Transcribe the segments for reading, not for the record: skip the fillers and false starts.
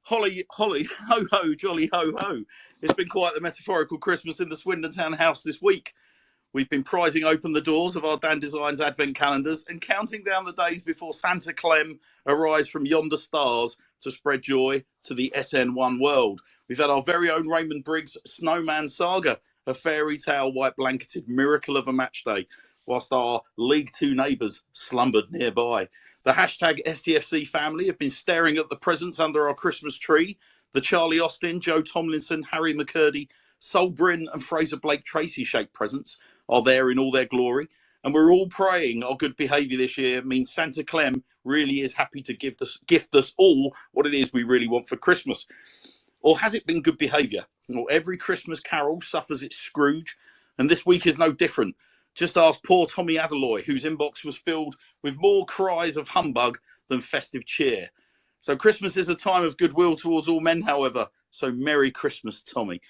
Holly, holly, ho ho, jolly ho ho. It's been quite the metaphorical Christmas in the Swindon Town house this week. We've been prizing open the doors of our Dan Designs advent calendars and counting down the days before Santa Clem arrives from yonder stars to spread joy to the SN1 world. We've had our very own Raymond Briggs Snowman Saga, a fairy tale white blanketed miracle of a match day, whilst our League Two neighbours slumbered nearby. The hashtag STFC family have been staring at the presents under our Christmas tree. The Charlie Austin, Joe Tomlinson, Harry McCurdy, Sol Bryn and Fraser Blake Tracy shaped presents are there in all their glory. And we're all praying our good behaviour this year means Santa Clem really is happy to gift us all what it is we really want for Christmas. Or has it been good behaviour? Well, every Christmas carol suffers its Scrooge, and this week is no different. Just ask poor Tommy Adeloy, whose inbox was filled with more cries of humbug than festive cheer. So Christmas is a time of goodwill towards all men, however. So Merry Christmas, Tommy.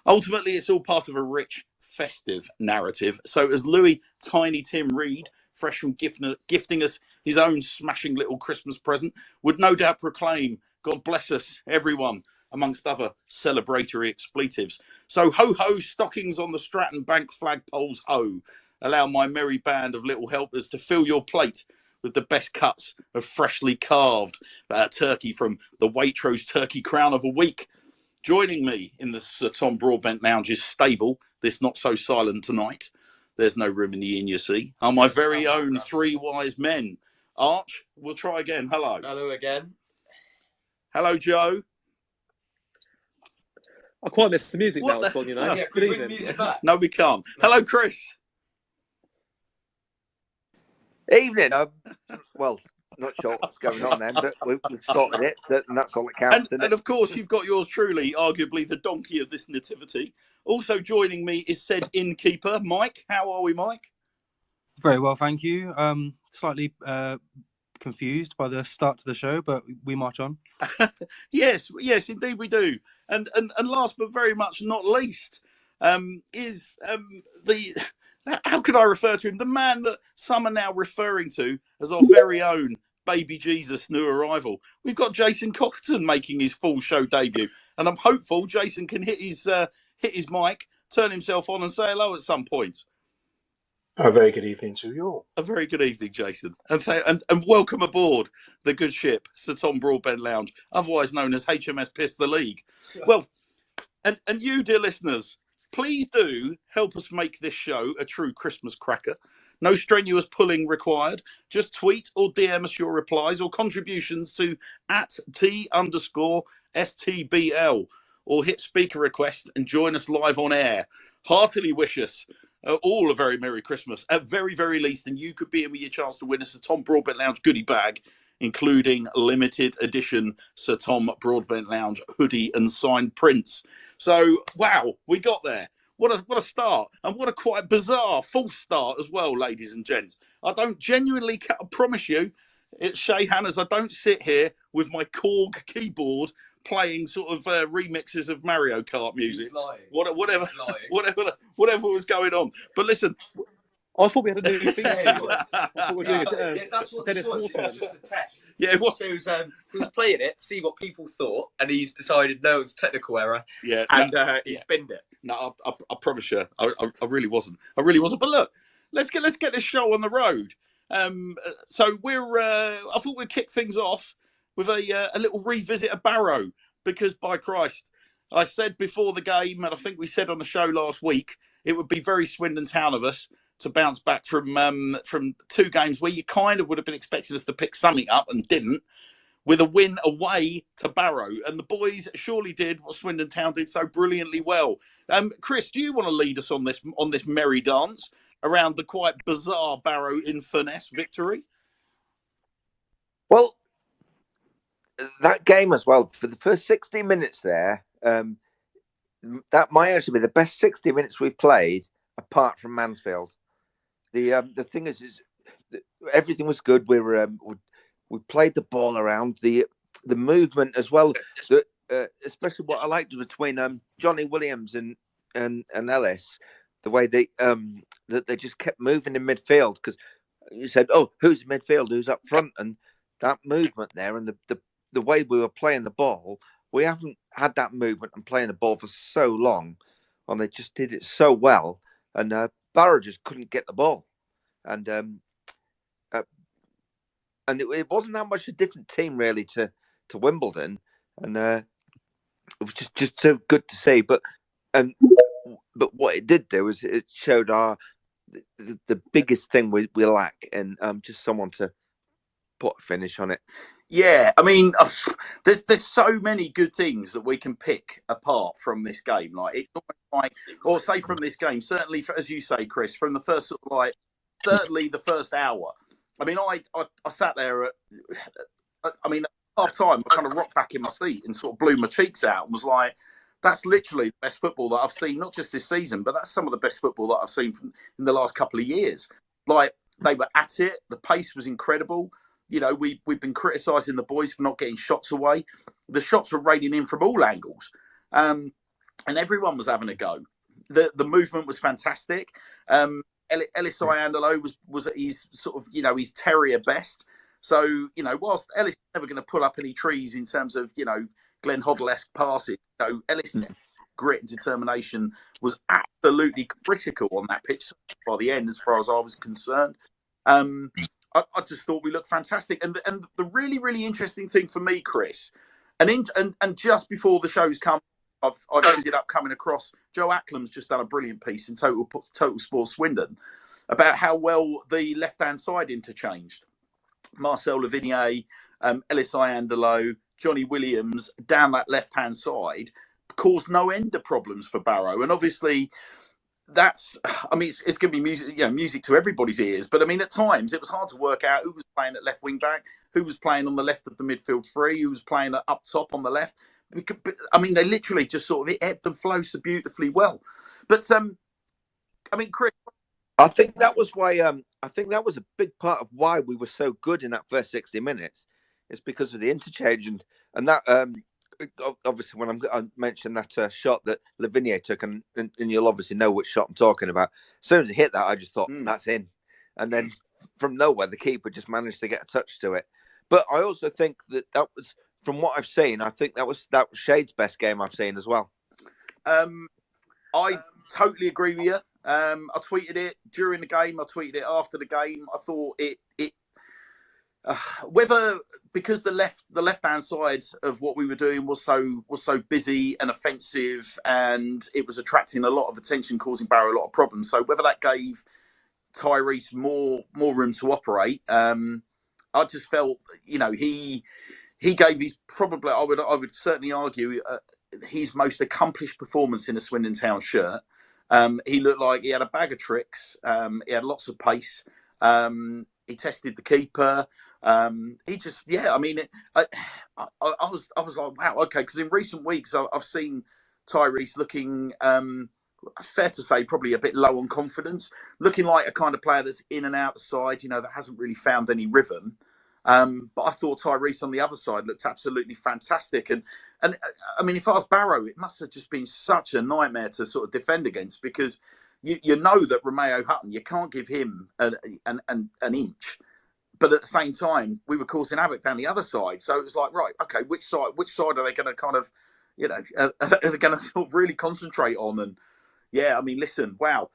Ultimately, it's all part of a rich, festive narrative. So as Louis Tiny Tim Reed, fresh from gifting us his own smashing little Christmas present, would no doubt proclaim, God bless us, everyone, amongst other celebratory expletives. So ho-ho, stockings on the Stratton Bank flagpoles, ho. Allow my merry band of little helpers to fill your plate with the best cuts of freshly carved turkey from the Waitrose Turkey Crown of a Week. Joining me in the Sir Tom Broadbent Lounge's stable, this not so silent tonight, there's no room in the inn, you see, are my very own three wise men. Arch, we'll try again. Hello. Hello again. Hello, Joe. I quite miss the music What now, the- Tom, you know. Yeah, Good can we bring the evening. music back? No, we can't. Hello, Chris. Evening. Well, not sure what's going on then, but we've sorted it, and that's all that counts. And of course, you've got yours truly, arguably the donkey of this nativity. Also joining me is said innkeeper, Mike. How are we, Mike? Very well, thank you. Slightly confused by the start to the show, but we march on. Yes, indeed we do. And last but very much not least, is the how can I refer to him? The man that some are now referring to as our very own baby Jesus new arrival. We've got Jason Cockerton making his full show debut, and I'm hopeful Jason can hit his mic, turn himself on, and say hello at some point. A very good evening to you all. A very good evening, Jason, and welcome aboard the good ship, Sir Tom Broadbent Lounge, otherwise known as HMS Piss the League. Well, and you, dear listeners, please do help us make this show a true Christmas cracker. No strenuous pulling required. Just tweet or DM us your replies or contributions to @T_STBL or hit speaker request and join us live on air. Heartily wish us all a very Merry Christmas, at very, very least, and you could be in with your chance to win us a Tom Broadbent Lounge goodie bag, including limited edition Sir Tom Broadbent Lounge hoodie and signed prints. So, wow, we got there. What a start, and what a quite bizarre false start as well, ladies and gents. I don't genuinely promise you, it's Shay Hannah's. I don't sit here with my Korg keyboard playing sort of remixes of Mario Kart music. Whatever was going on. But listen, I thought we had a new thing. Yeah, I thought we were doing that's what Dennis this was. Waterman. Just a test. Yeah, it was. So he was playing it, see what people thought, and he's decided no, it was a technical error. Yeah, and he's binned it. No, I promise you, I really wasn't. I really wasn't. But look, let's get this show on the road. So I thought we'd kick things off with a little revisit of Barrow, because by Christ, I said before the game, and I think we said on the show last week, it would be very Swindon Town of us to bounce back from two games where you kind of would have been expecting us to pick something up and didn't, with a win away to Barrow. And the boys surely did what Swindon Town did so brilliantly well. Chris, do you want to lead us on this merry dance around the quite bizarre Barrow Inverness victory? Well, that game as well, for the first 60 minutes there, that might actually be the best 60 minutes we've played apart from Mansfield. The thing is everything was good. We played the ball around, the movement as well. Especially what I liked between Johnny Williams and Ellis, the way that they just kept moving in midfield, because you said, "Oh, who's midfield? Who's up front?" And that movement there, and the way we were playing the ball, We haven't had that movement and playing the ball for so long, and they just did it so well. And Barrow just couldn't get the ball, and it wasn't that much a different team really to Wimbledon, and it was just so good to see. But what it did do is it showed the biggest thing we lack, and just someone to put a finish on it. Yeah, I mean, there's so many good things that we can pick apart from this game. Like it's almost like, or say from this game, certainly as you say, Chris, from the first sort of like, certainly the first hour. I mean, I sat there at, I mean, half time, I kind of rocked back in my seat and sort of blew my cheeks out and was like, that's literally the best football that I've seen, not just this season, but that's some of the best football that I've seen in the last couple of years. Like they were at it, the pace was incredible. You know, we've been criticising the boys for not getting shots away. The shots were raining in from all angles, and everyone was having a go. The movement was fantastic. Ellis Iandolo was at his sort of, you know, his terrier best. So, you know, whilst Ellis is never going to pull up any trees in terms of, you know, Glenn Hoddle-esque passes, you know, Ellis' grit and determination was absolutely critical on that pitch by the end, as far as I was concerned. I just thought we looked fantastic, and the really, really interesting thing for me, Chris, and just before the show's come, I've ended up coming across Joe Acklam's just done a brilliant piece in Total Sports Swindon about how well the left-hand side interchanged. Marcel Lavinier, Ellis Iandolo, Johnny Williams down that left-hand side caused no end of problems for Barrow, and obviously. That's, I mean, it's going to be music, you know, music to everybody's ears. But I mean, at times it was hard to work out who was playing at left wing back, who was playing on the left of the midfield three, who was playing up top on the left. I mean, they literally just sort of it ebbed and flowed so beautifully well. But I mean, Chris, I think that was why. I think that was a big part of why we were so good in that first 60 minutes. It's because of the interchange and that. Obviously, when I mentioned that shot that Lavinier took, and you'll obviously know which shot I'm talking about. As soon as he hit that, I just thought that's in, and then from nowhere the keeper just managed to get a touch to it. But I also think that was, from what I've seen, I think that was Shade's best game I've seen as well. I totally agree with you. I tweeted it during the game. I tweeted it after the game. I thought it whether because the left hand side of what we were doing was so busy and offensive, and it was attracting a lot of attention, causing Barrow a lot of problems. So whether that gave Tyrese more room to operate, I just felt, you know, he gave his probably, I would certainly argue, his most accomplished performance in a Swindon Town shirt. He looked like he had a bag of tricks. He had lots of pace. He tested the keeper. He just, yeah. I mean, I was like, wow, okay. Because in recent weeks, I've seen Tyrese looking, fair to say, probably a bit low on confidence, looking like a kind of player that's in and out the side, you know, that hasn't really found any rhythm. But I thought Tyrese on the other side looked absolutely fantastic. And I mean, if I was Barrow, it must have just been such a nightmare to sort of defend against, because you know that Romeo Hutton, you can't give him an inch. But at the same time, we were causing havoc down the other side. So it was like, right, okay, which side are they going to kind of, you know, are they going to sort of really concentrate on? And yeah, I mean, listen, wow.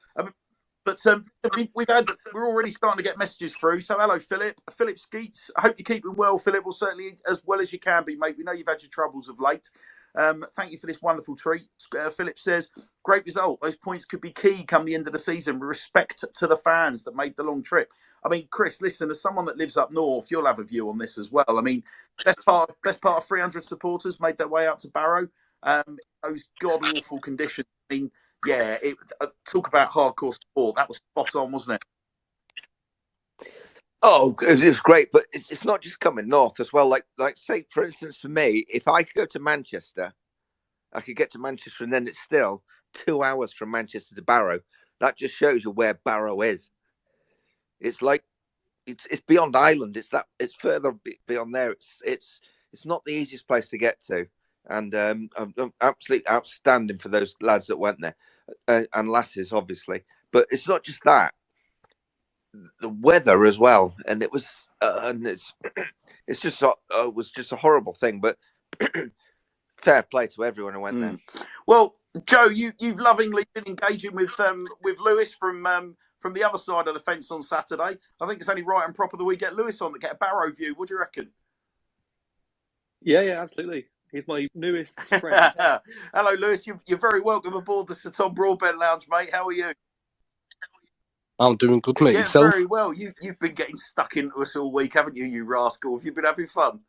But we're already starting to get messages through. So hello, Philip Skeets. I hope you're keeping well, Philip. Well, certainly as well as you can be, mate. We know you've had your troubles of late. Thank you for this wonderful treat. Philip says, great result. Those points could be key come the end of the season. Respect to the fans that made the long trip. I mean, Chris, listen, as someone that lives up north, you'll have a view on this as well. I mean, best part of 300 supporters made their way out to Barrow. Those god-awful conditions. I mean, yeah, talk about hardcore sport. That was spot on, wasn't it? Oh, it was great, but it's not just coming north as well. Like say, for instance, for me, if I could go to Manchester, I could get to Manchester, and then it's still 2 hours from Manchester to Barrow. That just shows you where Barrow is. It's like it's beyond Ireland. It's further beyond there. It's not the easiest place to get to, and absolutely outstanding for those lads that went there, and lasses obviously. But it's not just that. The weather as well, and it was, and it's just it was just a horrible thing. But fair play to everyone who went there. Well, Joe, you've lovingly been engaging with Lewis from the other side of the fence on Saturday. I think it's only right and proper that we get Lewis on to get a Barrow view. What do you reckon? Yeah, absolutely. He's my newest friend. Hello, Lewis. You're very welcome aboard the Sir Tom Broadbent Lounge, mate. How are you? I'm doing good, mate. Yeah, Yourself? very well. You've been getting stuck into us all week, haven't you, you rascal? Have you been having fun?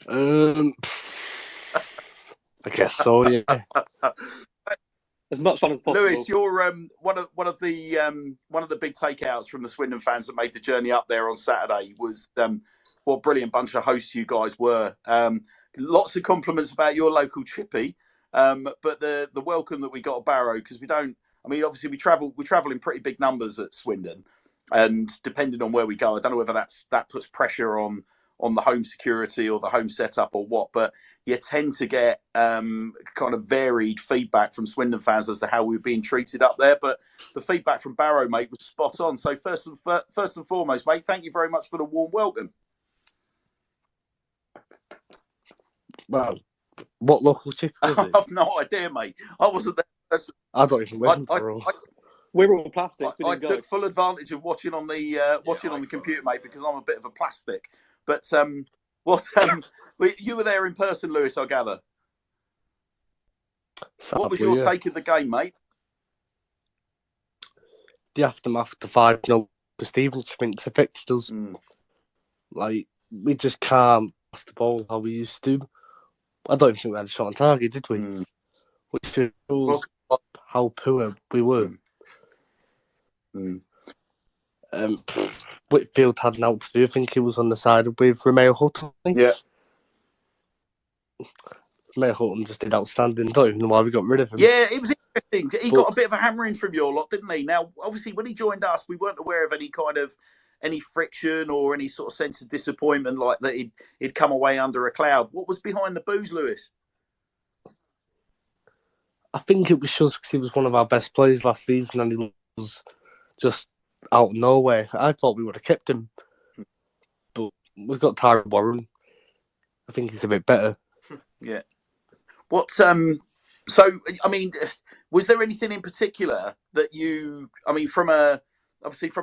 I guess so. Yeah. As much fun as possible. Lewis, you're one of the big takeouts from the Swindon fans that made the journey up there on Saturday was what a brilliant bunch of hosts you guys were. Lots of compliments about your local chippy, but the welcome that we got at Barrow, because we don't. I mean, obviously we travel in pretty big numbers at Swindon, and depending on where we go, I don't know whether that puts pressure on the home security or the home setup or what, but you tend to get kind of varied feedback from Swindon fans as to how we were being treated up there. But the feedback from Barrow, mate, was spot on. So first and foremost, mate, thank you very much for the warm welcome. Well, what local chip was it? I've no idea, mate. I wasn't there. I don't even went for We're all plastics. I took full advantage of watching on the computer, mate, because I'm a bit of a plastic. But you were there in person, Lewis, I gather. Sadly, what was your take of the game, mate? The aftermath of the 5-0 for Stevens, I think, affected us. Like, we just can't pass the ball how we used to. I don't think we had a shot on target, did we? Which shows how poor we were. Whitfield had an out to do. I think he was on the side with Romeo Hutton. Yeah. Romeo Hutton just did outstanding. Don't even know why we got rid of him. Yeah, it was interesting. He got a bit of a hammering from your lot, didn't he? Now, obviously, when he joined us, we weren't aware of any friction or any sort of sense of disappointment like that he'd come away under a cloud. What was behind the booze, Lewis? I think it was just because he was one of our best players last season and he was just out of nowhere. I thought we would have kept him. But we've got Tyrone Warren. I think he's a bit better. Yeah. What so I mean, was there anything in particular that from a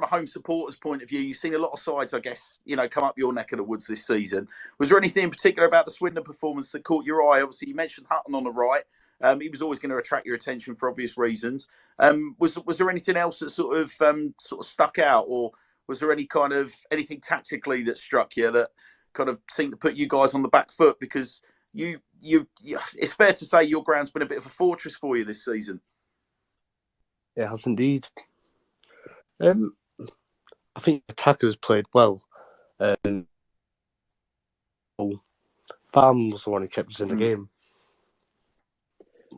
home supporter's point of view, you've seen a lot of sides, I guess, come up your neck of the woods this season. Was there anything in particular about the Swindon performance that caught your eye? Obviously, you mentioned Hutton on the right. He was always going to attract your attention for obvious reasons. Was there anything else that sort of stuck out, or was there anything tactically that struck you that kind of seemed to put you guys on the back foot? Because it's fair to say your ground's been a bit of a fortress for you this season. It has indeed. I think attackers played well. Farm was the one who kept us in the game.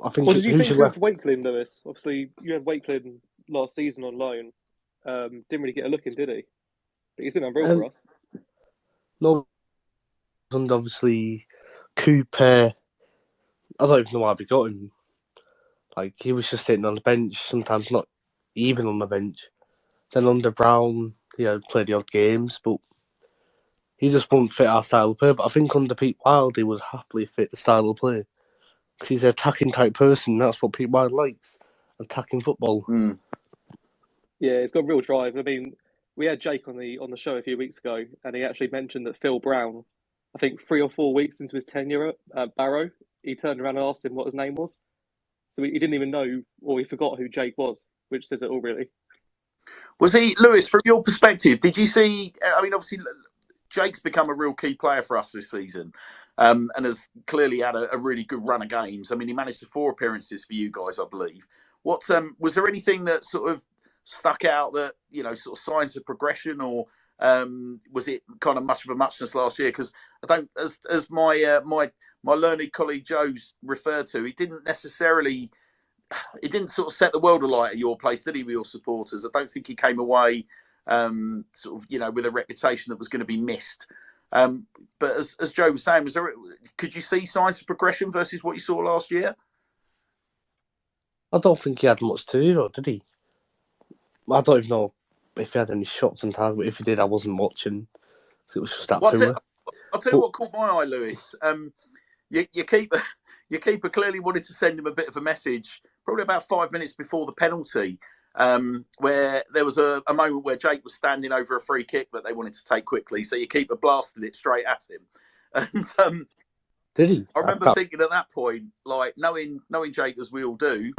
I think. What did you think of Wakeling, Lewis? Obviously, you had Wakeling last season on loan. Didn't really get a look in, did he? But he's been unreal for us. No, and obviously Cooper. I don't even know why we got him. Like, he was just sitting on the bench, sometimes not even on the bench. Then under Brown, played the odd games, but he just wouldn't fit our style of play. But I think under Pete Wild, he would happily fit the style of play. Because he's an attacking type person. That's what Pete Wild likes. Attacking football. Yeah, he's got real drive. I mean, we had Jake on the show a few weeks ago, and he actually mentioned that Phil Brown, I think 3 or 4 weeks into his tenure at Barrow, he turned around and asked him what his name was. So he didn't even know, or he forgot who Jake was, which says it all, really. Was he, Lewis, from your perspective, did you see, I mean, obviously, Jake's become a real key player for us this season. And has clearly had a really good run of games. I mean, he managed 4 appearances for you guys, I believe. What was there anything that sort of stuck out that sort of signs of progression, or was it kind of much of a muchness last year? Because I don't, as my learned colleague Joe's referred to, it didn't sort of set the world alight at your place, did he, with your supporters? I don't think he came away with a reputation that was going to be missed. But as Joe was saying, could you see signs of progression versus what you saw last year? I don't think he had much to do, though, did he? I don't even know if he had any shots on target, but if he did, I wasn't watching. It was just that poor. I'll tell you what caught my eye, Lewis. Your keeper clearly wanted to send him a bit of a message, probably about 5 minutes before the penalty, where there was a moment where Jake was standing over a free kick that they wanted to take quickly. So your keeper blasted it straight at him. And Did he? I remember thinking at that point, like knowing Jake as we all do,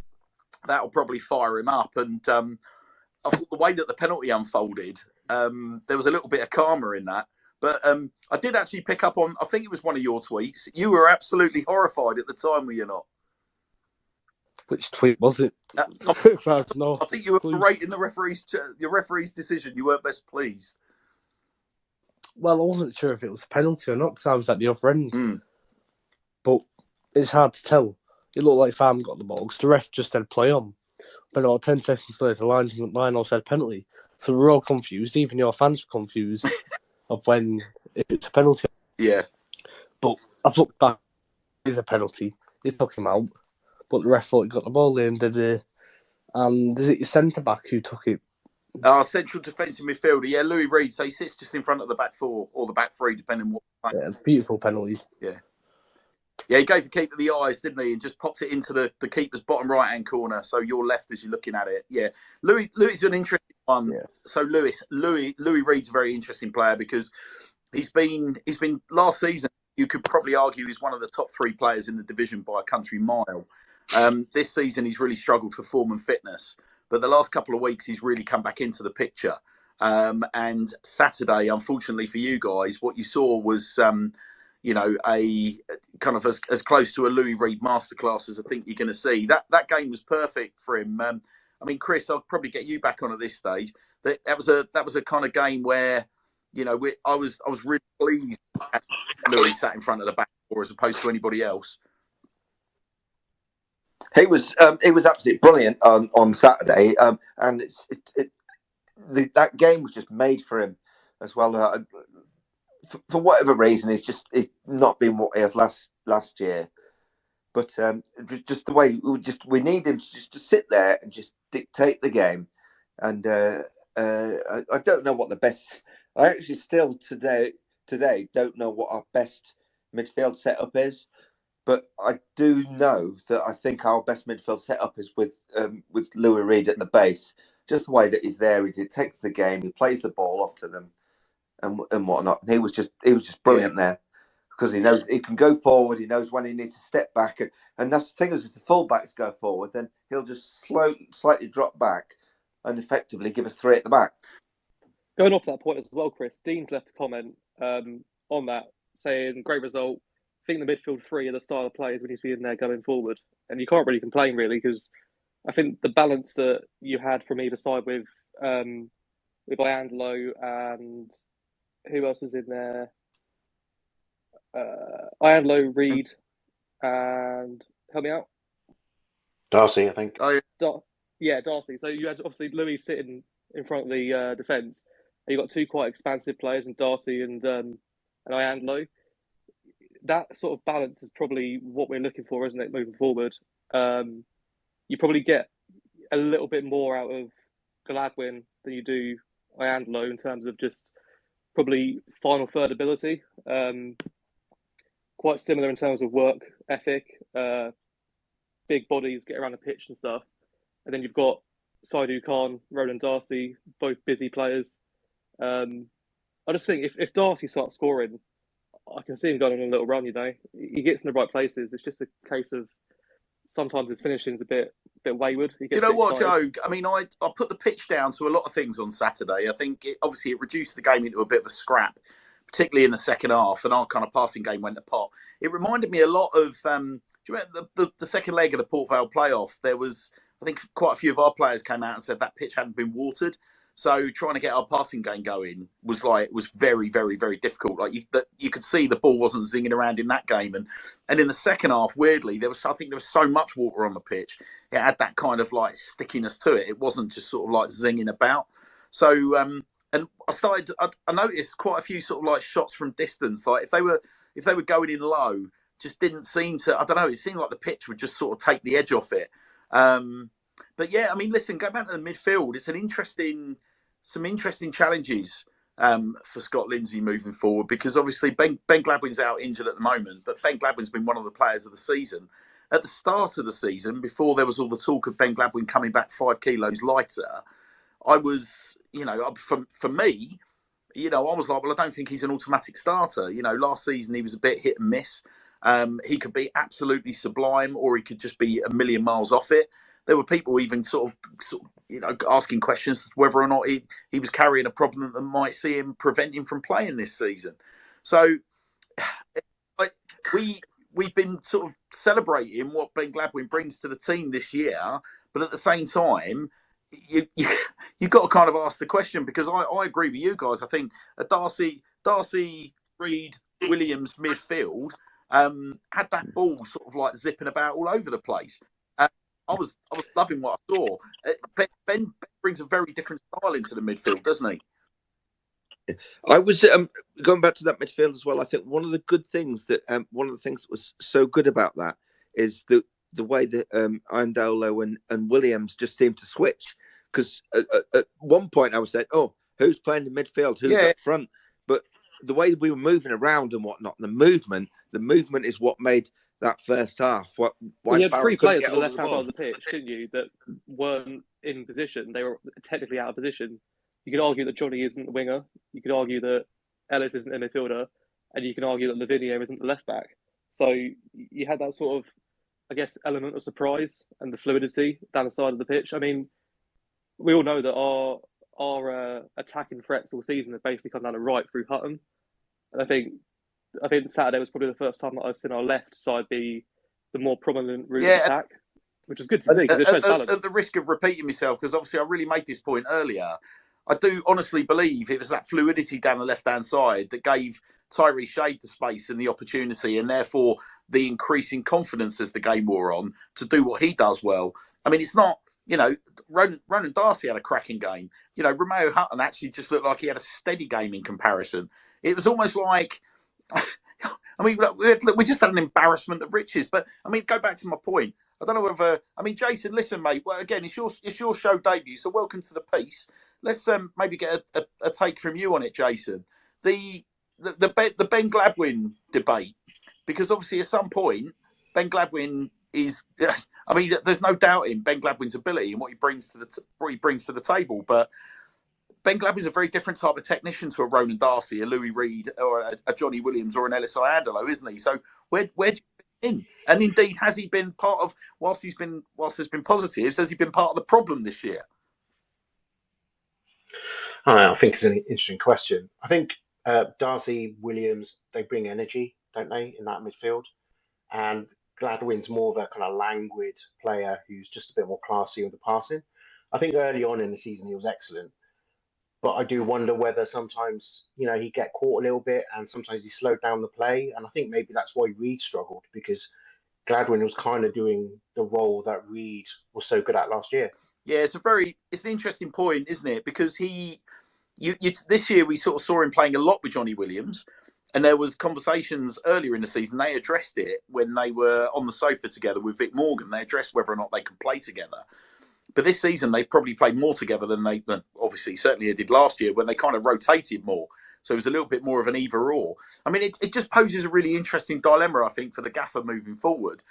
that'll probably fire him up. And I thought the way that the penalty unfolded, there was a little bit of karma in that. But I did actually pick up on, I think it was one of your tweets. You were absolutely horrified at the time, were you not? Which tweet was it? I think you were berating your referee's decision. You weren't best pleased. Well, I wasn't sure if it was a penalty or not because I was at the other end. But it's hard to tell. It looked like Farm got the ball because the ref just said play on. But about 10 seconds later, Lionel said penalty. So we're all confused. Even your fans were confused of if it's a penalty. Yeah. But I've looked back. It's a penalty. He took him out. But the ref thought he got the ball in, and is it your centre-back who took it? Our central defensive midfielder, yeah, Louis Reed. So he sits just in front of the back four or the back three, depending on what. Yeah, beautiful penalty. Yeah. Yeah, he gave the keeper the eyes, didn't he? And just popped it into the keeper's bottom right-hand corner. So you're left as you're looking at it. Yeah. Louis is an interesting one. Yeah. So Louis Reed's a very interesting player because he's been last season, you could probably argue he's one of the top 3 players in the division by a country mile. This season, he's really struggled for form and fitness. But the last couple of weeks, he's really come back into the picture. And Saturday, unfortunately for you guys, what you saw was, a kind of as close to a Louis Reed masterclass as I think you're going to see. That game was perfect for him. I mean, Chris, I'll probably get you back on at this stage. That was a kind of game where, I was really pleased that Louis sat in front of the back four as opposed to anybody else. He was absolutely brilliant on Saturday, and that game was just made for him as well. For whatever reason, he's not been what he has last year. But just the way we need him to just to sit there and just dictate the game. And I don't know what the best. I actually still today don't know what our best midfield setup is. But I do know that I think our best midfield setup is with Louis Reed at the base. Just the way that he's there, he takes the game, he plays the ball off to them, and whatnot. And he was just brilliant there because he knows he can go forward. He knows when he needs to step back, and that's the thing is if the fullbacks go forward, then he'll just slightly drop back and effectively give us 3 at the back. Going off that point as well, Chris, Dean's left a comment on that saying great result. I think the midfield 3 are the style of players we need to be in there going forward. And you can't really complain, really, because I think the balance that you had from either side with Iandolo and who else was in there? Iandolo, Reed, and help me out. Darcy, I think. Oh, yeah. Darcy. So you had obviously Louis sitting in front of the defence. You got 2 quite expansive players, in Darcy and Iandolo. That sort of balance is probably what we're looking for, isn't it, moving forward? You probably get a little bit more out of Gladwin than you do Iandolo in terms of just probably final third ability. Quite similar in terms of work ethic, big bodies, get around the pitch and stuff. And then you've got Saidu Khan, Roland Darcy, both busy players. I just think if Darcy starts scoring, I can see him going on a little run, He gets in the right places. It's just a case of sometimes his finishing is a bit wayward. You know what, Joe? I mean, I put the pitch down to a lot of things on Saturday. I think it reduced the game into a bit of a scrap, particularly in the second half, and our kind of passing game went to pot. It reminded me a lot of, do you remember the second leg of the Port Vale playoff? There was, I think, quite a few of our players came out and said that pitch hadn't been watered. So trying to get our passing game going was very, very, very difficult. Like you could see the ball wasn't zinging around in that game, and in the second half, weirdly, there was so much water on the pitch. It had that kind of like stickiness to it. It wasn't just sort of like zinging about. So and I noticed quite a few sort of like shots from distance. Like if they were going in low, just didn't seem to. I don't know. It seemed like the pitch would just sort of take the edge off it. But yeah, I mean, listen, going back to the midfield, it's some interesting challenges for Scott Lindsay moving forward, because obviously Ben Gladwin's out injured at the moment, but Ben Gladwin's been one of the players of the season. At the start of the season, before there was all the talk of Ben Gladwin coming back 5 kilos lighter, I was, for me, I was like, well, I don't think he's an automatic starter. Last season he was a bit hit and miss. He could be absolutely sublime, or he could just be a million miles off it. There were people even sort of asking questions as to whether or not he was carrying a problem that might see him prevent him from playing this season. So we've been sort of celebrating what Ben Gladwin brings to the team this year, but at the same time, you've got to kind of ask the question, because I agree with you guys. I think a Darcy, Reed, Williams midfield had that ball sort of like zipping about all over the place. I was loving what I saw. Ben brings a very different style into the midfield, doesn't he? I was going back to that midfield as well. I think one of the things that was so good about that is the way that Iandolo and Williams just seemed to switch. Because at one point I was saying, "Oh, who's playing the midfield? Who's up front?" But the way we were moving around and whatnot, the movement is what made that first half. You had 3 players on the left-hand side of the pitch, didn't you, that weren't in position? They were technically out of position. You could argue that Johnny isn't the winger. You could argue that Ellis isn't a midfielder, and you can argue that Lavinia isn't the left back. So you had that sort of, I guess, element of surprise and the fluidity down the side of the pitch. I mean, we all know that our attacking threats all season have basically come down to right through Hutton, and I think Saturday was probably the first time that I've seen our left side be the more prominent route of attack, which is good to see because it shows balance. At the risk of repeating myself, because obviously I really made this point earlier, I do honestly believe it was that fluidity down the left-hand side that gave Tyree Shade the space and the opportunity, and therefore the increasing confidence as the game wore on to do what he does well. I mean, it's not, Ronan Darcy had a cracking game. Romeo Hutton actually just looked like he had a steady game in comparison. It was almost like, I mean, we just had an embarrassment of riches. But I mean, go back to my point. I don't know whether, Jason, listen, mate. Well, again, it's your show debut, so welcome to the piece. Let's maybe get a take from you on it, Jason. The Ben Gladwin debate, because obviously at some point Ben Gladwin is, I mean, there's no doubting Ben Gladwin's ability and what he brings to the table, but Ben Gladwin's a very different type of technician to a Ronan Darcy, a Louis Reed, or a Johnny Williams, or an Ellis Iandolo, isn't he? So where do you fit in? And indeed, has he been part of, whilst there's been positives, has he been part of the problem this year? I think it's an interesting question. I think Darcy, Williams, they bring energy, don't they, in that midfield? And Gladwin's more of a kind of languid player who's just a bit more classy with the passing. I think early on in the season he was excellent, but I do wonder whether sometimes, he'd get caught a little bit and sometimes he slowed down the play. And I think maybe that's why Reed struggled, because Gladwin was kind of doing the role that Reed was so good at last year. Yeah, it's an interesting point, isn't it? Because this year we sort of saw him playing a lot with Johnny Williams, and there was conversations earlier in the season. They addressed it when they were on the sofa together with Vic Morgan. They addressed whether or not they could play together. But this season they probably played more together than obviously certainly they did last year, when they kind of rotated more. So it was a little bit more of an either or. I mean, it just poses a really interesting dilemma, I think, for the gaffer moving forward.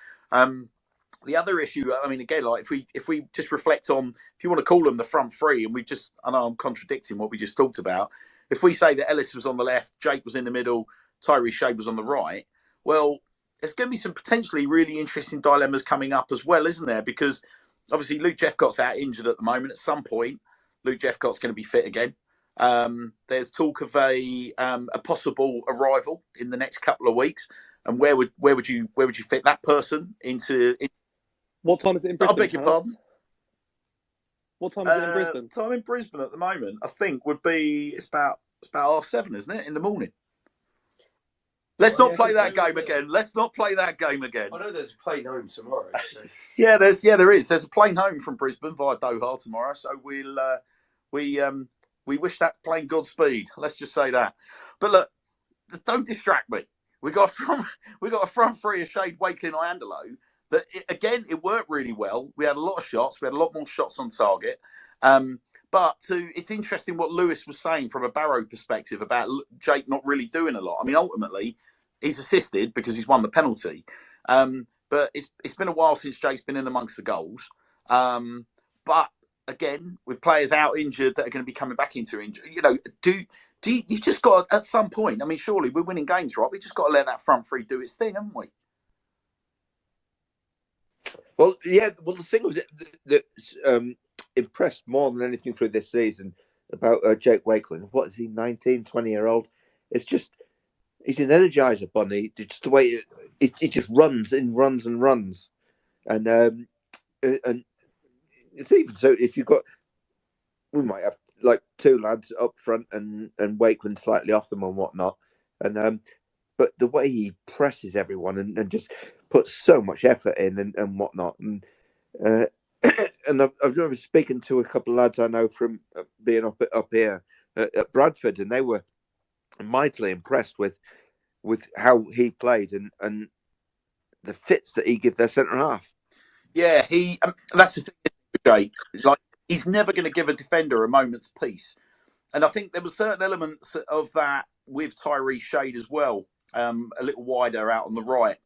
The other issue, I mean, again, like if we just reflect on, if you want to call them the front three, and I know I'm contradicting what we just talked about. If we say that Ellis was on the left, Jake was in the middle, Tyree Shade was on the right, well, there's going to be some potentially really interesting dilemmas coming up as well, isn't there? Because obviously Luke Jeffcott's out injured at the moment. At some point, Luke Jeffcott's going to be fit again. There's talk of a possible arrival in the next couple of weeks, and where would you fit that person into? What time is it in Brisbane? I beg your pardon? What time is it in Brisbane? Time in Brisbane at the moment, I think, would be it's about 7:30, isn't it, in the morning? Let's not play that game again. Let's not play that game again. I know there's a plane home tomorrow. So. there is. There's a plane home from Brisbane via Doha tomorrow. So we wish that plane Godspeed. Let's just say that. But look, don't distract me. We got a front three of Shade, Wakelin, Iandolo. That it worked really well. We had a lot of shots. We had a lot more shots on target. But it's interesting what Lewis was saying from a Barrow perspective about Jake not really doing a lot. I mean, ultimately, he's assisted because he's won the penalty. But it's been a while since Jake's been in amongst the goals. But again, with players out injured that are going to be coming back into injury, you just got at some point. I mean, surely we're winning games, right? We just got to let that front three do its thing, haven't we? Well, yeah. Well, the thing was that impressed more than anything through this season about Jake Wakeland. What is he, 19, 20-year-old? It's just he's an energizer bunny. Just the way it just runs and runs and runs, and it's even so. If you've got, we might have like two lads up front and Wakeland slightly off them and whatnot, and but the way he presses everyone and just puts so much effort in and whatnot, and and I've remember speaking to a couple of lads I know from being up here at Bradford, and they were mightily impressed with how he played and the fits that he gives their centre half. Yeah, that's the thing, Jake. Like, he's never going to give a defender a moment's peace, and I think there were certain elements of that with Tyrese Shade as well. A little wider out on the right.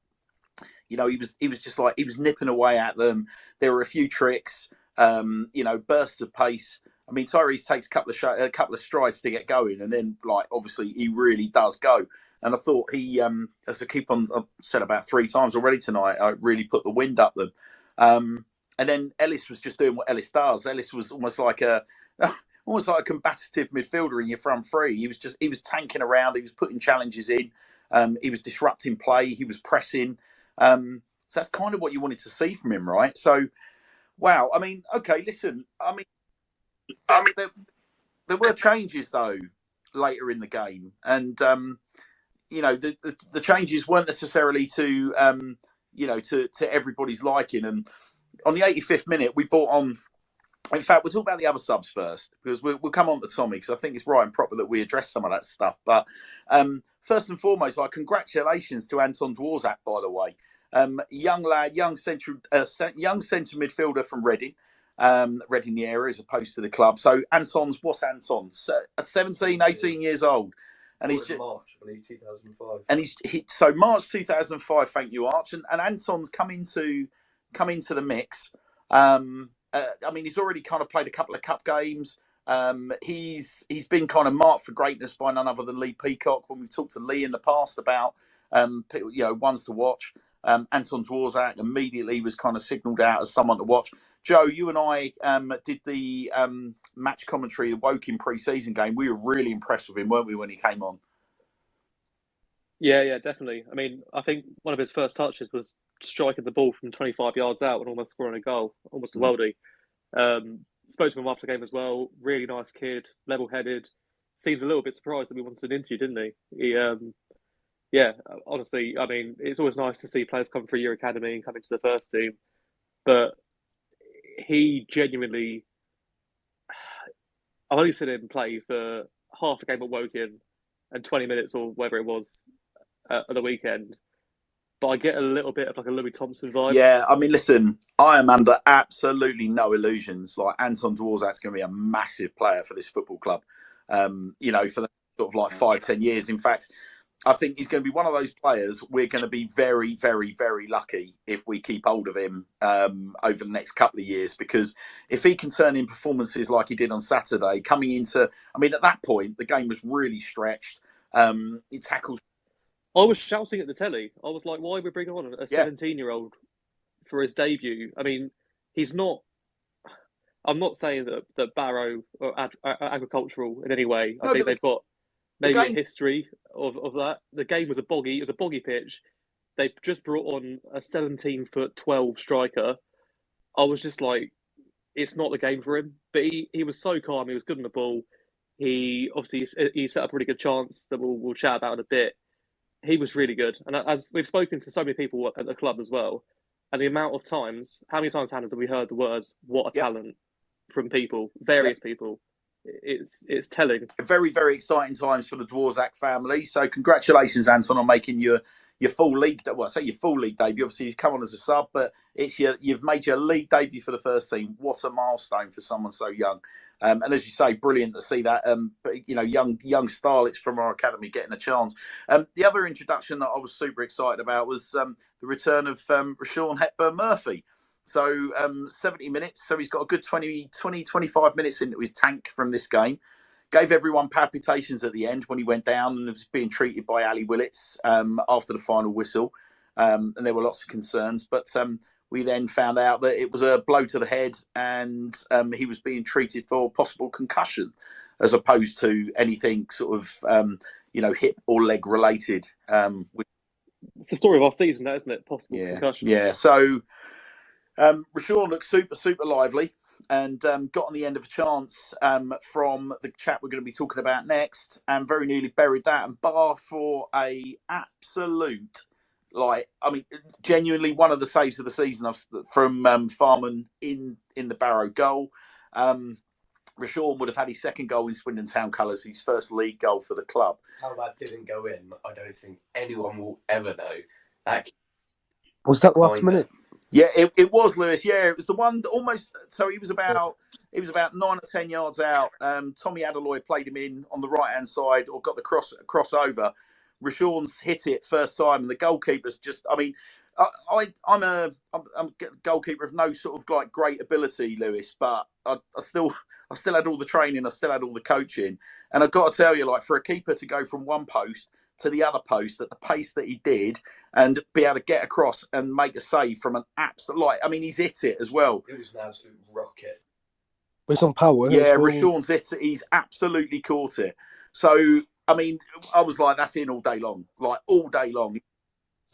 He was just like he was nipping away at them. There were a few tricks, bursts of pace. I mean, Tyrese takes a couple of strides to get going, and then like obviously he really does go. And I thought he, as I keep on, I've said about 3 times already tonight, I really put the wind up them. And then Ellis was just doing what Ellis does. Ellis was almost like a combative midfielder in your front three. He was tanking around. He was putting challenges in. He was disrupting play. He was pressing. So that's kind of what you wanted to see from him, right? So, wow. I mean, okay, listen. I mean, there were changes though later in the game, and the changes weren't necessarily to everybody's liking. And on the 85th minute, we brought on. In fact, we'll talk about the other subs first because we'll come on to Tomi because I think it's right and proper that we address some of that stuff. But first and foremost, congratulations to Anton Dworzak, by the way. Young lad, young centre midfielder from Reading the area as opposed to the club. So what's Anton? 17, 18 years old. And he's March, I believe, 2005. And so March 2005. Thank you, Arch. And Anton's come into the mix. I mean, he's already kind of played a couple of cup games. He's been kind of marked for greatness by none other than Lee Peacock. When we've talked to Lee in the past about ones to watch, Anton Dworzak immediately was kind of signalled out as someone to watch. Joe, you and I did the match commentary of Woking pre-season game. We were really impressed with him, weren't we, when he came on? Yeah, definitely. I mean, I think one of his first touches was striking the ball from 25 yards out and almost scoring a goal, almost a worldie. Spoke to him after the game as well. Really nice kid, level-headed. Seemed a little bit surprised that we wanted an interview, didn't he? Honestly, I mean, it's always nice to see players come through your academy and come into the first team. But he genuinely... I've only seen him play for half a game at Woking and 20 minutes or whatever it was at the weekend. But I get a little bit of like a Louis Thompson vibe. Yeah, I mean, listen, I am under absolutely no illusions. Like, Anton Dworzak's going to be a massive player for this football club, for the sort of like 5-10 years. In fact, I think he's going to be one of those players we're going to be very, very, very lucky if we keep hold of him over the next couple of years, because if he can turn in performances like he did on Saturday, coming into, I mean, at that point, the game was really stretched. He tackles. I was shouting at the telly. I was like, why are we bringing on a 17-year-old for his debut? I mean, he's not... I'm not saying that Barrow are agricultural in any way. I think they've got maybe a history of that. The game was it was a boggy pitch. They just brought on a 17'12" striker. I was just like, it's not the game for him. But he was so calm. He was good on the ball. He set up a really good chance that we'll chat about in a bit. He was really good. And as we've spoken to so many people at the club as well, and the amount of times, how many times, Hannah, have we heard the words, what a talent, from people, various people? It's telling. Very, very exciting times for the Dworzak family. So congratulations, Anton, on making your your full league. Well, I say your full league debut. Obviously, you come on as a sub, but you've made your league debut for the first team. What a milestone for someone so young. And as you say, brilliant to see that. Young starlets from our academy getting a chance. The other introduction that I was super excited about was the return of Rashawn Hepburn Murphy. So 70 minutes. So he's got a good 25 minutes into his tank from this game. Gave everyone palpitations at the end when he went down and was being treated by Ali Willits after the final whistle. And there were lots of concerns. But we then found out that it was a blow to the head and he was being treated for possible concussion as opposed to anything sort of, hip or leg related. It's the story of our season, that, isn't it? Possible concussion. Yeah. So Rashawn looked super, super lively and got on the end of a chance from the chap we're going to be talking about next and very nearly buried that. And bar for a absolute, genuinely one of the saves of the season from Farman in the Barrow goal. Rashawn would have had his second goal in Swindon Town colours, his first league goal for the club. How that didn't go in, I don't think anyone will ever know. Was that last minute? Yeah, it was, Lewis. Yeah, it was the one that almost. So he was about 9 or 10 yards out. Tomi Adeloy played him in on the right hand side or got the crossover. Rashawn's hit it first time, and the goalkeeper's just. I mean, I'm a goalkeeper of no sort of like great ability, Lewis, but I still had all the training, I still had all the coaching, and I've got to tell you, like for a keeper to go from one post to the other post at the pace that he did and be able to get across and make a save from an absolute, he's hit it as well. It was an absolute rocket. With some power. Yeah, Rashawn's hit it. He's absolutely caught it. So, I was like, that's in all day long. Like, all day long.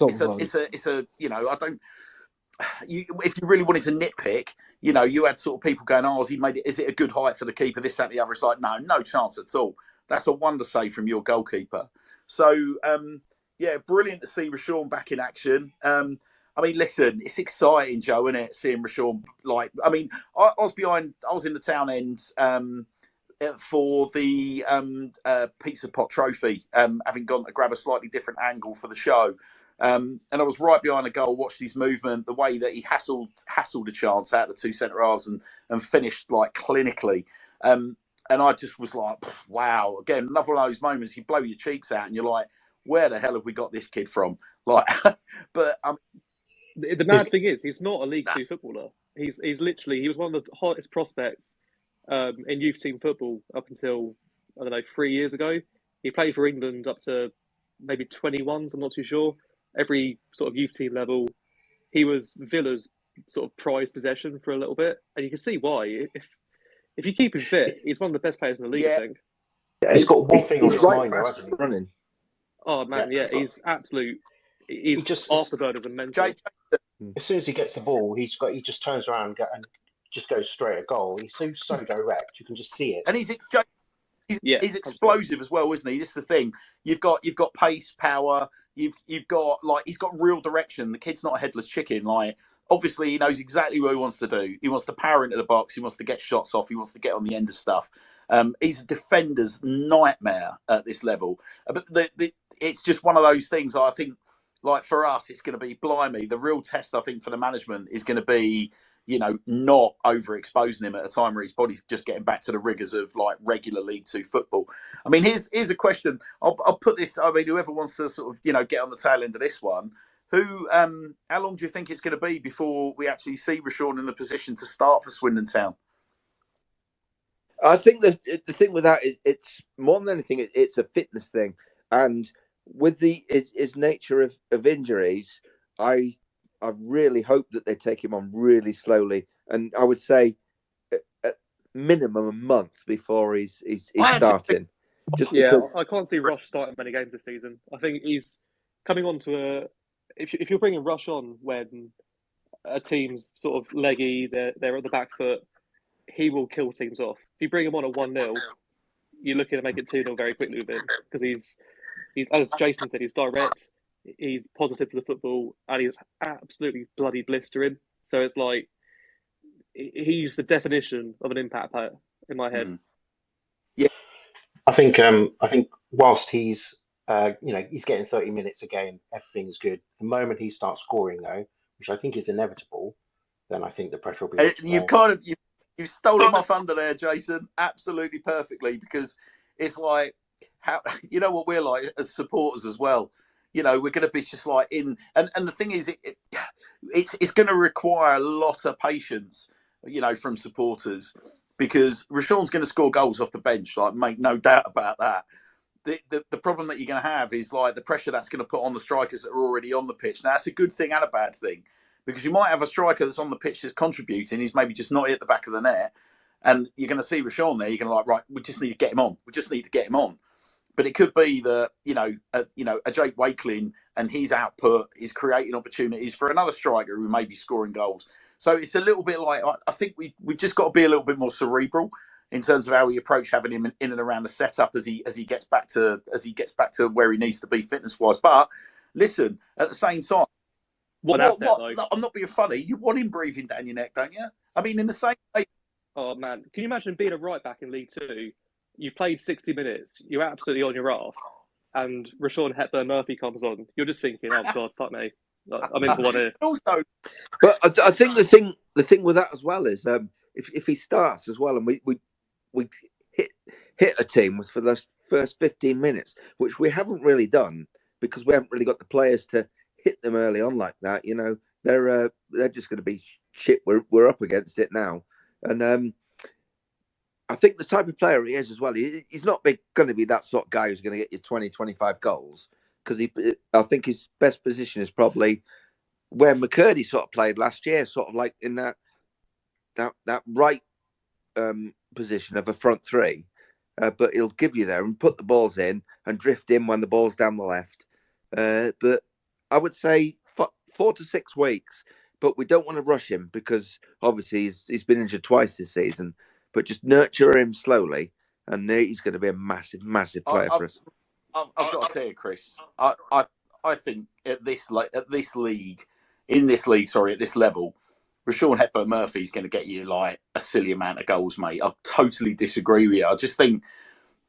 It's a I don't... if you really wanted to nitpick, you had sort of people going, is it a good height for the keeper, this, that, the other? It's like, no chance at all. That's a wonder save from your goalkeeper. So, brilliant to see Rashawn back in action. Listen, it's exciting, Joe, isn't it? Seeing Rashawn, I was in the town end for the Pizza Pot Trophy, having gone to grab a slightly different angle for the show. And I was right behind the goal, watched his movement, the way that he hassled a chance out of the two centre halves and finished like clinically. And I just was like, wow. Again, another one of those moments you blow your cheeks out and you're like, where the hell have we got this kid from? Like, but the mad thing is, he's not a League Two footballer. He was one of the hottest prospects in youth team football up until 3 years ago. He played for England up to maybe 21s. I'm not too sure. Every sort of youth team level, he was Villa's sort of prized possession for a little bit, and you can see why. If you keep him fit, he's one of the best players in the league, I think. He's got one thing on his mind, though, hasn't he? Running. Oh, man, he's absolute. He's just afterburners and mental. As soon as he gets the ball, he just turns around and just goes straight at goal. He's so direct, you can just see it. And he's explosive as well, isn't he? This is the thing. You've got pace, power. You've got he's got real direction. The kid's not a headless chicken. Like, obviously, he knows exactly what he wants to do. He wants to power into the box. He wants to get shots off. He wants to get on the end of stuff. He's a defender's nightmare at this level. But it's just one of those things. I think, like for us, it's going to be blimey. The real test, I think, for the management is going to be, not overexposing him at a time where his body's just getting back to the rigors of like regular League Two football. Here's a question. I'll put this. Whoever wants to sort of, get on the tail end of this one. How long do you think it's going to be before we actually see Rashawn in the position to start for Swindon Town? I think the thing with that is it's more than anything, it's a fitness thing. And with his nature of injuries, I really hope that they take him on really slowly. And I would say at minimum a month before he's starting. I can't see Rush starting many games this season. I think he's coming on to if you're bringing Rush on when a team's sort of leggy, they're at the back foot, he will kill teams off. If you bring him on at 1-0, you're looking to make it 2-0 very quickly with him because he's as Jason said, he's direct, he's positive for the football, and he's absolutely bloody blistering. So it's like he's the definition of an impact player in my head. Yeah, I think whilst he's He's getting 30 minutes a game. Everything's good. The moment he starts scoring, though, which I think is inevitable, then I think the pressure will be much You've more. kind of you've stolen my thunder there, Jason, absolutely perfectly, because it's like how you know what we're like as supporters as well. We're going to be just like in, and the thing is, it's going to require a lot of patience, from supporters, because Rashawn's going to score goals off the bench, like make no doubt about that. The problem that you're going to have is like the pressure that's going to put on the strikers that are already on the pitch. Now, that's a good thing and a bad thing, because you might have a striker that's on the pitch that's contributing. He's maybe just not hit the back of the net. And you're going to see Rashawn there. You're going to like, right, we just need to get him on. We just need to get him on. But it could be that, a Jake Wakelin and his output is creating opportunities for another striker who may be scoring goals. So it's a little bit like, I think we just got to be a little bit more cerebral in terms of how we approach having him in and around the setup as he gets back to where he needs to be fitness wise. But listen, at the same time, I'm not being funny. You want him breathing down your neck, don't you? I mean, in the same way. Oh man, can you imagine being a right back in League Two? You played 60 minutes, you're absolutely on your arse, and Rashawn Hepburn Murphy comes on. You're just thinking, oh god, fuck me, I'm in for one here. Also, but I think the thing with that as well is if he starts as well, and we hit a team for the first 15 minutes, which we haven't really done because we haven't really got the players to hit them early on like that. They're just going to be shit. We're up against it now, and I think the type of player he is as well. He's not going to be that sort of guy who's going to get you 20, 25 goals, because I think his best position is probably where McCurdy sort of played last year, sort of like in that right position of a front three. But he'll give you there and put the balls in and drift in when the ball's down the left. But I would say 4 to 6 weeks, but we don't want to rush him because obviously he's been injured twice this season. But just nurture him slowly, and he's going to be a massive, massive player for us. I've got to tell you, Chris. I think at this level, Rashawn Hepburn Murphy's going to get you like a silly amount of goals, mate. I totally disagree with you. I just think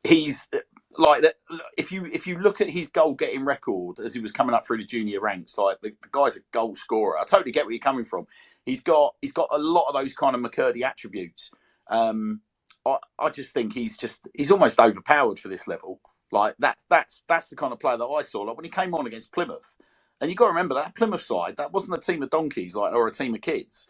he's like that. If you look at his goal getting record as he was coming up through the junior ranks, like the guy's a goal scorer. I totally get where you're coming from. He's got a lot of those kind of McCurdy attributes. I just think he's almost overpowered for this level. Like that's the kind of player that I saw. Like when he came on against Plymouth, and you got to remember that Plymouth side, that wasn't a team of donkeys or a team of kids.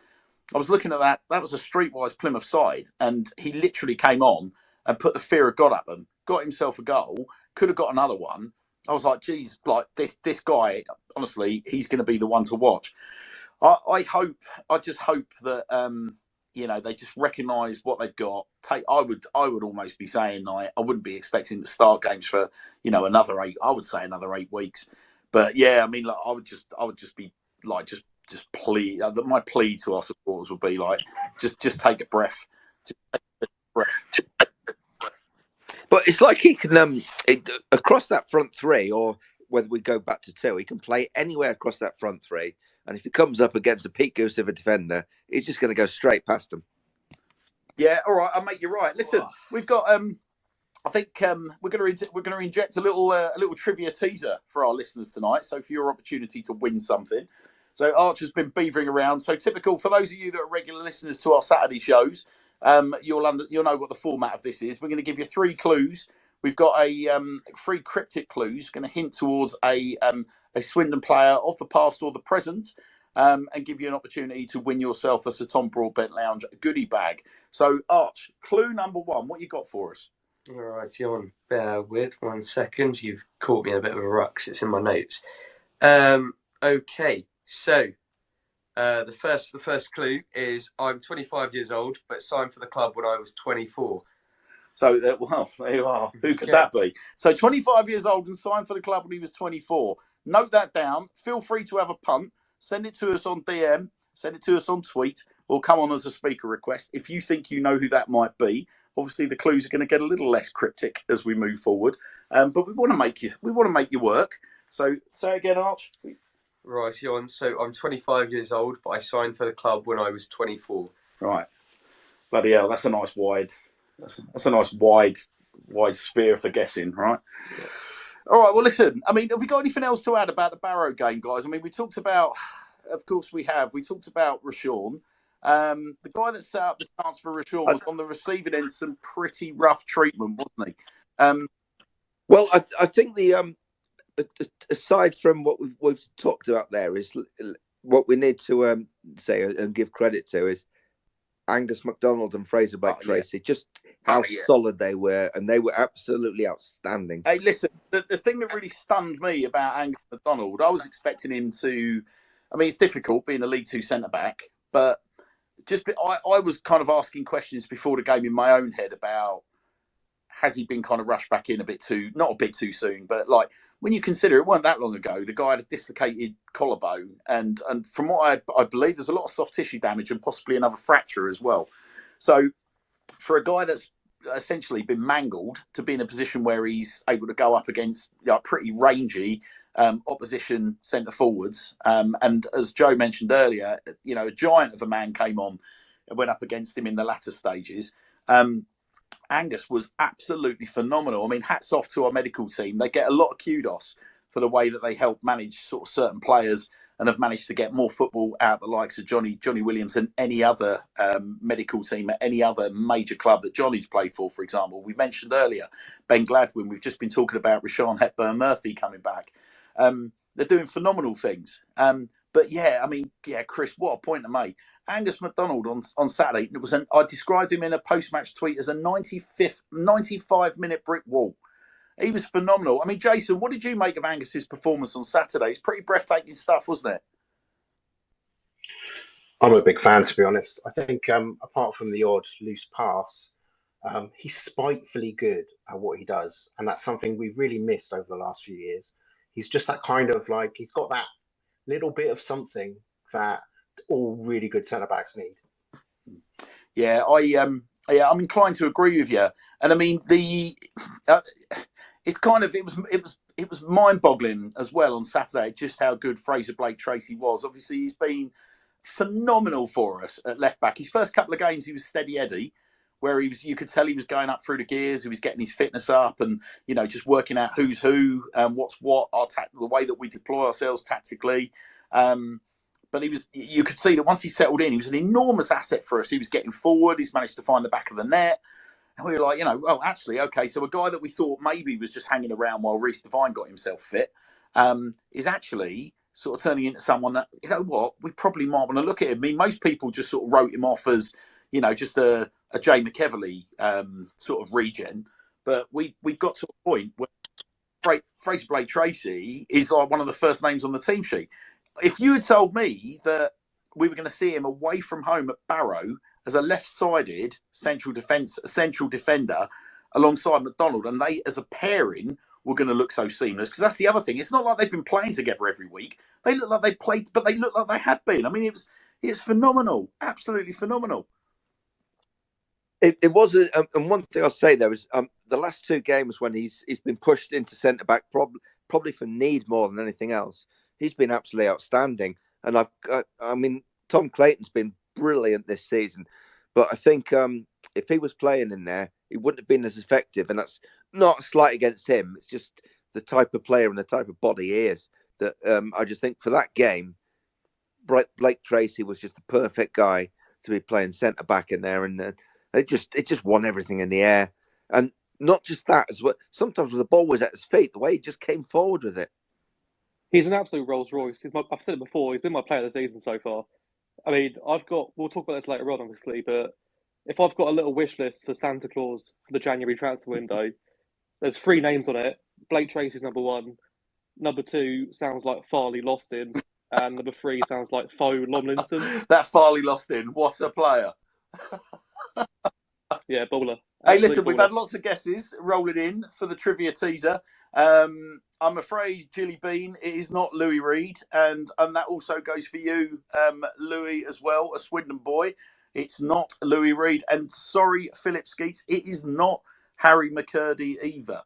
I was looking at that. That was a streetwise Plymouth side, and he literally came on and put the fear of God at them. Got himself a goal. Could have got another one. I was like, geez, like this guy. Honestly, he's going to be the one to watch. I just hope that they just recognise what they've got. I would almost be saying I wouldn't be expecting to start games for another 8. I would say another 8 weeks. But yeah, I mean, like, I would just be like just plea. My plea to our supporters would be like just take a breath. Just take a breath. But it's like he can across that front three, or whether we go back to 2, he can play anywhere across that front three. And if he comes up against a Pete Goose of a defender, he's just going to go straight past him. Yeah, all right, I'll make you right. Listen, we've got. I think we're going to inject a little trivia teaser for our listeners tonight. So for your opportunity to win something. So Archer's been beavering around. So typical for those of you that are regular listeners to our Saturday shows, you'll know what the format of this is. We're going to give you 3 clues. We've got a 3 cryptic clues, going to hint towards a Swindon player of the past or the present, and give you an opportunity to win yourself a Sir Tom Broadbent Lounge goodie bag. So, Arch, clue number 1, what you got for us? All right, Jon, bear with 1 second. You've caught me in a bit of a ruck 'cause it's in my notes. Okay, so the first clue is I'm 25 years old, but signed for the club when I was 24. So, there you are. Who could that be? So, 25 years old and signed for the club when he was 24. Note that down. Feel free to have a punt. Send it to us on DM. Send it to us on tweet. Or come on as a speaker request. If you think you know who that might be, obviously the clues are going to get a little less cryptic as we move forward. But we want to make you work. So, say again, Arch. Right, Jon. So, I'm 25 years old, but I signed for the club when I was 24. Right. Bloody hell, that's a nice wide. That's a nice wide sphere for guessing, right? All right, well, listen, I mean, have we got anything else to add about the Barrow game, guys? I mean, we talked about, of course we have, we talked about Rashawn. The guy that set up the chance for Rashawn was on the receiving end some pretty rough treatment, wasn't he? Well, I think the aside from what we've talked about there is what we need to say and give credit to is Angus MacDonald and Fraser Blake Tracy, just how solid they were, and they were absolutely outstanding. Hey, listen, the thing that really stunned me about Angus MacDonald, I was expecting him to, I mean, it's difficult being a League Two centre-back, but I was kind of asking questions before the game in my own head about, has he been kind of rushed back in not a bit too soon, but like, when you consider it weren't that long ago, the guy had a dislocated collarbone, and from what I believe, there's a lot of soft tissue damage and possibly another fracture as well. So for a guy that's essentially been mangled to be in a position where he's able to go up against pretty rangy opposition centre forwards, and as Joe mentioned earlier, a giant of a man came on and went up against him in the latter stages. Angus was absolutely phenomenal. I mean, hats off to our medical team. They get a lot of kudos for the way that they help manage sort of certain players and have managed to get more football out the likes of Johnny Williams than any other medical team at any other major club that Johnny's played for example. We mentioned earlier Ben Gladwin. We've just been talking about Rashawn Hepburn-Murphy coming back. They're doing phenomenal things. But Chris, what a point to make. Angus MacDonald on Saturday, I described him in a post-match tweet as a 95-minute brick wall. He was phenomenal. I mean, Jason, what did you make of Angus's performance on Saturday? It's pretty breathtaking stuff, wasn't it? I'm a big fan, to be honest. I think apart from the odd loose pass, he's spitefully good at what he does. And that's something we've really missed over the last few years. He's just that kind of he's got that little bit of something that all really good centre-backs need. Yeah, I'm inclined to agree with you. And I mean, it was mind-boggling as well on Saturday just how good Fraser Blake Tracy was. Obviously, he's been phenomenal for us at left back. His first couple of games, he was steady Eddie, where you could tell he was going up through the gears. He was getting his fitness up, and just working out who's who and what's what. The way that we deploy ourselves tactically. But you could see that once he settled in, he was an enormous asset for us. He was getting forward. He's managed to find the back of the net. And we were like, well, actually, okay, so a guy that we thought maybe was just hanging around while Reece Devine got himself fit is actually sort of turning into someone that, we probably might want to look at him. I mean, most people just sort of wrote him off as, just a Jay McEverley sort of regen. But we got to a point where Fraser Blake Tracy is like one of the first names on the team sheet. If you had told me that we were going to see him away from home at Barrow as a left-sided central defender alongside MacDonald, and they as a pairing were going to look so seamless, because that's the other thing. It's not like they've been playing together every week. They look like they played, but they look like they had been. I mean, it's phenomenal, absolutely phenomenal. It was, and one thing I'll say there is the last two games when he's been pushed into centre back, probably for need more than anything else. He's been absolutely outstanding, and I mean, Tom Clayton's been brilliant this season, but I think if he was playing in there, he wouldn't have been as effective, and that's not a slight against him. It's just the type of player and the type of body he is that I just think for that game, Blake Tracy was just the perfect guy to be playing centre back in there, and it just won everything in the air, and not just that as well. Sometimes when the ball was at his feet, the way he just came forward with it. He's an absolute Rolls Royce. I've said it before. He's been my player of the season so far. I mean, we'll talk about this later on, obviously, but if I've got a little wish list for Santa Claus for the January transfer window, there's 3 names on it. Blake Tracy's number 1. Number 2 sounds like Farley Lostin. And number 3 sounds like Fo Lomlinson. That Farley Lostin, what a player. Yeah, baller. Hey, listen, we've had lots of guesses rolling in for the trivia teaser. I'm afraid, Jilly Bean, it is not Louis Reed, and that also goes for you, Louis, as well, a Swindon boy. It's not Louis Reed, and sorry, Philip Skeets, it is not Harry McCurdy either.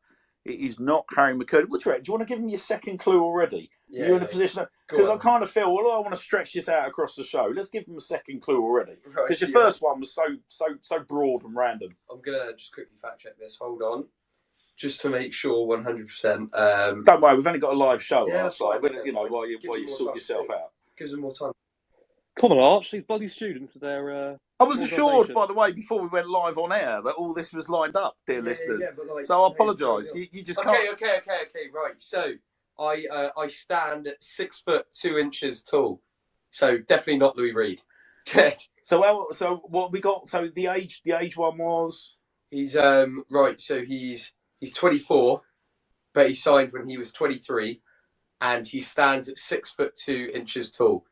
It is not Harry McCurdy. What do you reckon? Do you want to give him your second clue already? Yeah, you're in a position because I kind of feel, well, I want to stretch this out across the show. Let's give him a second clue already, because your first one was so broad and random. I'm gonna just quickly fact check this. Hold on. just to make sure 100%. Don't worry, we've only got a live show. Yeah, Last that's fine, night, mate, you know, that's while fine. you Gives them more sort time to yourself think. out. Gives them more time. Come on, Arch, these bloody students, they're. I was assured, by the way, before we went live on air, that all this was lined up, dear listeners. Yeah, but like, so I apologise. You just can't. Okay. Right. So I stand at 6'2" tall. So definitely not Louis Reed. So what we got? So the age one was. He's right. So he's 24, but he signed when he was 23, and he stands at 6'2" tall.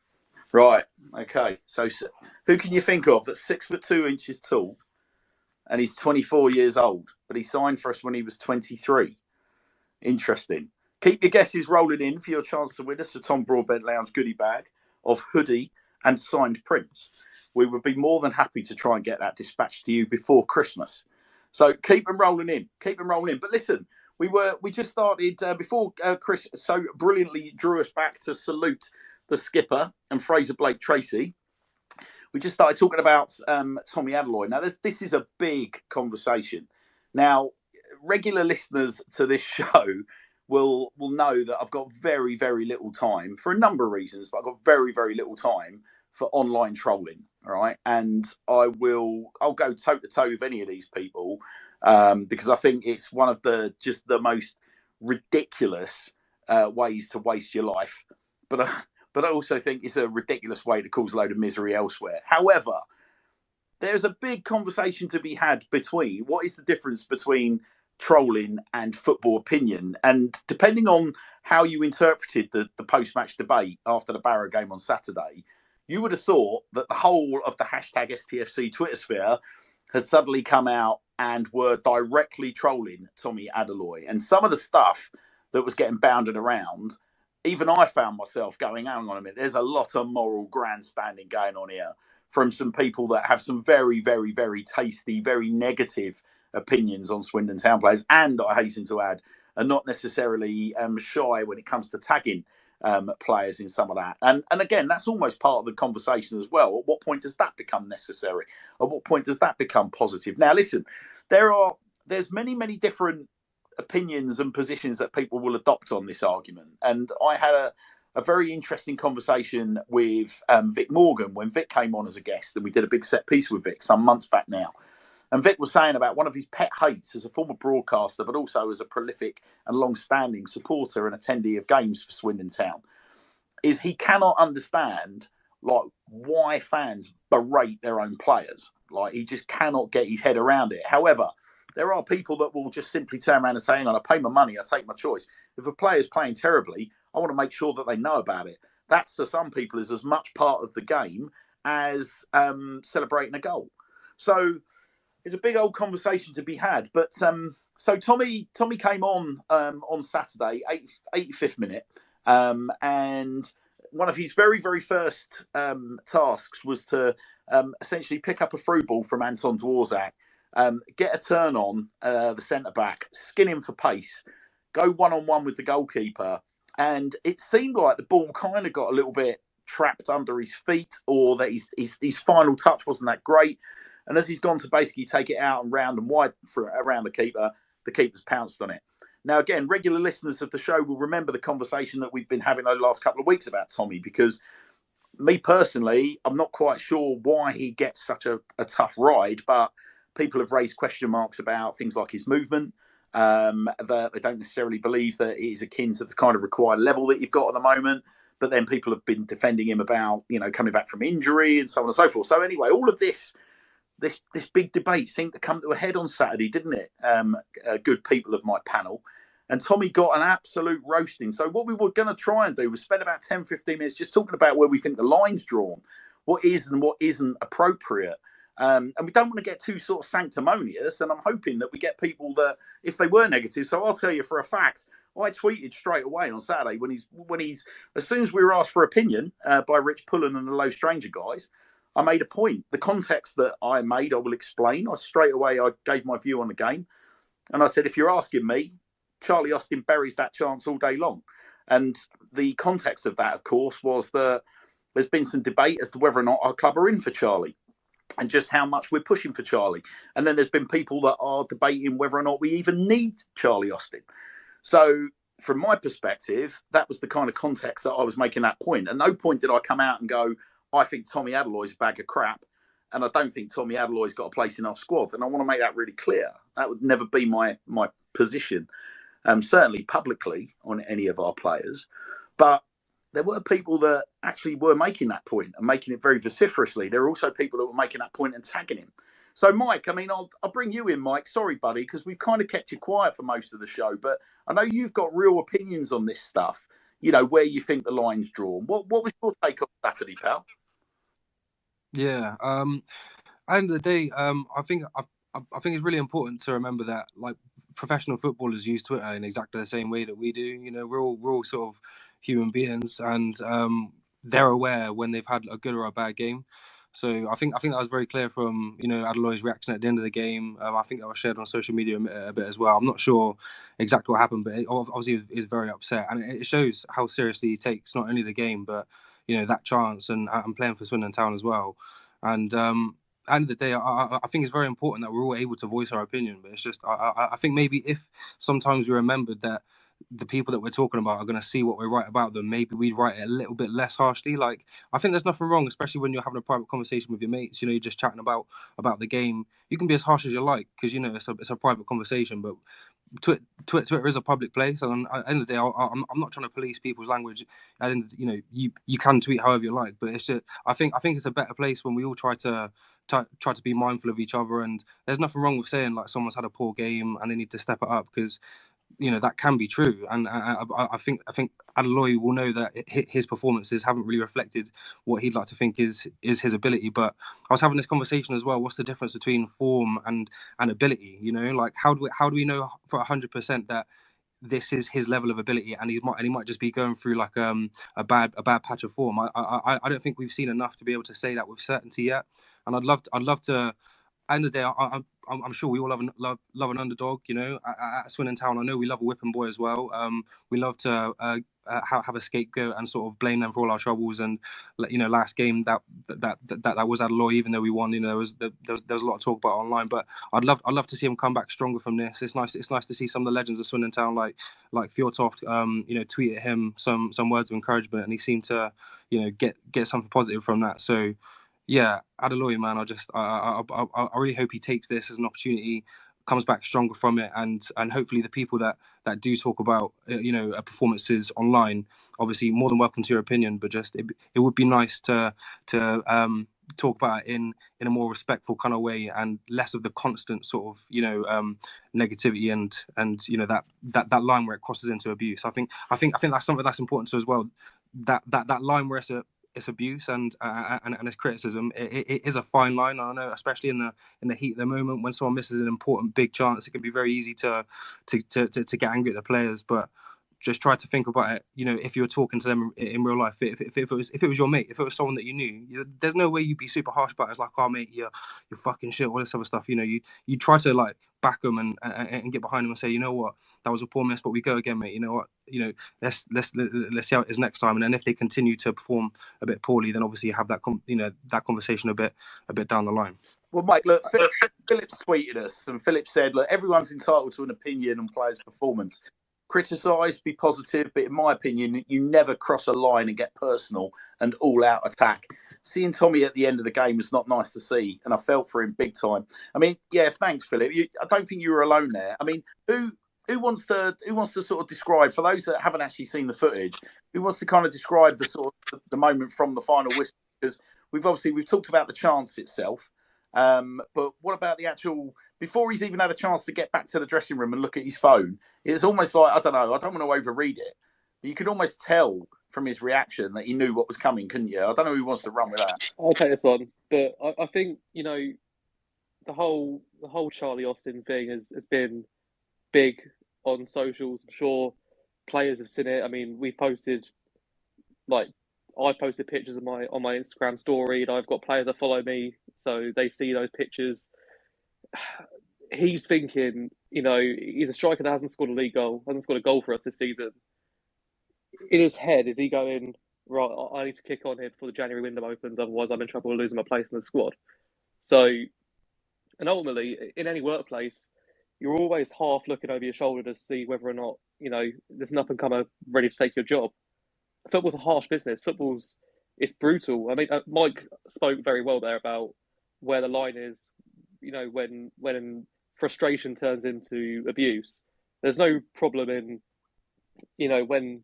Right. Okay. So who can you think of that's 6'2" tall, and he's 24 years old, but he signed for us when he was 23? Interesting. Keep your guesses rolling in for your chance to win us a Tom Broadbent Lounge goodie bag of hoodie and signed prints. We would be more than happy to try and get that dispatched to you before Christmas. So keep them rolling in. Keep them rolling in. But listen, we just started before Chris so brilliantly drew us back to salute the skipper and Fraser Blake Tracy. We just started talking about Tomi Adeloye. Now, this is a big conversation. Now, regular listeners to this show will know that I've got very, very little time for a number of reasons, but I've got very, very little time for online trolling. All right. And I'll go toe to toe with any of these people because I think it's one of the most ridiculous ways to waste your life. But I also think it's a ridiculous way to cause a load of misery elsewhere. However, there's a big conversation to be had between what is the difference between trolling and football opinion. And depending on how you interpreted the post-match debate after the Barrow game on Saturday, you would have thought that the whole of the hashtag STFC Twitter sphere has suddenly come out and were directly trolling Tomi Adeloye. And some of the stuff that was getting bounded around, even I found myself going, hang on a minute, there's a lot of moral grandstanding going on here from some people that have some very, very, very tasty, very negative opinions on Swindon Town players. And I hasten to add, are not necessarily shy when it comes to tagging players in some of that. And again, that's almost part of the conversation as well. At what point does that become necessary? At what point does that become positive? Now, listen, there's many, many different opinions and positions that people will adopt on this argument. And I had a very interesting conversation with Vic Morgan when Vic came on as a guest, and we did a big set piece with Vic some months back now. And Vic was saying about one of his pet hates as a former broadcaster, but also as a prolific and long-standing supporter and attendee of games for Swindon Town, is he cannot understand like why fans berate their own players. Like he just cannot get his head around it. However, there are people that will just simply turn around and say, hang on, I pay my money, I take my choice. If a player is playing terribly, I want to make sure that they know about it. That, to some people, is as much part of the game as celebrating a goal. So it's a big old conversation to be had. But so Tomi came on Saturday, 85th minute, and one of his very, very first tasks was to essentially pick up a through ball from Anton Dworzak, get a turn on the centre-back, skin him for pace, go one-on-one with the goalkeeper. And it seemed like the ball kind of got a little bit trapped under his feet, or that his final touch wasn't that great. And as he's gone to basically take it out and round and wide around the keeper's pounced on it. Now, again, regular listeners of the show will remember the conversation that we've been having over the last couple of weeks about Tomi, because me personally, I'm not quite sure why he gets such a tough ride, but people have raised question marks about things like his movement. That they don't necessarily believe that it is akin to the kind of required level that you've got at the moment. But then people have been defending him about, coming back from injury and so on and so forth. So anyway, all of this big debate seemed to come to a head on Saturday, didn't it? Good people of my panel. And Tomi got an absolute roasting. So what we were going to try and do was spend about 10, 15 minutes just talking about where we think the line's drawn, what is and what isn't appropriate. And we don't want to get too sort of sanctimonious. And I'm hoping that we get people that, if they were negative, so I'll tell you for a fact, I tweeted straight away on Saturday when he's as soon as we were asked for opinion by Rich Pullen and the Low Stranger guys, I made a point. The context that I made, I will explain. I gave my view on the game. And I said, if you're asking me, Charlie Austin buries that chance all day long. And the context of that, of course, was that there's been some debate as to whether or not our club are in for Charlie. and just how much we're pushing for Charlie. And then there's been people that are debating whether or not we even need Charlie Austin. So from my perspective, that was the kind of context that I was making that point. At no point did I come out and go, I think Tommy Adeloye's a bag of crap, and I don't think Tommy Adeloye's got a place in our squad. And I want to make that really clear. That would never be my position, certainly publicly on any of our players. But there were people that actually were making that point and making it very vociferously. There were also people that were making that point and tagging him. So, Mike, I mean, I'll bring you in, Mike. Sorry, buddy, because we've kind of kept you quiet for most of the show. But I know you've got real opinions on this stuff, you know, where you think the line's drawn. What was your take on Saturday, pal? Yeah. At the end of the day, I think it's really important to remember that, like, professional footballers use Twitter in exactly the same way that we do. You know, we're all sort of human beings, and they're aware when they've had a good or a bad game. So I think that was very clear from, you know, Adeloye's reaction at the end of the game. I think that was shared on social media a bit as well. I'm not sure exactly what happened, but obviously he was very upset, and it shows how seriously he takes not only the game, but, you know, that chance and playing for Swindon Town as well. And at the end of the day, I think it's very important that we're all able to voice our opinion. But it's just, I think maybe if sometimes we remembered that the people that we're talking about are going to see what we write about them, maybe we'd write it a little bit less harshly. Like, I think there's nothing wrong, especially when you're having a private conversation with your mates. You know, you're just chatting about the game. You can be as harsh as you like, because, you know, it's a private conversation. But Twitter is a public place, and at the end of the day, I'm not trying to police people's language. And, you know, you can tweet however you like, but it's just, I think it's a better place when we all try to be mindful of each other. And there's nothing wrong with saying, like, someone's had a poor game and they need to step it up, because, you know, that can be true. And I think Adeloye will know that his performances haven't really reflected what he'd like to think is his ability. But I was having this conversation as well. What's the difference between form and ability? You know, like, how do we know for 100% that this is his level of ability, and he might just be going through like a bad patch of form? I don't think we've seen enough to be able to say that with certainty yet. And I'd love to. End of the day, I'm sure we all love an underdog. You know, at Swindon Town, I know we love a whipping boy as well. We love to have a scapegoat and sort of blame them for all our troubles. And, you know, last game that was Adeloye, even though we won. You know, there was a lot of talk about it online, but I'd love to see him come back stronger from this. It's nice to see some of the legends of Swindon Town, like Fjortoft, you know, tweet at him some words of encouragement, and he seemed to, you know, get something positive from that. So, yeah, Adeloye, man, I really hope he takes this as an opportunity, comes back stronger from it, and hopefully the people that do talk about, you know, performances online, obviously more than welcome to your opinion, but just it would be nice to talk about it in a more respectful kind of way, and less of the constant sort of, you know, negativity and you know, that line where it crosses into abuse. I think that's something that's important to as well. That line where it's abuse and it's criticism. It is a fine line. I know, especially in the heat of the moment, when someone misses an important big chance, it can be very easy to get angry at the players. But just try to think about it. You know, if you were talking to them in real life, if it was your mate, if it was someone that you knew, there's no way you'd be super harsh about it. It's like, oh mate, you're fucking shit, all this other stuff. You know, you try to, like, back them and get behind them and say, you know what, that was a poor miss, but we go again, mate. You know what, you know, let's see how it is next time. And then if they continue to perform a bit poorly, then obviously you have that that conversation a bit down the line. Well, Mike, look, Philip's tweeted us, and Philip said, look, everyone's entitled to an opinion on players' performance. Criticise, be positive, but in my opinion, you never cross a line and get personal and all-out attack. Seeing Tommy at the end of the game was not nice to see, and I felt for him big time. I mean, yeah, thanks, Philip. I don't think you were alone there. I mean, who wants to sort of describe, for those that haven't actually seen the footage, who wants to kind of describe the sort of the moment from the final whistle? Because we've talked about the chance itself. But what about the actual, before he's even had a chance to get back to the dressing room and look at his phone? It's almost like, I don't know, I don't want to overread it, but you could almost tell from his reaction that he knew what was coming, couldn't you? I don't know who wants to run with that. I'll take this one, but I think, you know, the whole Charlie Austin thing has been big on socials. I'm sure players have seen it. I mean, we posted, like, I posted pictures of on my Instagram story, and I've got players that follow me, so they see those pictures. He's thinking, you know, he's a striker that hasn't scored a league goal, hasn't scored a goal for us this season. In his head, is he going, right, I need to kick on here before the January window opens, otherwise I'm in trouble with losing my place in the squad? So, and ultimately, in any workplace, you're always half looking over your shoulder to see whether or not, there's an up and comer ready to take your job. Football's a harsh business. It's brutal. I mean, Mike spoke very well there about where the line is, when frustration turns into abuse. There's no problem in, when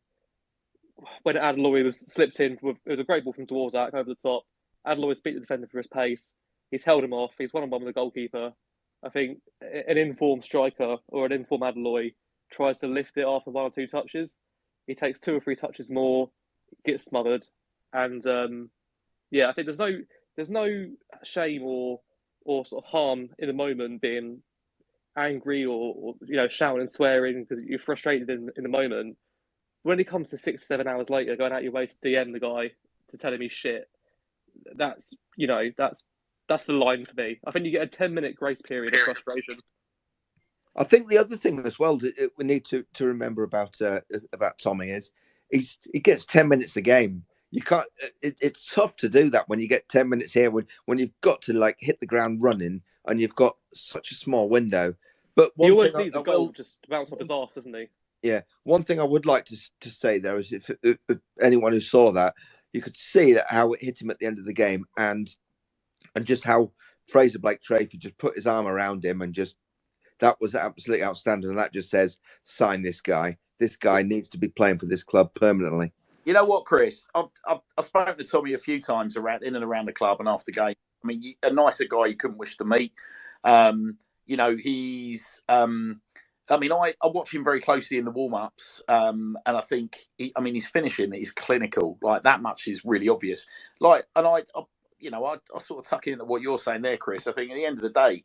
Adeloy was slipped in, it was a great ball from Dvorak over the top. Adeloy beat the defender for his pace. He's held him off. He's one-on-one with the goalkeeper. I think an informed striker or an informed Adeloy tries to lift it after 1 or 2 touches. He takes 2 or 3 touches more, gets smothered, and I think there's no shame or sort of harm in the moment being angry or shouting and swearing because you're frustrated in the moment. When it comes to 6-7 hours later, going out your way to DM the guy to tell him he's shit, that's the line for me. I think you get a 10-minute grace period of frustration. I think the other thing as well that we need to remember about Tomi is he gets 10 minutes a game. You can't. It's tough to do that when you get 10 minutes here when you've got to like hit the ground running and you've got such a small window. But he always needs a goal just to bounce off his arse, doesn't he? Yeah. One thing I would like to say there is if anyone who saw that, you could see that how it hit him at the end of the game and just how Fraser Blake Trafford just put his arm around him and just. That was absolutely outstanding. And that just says, sign this guy. This guy needs to be playing for this club permanently. You know what, Chris? I've spoken to Tomi a few times in and around the club and after game. I mean, a nicer guy you couldn't wish to meet. He's... I watch him very closely in the warm-ups, and I think, his finishing is clinical. Like, that much is really obvious. I sort of tuck into what you're saying there, Chris. I think at the end of the day,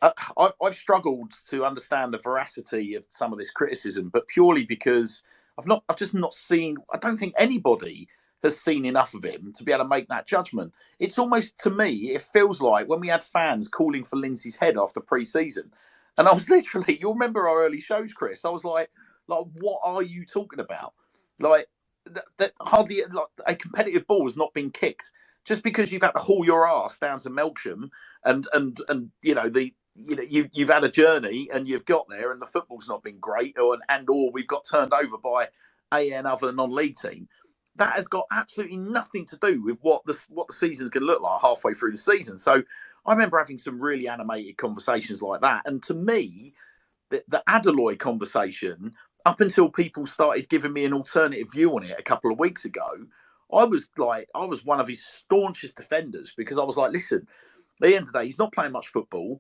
I've struggled to understand the veracity of some of this criticism, but purely because I've just not seen. I don't think anybody has seen enough of him to be able to make that judgment. It's almost, to me, it feels like when we had fans calling for Lindsay's head after pre-season, and I was literally, you'll remember our early shows, Chris. I was like, what are you talking about? Like that hardly like a competitive ball has not been kicked just because you've had to haul your ass down to Melksham and you've had a journey and you've got there and the football's not been great or we've got turned over by another non-league team. That has got absolutely nothing to do with what the season's going to look like halfway through the season. So I remember having some really animated conversations like that. And to me, the Adeloy conversation, up until people started giving me an alternative view on it a couple of weeks ago, I was one of his staunchest defenders because I was like, listen, at the end of the day, he's not playing much football.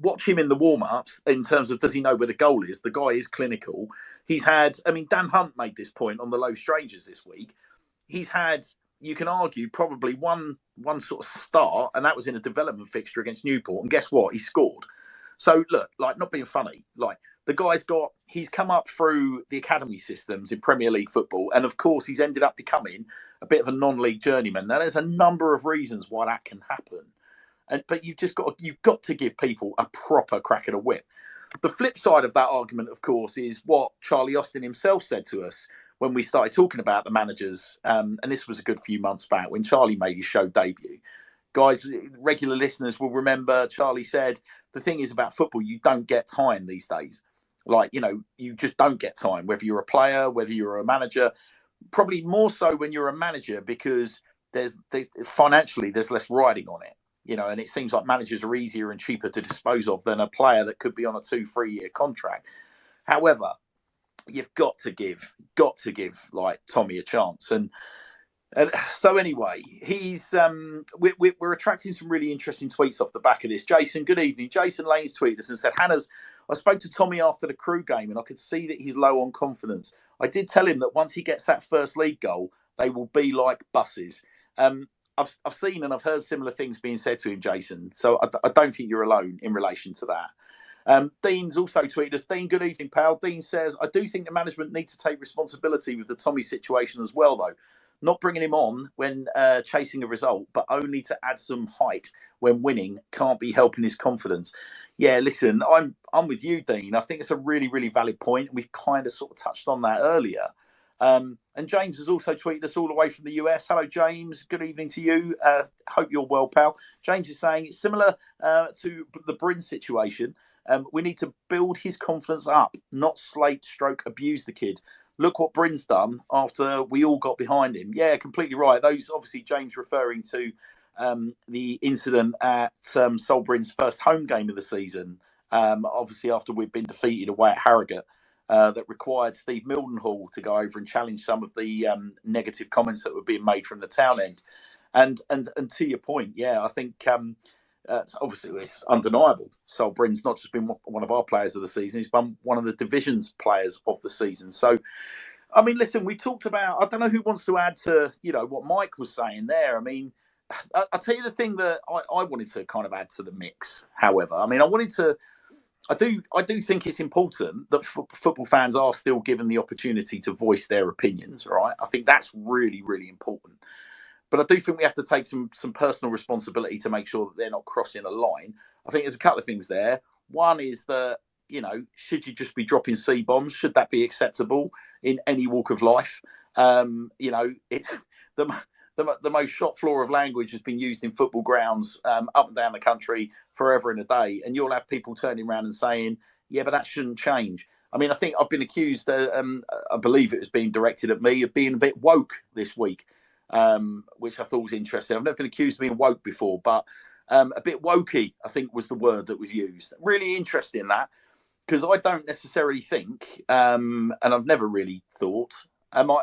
Watch him in the warm-ups in terms of does he know where the goal is? The guy is clinical. He's had, Dan Hunt made this point on the Low Strangers this week. He's had, you can argue, probably one sort of start, and that was in a development fixture against Newport. And guess what? He scored. So look, not being funny, the guy's he's come up through the academy systems in Premier League football. And of course, he's ended up becoming a bit of a non-league journeyman. Now, there's a number of reasons why that can happen. But you've got to give people a proper crack at a whip. The flip side of that argument, of course, is what Charlie Austin himself said to us when we started talking about the managers. And this was a good few months back when Charlie made his show debut. Guys, regular listeners will remember Charlie said, the thing is about football, you don't get time these days. You just don't get time, whether you're a player, whether you're a manager, probably more so when you're a manager because there's financially, there's less riding on it. And it seems like managers are easier and cheaper to dispose of than a player that could be on a 2-3 year contract. However, you've got to give like Tomi a chance. And so anyway, he's we're attracting some really interesting tweets off the back of this. Jason, good evening. Jason Lane's tweeted us and said, I spoke to Tomi after the Crew game and I could see that he's low on confidence. I did tell him that once he gets that first league goal, they will be like buses. I've seen and I've heard similar things being said to him, Jason. So I don't think you're alone in relation to that. Dean's also tweeted us. Dean, good evening, pal. Dean says, I do think the management need to take responsibility with the Tomi situation as well, though. Not bringing him on when chasing a result, but only to add some height when winning can't be helping his confidence. Yeah, listen, I'm with you, Dean. I think it's a really, really valid point. We've kind of sort of touched on that earlier. And James has also tweeted us all the way from the US. Hello, James. Good evening to you. Hope you're well, pal. James is saying it's similar to the Bryn situation. We need to build his confidence up, not abuse the kid. Look what Bryn's done after we all got behind him. Yeah, completely right. Those, obviously, James referring to the incident at Sol Bryn's first home game of the season, obviously after we'd been defeated away at Harrogate. That required Steve Mildenhall to go over and challenge some of the negative comments that were being made from the town end. And to your point, yeah, I think obviously it's undeniable. Sol Bryn's not just been one of our players of the season; he's been one of the division's players of the season. So, I mean, listen, we talked about. I don't know who wants to add to what Mike was saying there. I mean, I'll tell you the thing that I wanted to kind of add to the mix. However, I mean, I do think it's important that football fans are still given the opportunity to voice their opinions, right? I think that's really, really important. But I do think we have to take some personal responsibility to make sure that they're not crossing a line. I think there's a couple of things there. One is that, should you just be dropping C-bombs? Should that be acceptable in any walk of life? The most shop floor of language has been used in football grounds up and down the country forever and a day. And you'll have people turning around and saying, yeah, but that shouldn't change. I mean, I think I've been accused, I believe it was being directed at me, of being a bit woke this week, which I thought was interesting. I've never been accused of being woke before, but a bit wokey, I think, was the word that was used. Really interesting, that, because I don't necessarily think, and I've never really thought, am I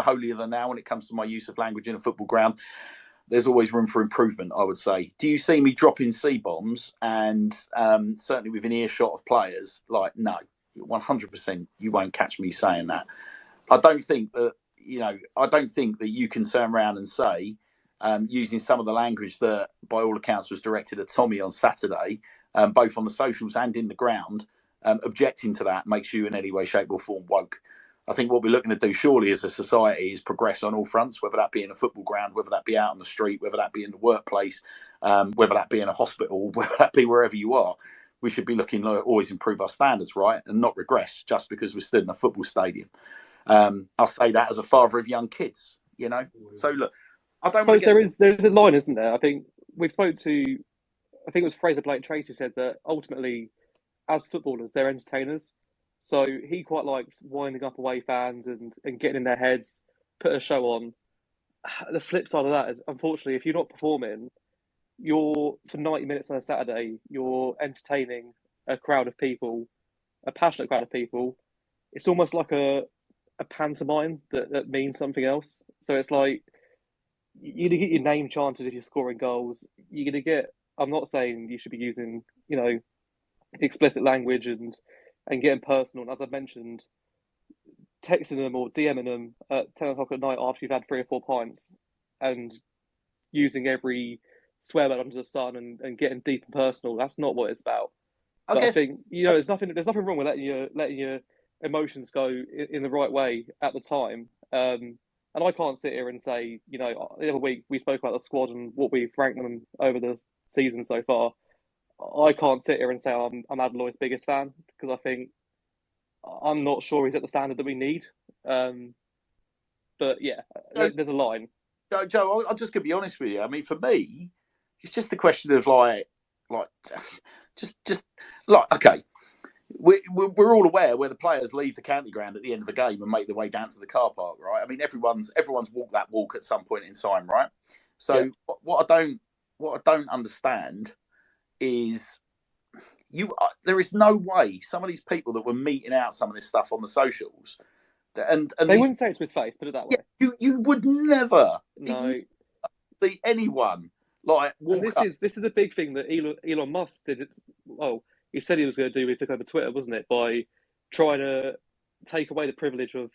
holier than thou when it comes to my use of language in a football ground? There's always room for improvement, I would say. Do you see me dropping C-bombs and certainly within earshot of players? Like, no, 100% you won't catch me saying that. I don't think that you can turn around and say, using some of the language that by all accounts was directed at Tomi on Saturday, both on the socials and in the ground, objecting to that makes you in any way, shape or form woke. I think what we're looking to do surely as a society is progress on all fronts, whether that be in a football ground, whether that be out on the street, whether that be in the workplace, whether that be in a hospital, whether that be wherever you are. We should be looking to always improve our standards, right? And not regress just because we're stood in a football stadium. I'll say that as a father of young kids, So look, I don't want to get... There's a line, isn't there? I think we've spoke to, I think it was Fraser Blake Tracy said that ultimately, as footballers, they're entertainers. So he quite likes winding up away fans and getting in their heads, put a show on. The flip side of that is, unfortunately, if you're not performing, for 90 minutes on a Saturday, you're entertaining a crowd of people, a passionate crowd of people. It's almost like a pantomime that means something else. So it's like, you're going to get your name chanted if you're scoring goals. You're going to get, I'm not saying you should be using, explicit language and getting personal. And as I mentioned, texting them or DMing them at 10 o'clock at night after you've had 3 or 4 pints and using every swear word under the sun and getting deep and personal. That's not what it's about. But I think, there's nothing wrong with letting your emotions go in the right way at the time. And I can't sit here and say, the other week we spoke about the squad and what we've ranked them over the season so far. I can't sit here and say I'm Adaloy's biggest fan, because I think I'm not sure he's at the standard that we need. But yeah, there's a line. Joe, I'm just going to be honest with you. I mean, for me, it's just a question of okay, we're all aware where the players leave the county ground at the end of the game and make their way down to the car park, right? I mean, everyone's walked that walk at some point in time, right? So yeah. What I don't understand is there is no way some of these people that were meeting out some of this stuff on the socials, and they wouldn't say it to his face, put it that way. Yeah, you would never see anyone like walk up. This is a big thing that Elon Musk did. He said he was going to do when he took over Twitter, wasn't it? By trying to take away the privilege of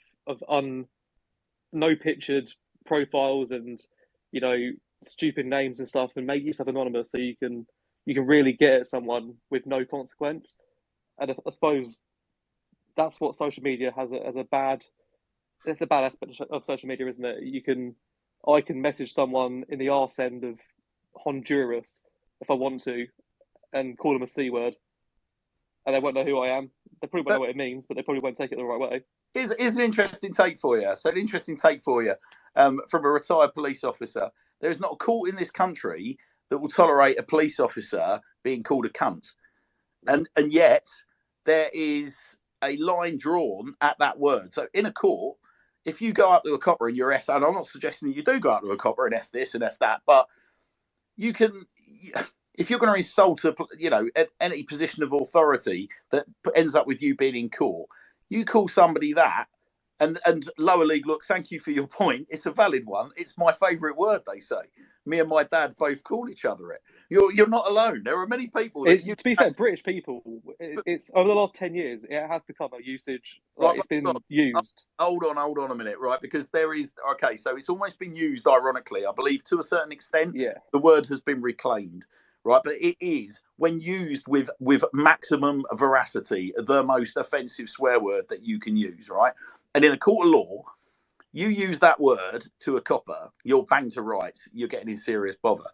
no pictured profiles and stupid names and stuff, and make yourself anonymous so you can really get at someone with no consequence. And I suppose that's what social media has as a bad. It's a bad aspect of social media, isn't it? I can message someone in the arse end of Honduras if I want to, and call them a C word, and they won't know who I am. They probably won't know what it means, but they probably won't take it the right way. here's an interesting take for you. So, an interesting take for you from a retired police officer. There is not a court in this country that will tolerate a police officer being called a cunt. And yet, there is a line drawn at that word. So, in a court, if you go up to a copper and you're F, and I'm not suggesting that you do go up to a copper and F this and F that, but you can, if you're going to insult any position of authority that ends up with you being in court, you call somebody that, and lower league, look, thank you for your point. It's a valid one. It's my favourite word, they say. Me and my dad both call each other it. You're not alone. There are many people that to be fair, British people, it's over the last 10 years, it has become a usage. Like, it's been used. Hold on a minute, right? Because there is, okay, so it's almost been used ironically, I believe, to a certain extent. Yeah. The word has been reclaimed, right? But it is, when used with maximum veracity, the most offensive swear word that you can use, right? And in a court of law, you use that word to a copper, you're banged to rights, you're getting in serious bother.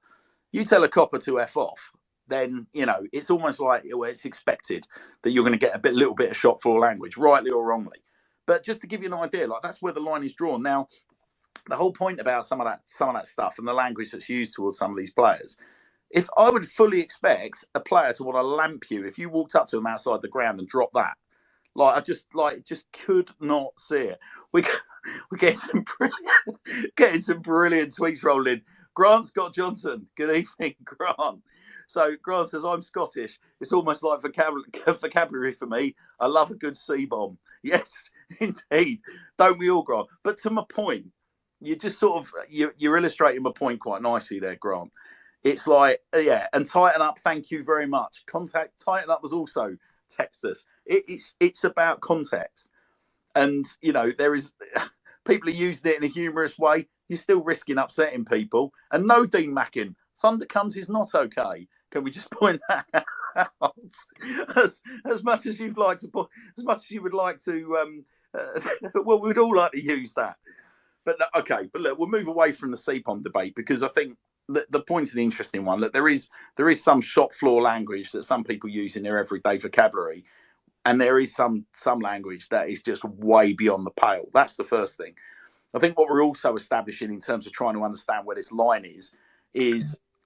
You tell a copper to F off, then, it's almost like it's expected that you're going to get a little bit of shop floor language, rightly or wrongly. But just to give you an idea, like, that's where the line is drawn. Now, the whole point about some of that stuff and the language that's used towards some of these players, if I would fully expect a player to want to lamp you if you walked up to him outside the ground and dropped that. Like, I just could not see it. We're getting some brilliant tweets rolling. Grant Scott Johnson, good evening, Grant. So Grant says, I'm Scottish. It's almost like vocabulary for me. I love a good C-bomb. Yes, indeed. Don't we all, Grant? But to my point, you just sort of, you're illustrating my point quite nicely there, Grant. It's like, yeah, and tighten up, thank you very much. Tighten up was also text us. It's about context. And, there is, people are using it in a humorous way. You're still risking upsetting people. And no, Dean Mackin, thunder cunt is not okay. Can we just point that out? As much as you'd like to, as much as you would like to, well, we'd all like to use that. But okay, but look, we'll move away from the CPOM debate, because I think the point's an interesting one. That there is some shop floor language that some people use in their everyday vocabulary, and there is some language that is just way beyond the pale. That's the first thing. I think what we're also establishing in terms of trying to understand where this line is,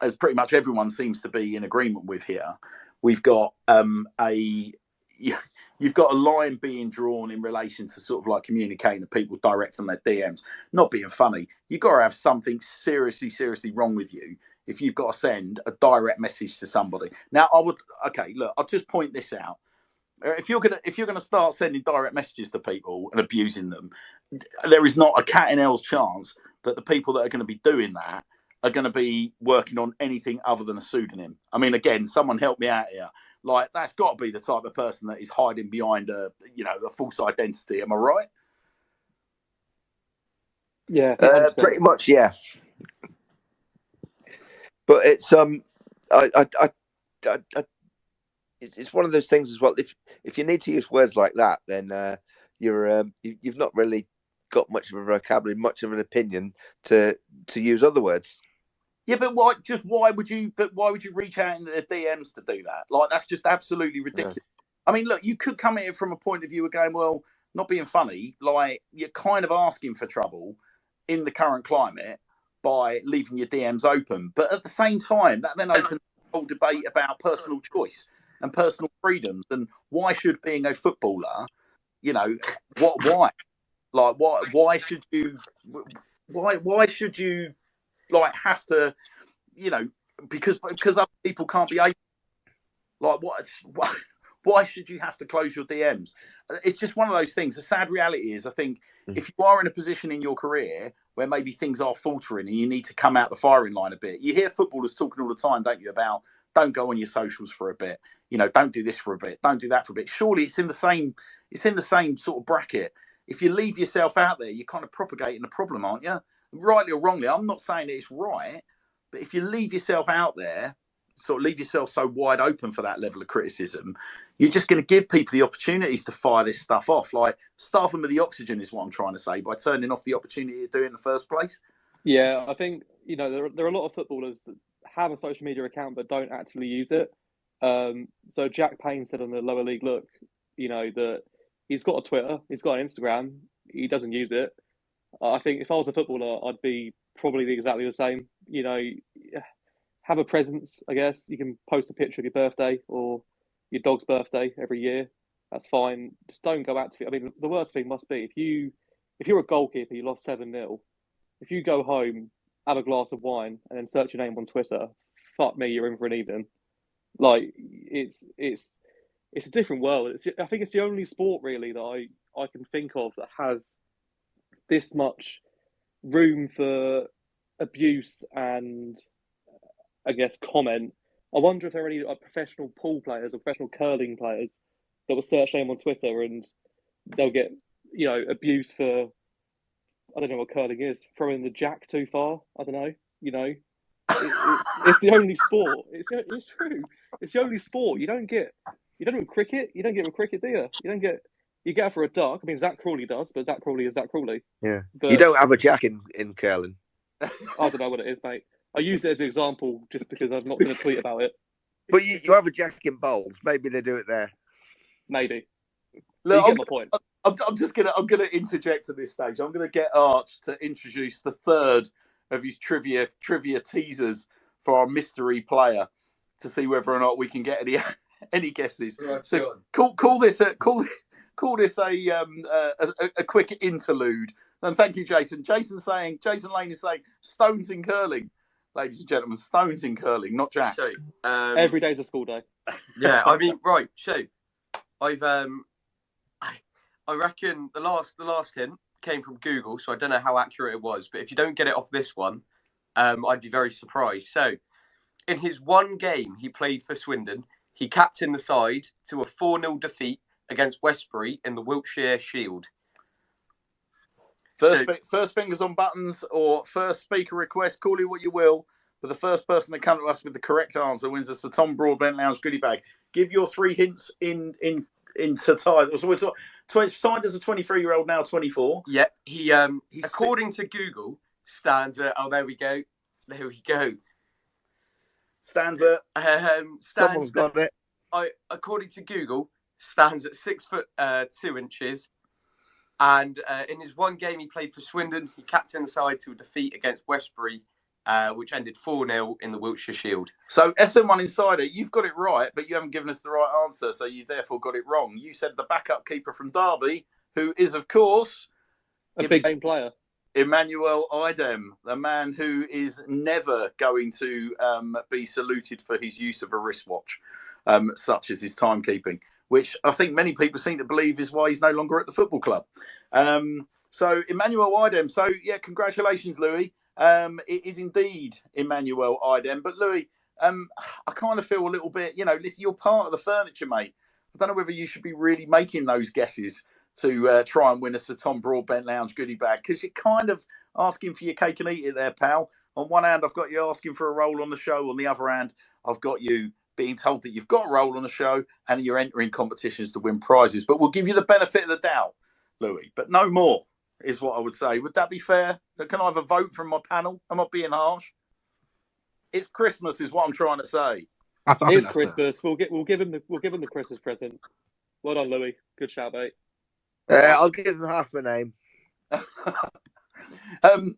as pretty much everyone seems to be in agreement with here, we've got you've got a line being drawn in relation to sort of like communicating to people direct on their DMs, not being funny. You've got to have something seriously wrong with you if you've got to send a direct message to somebody. Now, I'll just point this out. If you're gonna start sending direct messages to people and abusing them, there is not a cat in hell's chance that the people that are going to be doing that are going to be working on anything other than a pseudonym. I mean, again, someone help me out here. Like, that's got to be the type of person that is hiding behind a false identity. Am I right? Yeah, pretty much, yeah. But it's it's one of those things as well. If you need to use words like that, then you've not really got much of a vocabulary, much of an opinion to use other words. Yeah, but why would you reach out into the DMs to do that? Like, that's just absolutely ridiculous. Yeah. I mean, look, you could come at it from a point of view of going, well, not being funny, like, you're kind of asking for trouble in the current climate by leaving your DMs open. But at the same time, that then opens a whole debate about personal choice and personal freedoms, and why should being a footballer, why? Like, why should you like have to, because other people can't be able, like, why should you have to close your DMs? It's just one of those things. The sad reality is, I think, if you are in a position in your career where maybe things are faltering and you need to come out the firing line a bit, you hear footballers talking all the time, don't you, about don't go on your socials for a bit, don't do this for a bit, don't do that for a bit. Surely it's in the same sort of bracket. If you leave yourself out there, you're kind of propagating the problem, aren't you? Rightly or wrongly, I'm not saying it's right, but if you leave yourself out there, sort of leave yourself so wide open for that level of criticism, you're just going to give people the opportunities to fire this stuff off. Like, starve them with the oxygen is what I'm trying to say, by turning off the opportunity to do it in the first place. Yeah, I think, there are a lot of footballers that have a social media account but don't actually use it. So Jack Payne said on the lower league look, that He's got a Twitter. He's got an Instagram. He doesn't use it. I think if I was a footballer, I'd be probably exactly the same. You know, have a presence. I guess you can post a picture of your birthday or your dog's birthday every year. That's fine. Just don't go active. I mean, the worst thing must be if you're a goalkeeper, you lost 7-0. If you go home, have a glass of wine, and then search your name on Twitter, fuck me, you're in for an evening. Like it's a different world. I think it's the only sport really that I can think of that has this much room for abuse and I guess comment. I wonder if there are any professional pool players or professional curling players that will search name on Twitter and they'll get abuse for I don't know what curling is, throwing the jack too far. I don't know. It's the only sport. It's true. It's the only sport you don't get. You don't do cricket. You don't get with cricket, do you? You get for a duck. I mean, Zach Crawley does, but Zach Crawley is Zach Crawley. Yeah. But You don't have a jack in curling. I don't know what it is, mate. I use it as an example just because I'm not going to tweet about it. But you have a jack in bowls. Maybe they do it there. Maybe. Look, you get my point. I'm gonna interject at this stage. I'm gonna get Arch to introduce the third of his trivia teasers for our mystery player to see whether or not we can get any guesses. Right, so call this a quick interlude. And thank you, Jason. Jason Lane is saying stones in curling, ladies and gentlemen, stones in curling, not jacks. So, every day's a school day. Yeah, I mean, right. So, I've I reckon the last hint came from Google, so I don't know how accurate it was. But if you don't get it off this one, I'd be very surprised. So, in his one game he played for Swindon, he captained the side to a 4-0 defeat against Westbury in the Wiltshire Shield. First fingers on buttons or first speaker request, call it what you will. But the first person to come to us with the correct answer wins the Sir Tom Broadbent Lounge goodie bag. Give your 3 hints into time. So we're signed as a 23-year-old, now 24. Yeah, he's according to Google stands at. Oh, there we go. Stands at. Someone's got it. According to Google, stands at 6'2" and in his one game he played for Swindon, he captained the side to a defeat against Westbury, which ended 4-0 in the Wiltshire Shield. So SM1 Insider, you've got it right, but you haven't given us the right answer, so you therefore got it wrong. You said the backup keeper from Derby, who is of course a big game player. Emmanuel Idem, the man who is never going to be saluted for his use of a wristwatch, such as his timekeeping, which I think many people seem to believe is why he's no longer at the football club. So Emmanuel Idem. So, yeah, congratulations, Louis. It is indeed Emmanuel Idem. But, Louis, I kind of feel a little bit, listen, you're part of the furniture, mate. I don't know whether you should be really making those guesses to try and win a Sir Tom Broadbent Lounge goodie bag, because you're kind of asking for your cake and eat it there, pal. On one hand, I've got you asking for a role on the show. On the other hand, I've got you being told that you've got a role on the show and you're entering competitions to win prizes. But we'll give you the benefit of the doubt, Louis, but no more is what I would say. Would that be fair? Can I have a vote from my panel? Am I being harsh? It's Christmas is what I'm trying to say. It's Christmas. We'll give him the Christmas present. Well done, Louis. Good shout, mate. I'll give him half my name.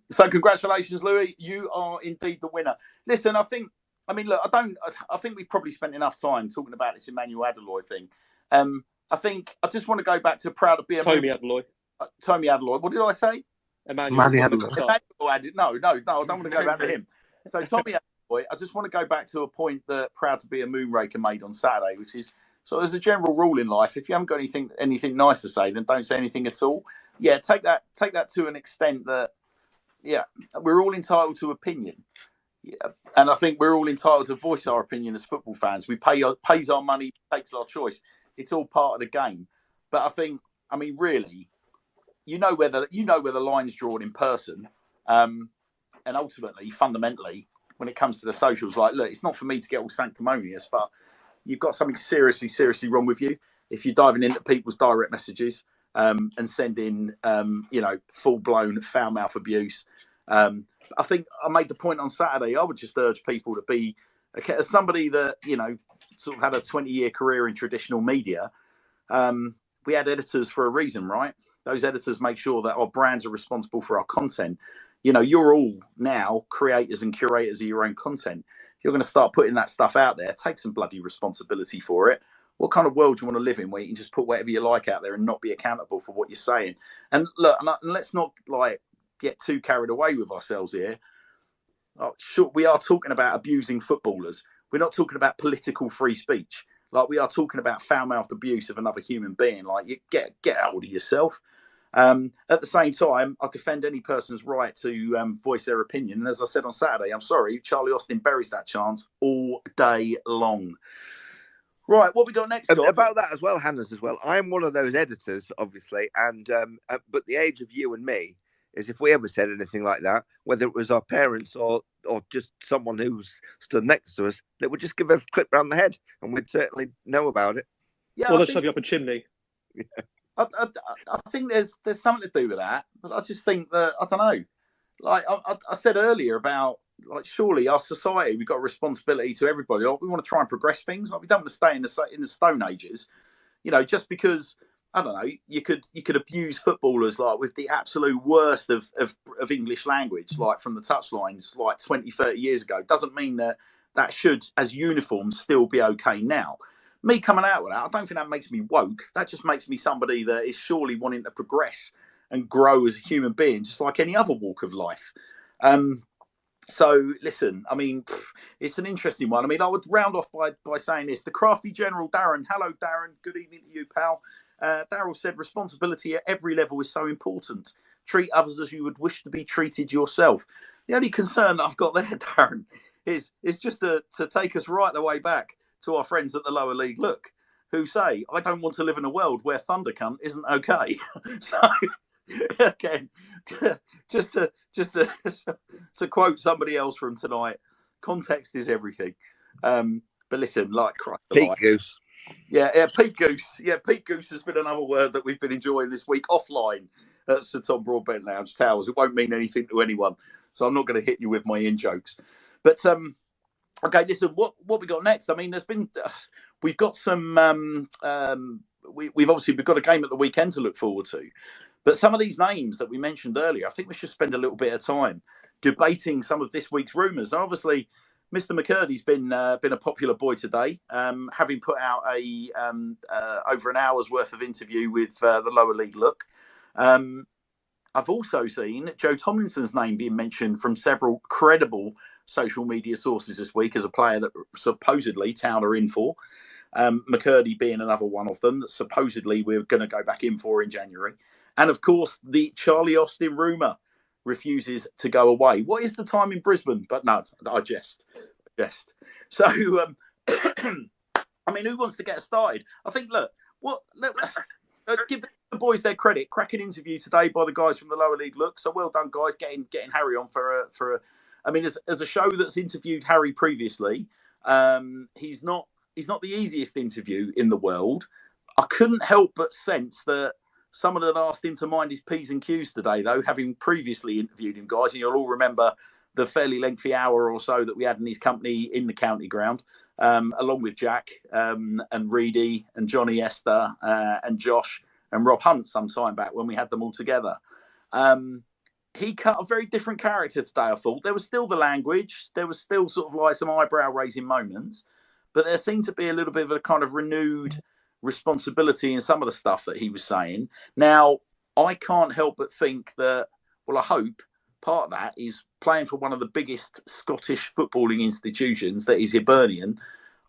So congratulations, Louis. You are indeed the winner. Listen, I think we probably spent enough time talking about this Emmanuel Adeloy thing. I just want to go back to proud to be a Tomi Adeloy. Tomi Adeloy. What did I say? Emmanuel Adeloy. No, I don't want to go back to him. So Tomi Adeloy, I just want to go back to a point that Proud to be a Moonraker made on Saturday, which is, so as a general rule in life, if you haven't got anything nice to say, then don't say anything at all. Yeah, take that to an extent that, yeah, we're all entitled to opinion. Yeah, and I think we're all entitled to voice our opinion as football fans. We pays our money, takes our choice. It's all part of the game. But I mean, really, you know where the line's drawn in person, and ultimately, fundamentally, when it comes to the socials, like, look, it's not for me to get all sanctimonious, but you've got something seriously wrong with you if you're diving into people's direct messages and sending, full-blown foul-mouth abuse. I think I made the point on Saturday. I would just urge people to be, as somebody that, sort of had a 20-year career in traditional media, we had editors for a reason, right? Those editors make sure that our brands are responsible for our content. You know, you're all now creators and curators of your own content. If you're going to start putting that stuff out there, take some bloody responsibility for it. What kind of world do you want to live in where you can just put whatever you like out there and not be accountable for what you're saying? And look, and let's not like get too carried away with ourselves here. Sure, we are talking about abusing footballers. We're not talking about political free speech. Like, we are talking about foul-mouthed abuse of another human being. Like, you get hold of yourself. At the same time, I defend any person's right to voice their opinion. And as I said on Saturday, I'm sorry, Charlie Austin buries that chance all day long. Right, what we got next? About that as well, Hannah's as well. I'm one of those editors, obviously, and but the age of you and me is if we ever said anything like that, whether it was our parents or just someone who's stood next to us, that would just give us a clip round the head, and we'd certainly know about it. Yeah, or they'll shove you up a chimney. Yeah. I think there's something to do with that, but I just think that, I don't know. Like I said earlier about, like, surely our society, we've got a responsibility to everybody. Like, we want to try and progress things. Like, we don't want to stay in the Stone Ages, you know, just because, I don't know, you could abuse footballers like with the absolute worst of English language, like from the touchlines like 20, 30 years ago. Doesn't mean that should, as uniforms, still be okay now. Me coming out with that, I don't think that makes me woke. That just makes me somebody that is surely wanting to progress and grow as a human being, just like any other walk of life. So, listen, I mean, it's an interesting one. I mean, I would round off by saying this. The crafty General Darren, hello, Darren. Good evening to you, pal. Darryl said, responsibility at every level is so important. Treat others as you would wish to be treated yourself. The only concern I've got there, Darren, is just to take us right the way back to our friends at the lower league look, who say, I don't want to live in a world where thunder cunt isn't okay. So, again, just to quote somebody else from tonight, context is everything. But listen, like Christ, Pete Goose. Yeah, Pete Goose. Yeah, Pete Goose has been another word that we've been enjoying this week offline at Sir Tom Broadbent Lounge Towers. It won't mean anything to anyone, so I'm not going to hit you with my in jokes. But okay, listen, what we got next? I mean, we've got some. We've obviously got a game at the weekend to look forward to. But some of these names that we mentioned earlier, I think we should spend a little bit of time debating some of this week's rumours. Now, obviously, Mr. McCurdy's been a popular boy today, having put out a over an hour's worth of interview with the lower league look. I've also seen Joe Tomlinson's name being mentioned from several credible social media sources this week as a player that supposedly Town are in for. McCurdy being another one of them that supposedly we're going to go back in for in January. And of course, the Charlie Austin rumour refuses to go away. What is the time in Brisbane? But no, I jest. So, I mean, who wants to get started? I think, give the boys their credit. Cracking interview today by the guys from the lower league look. So well done, guys, getting Harry on for a. I mean, as a show that's interviewed Harry previously, he's not the easiest interview in the world. I couldn't help but sense that someone had asked him to mind his P's and Q's today, though, having previously interviewed him, guys. And you'll all remember the fairly lengthy hour or so that we had in his company in the county ground, along with Jack and Reedy and Johnny Esther and Josh and Rob Hunt some time back when we had them all together. He cut a very different character today, I thought. There was still the language. There was still sort of like some eyebrow-raising moments. But there seemed to be a little bit of a kind of renewed responsibility in some of the stuff that he was saying. Now, I can't help but think that, well, I hope part of that is playing for one of the biggest Scottish footballing institutions that is Hibernian.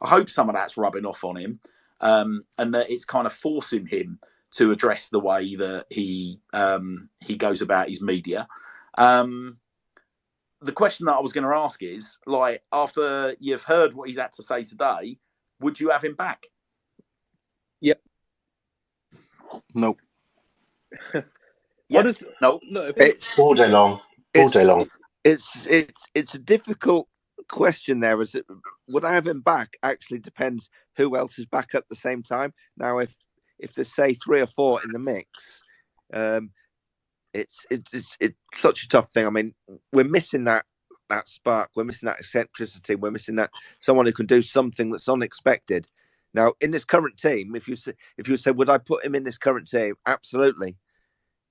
I hope some of that's rubbing off on him, and that it's kind of forcing him to address the way that he goes about his media. The question that I was going to ask is, like, after you've heard what he's had to say today, would you have him back? Yep. Nope. Yeah. No. It's all day long. All day long. It's a difficult question there. Is it, would I have him back? Actually depends who else is back at the same time. Now, if there's, say, 3 or 4 in the mix, it's such a tough thing. I mean, we're missing that spark. We're missing that eccentricity. We're missing that someone who can do something that's unexpected. Now, in this current team, if you say, would I put him in this current team? Absolutely.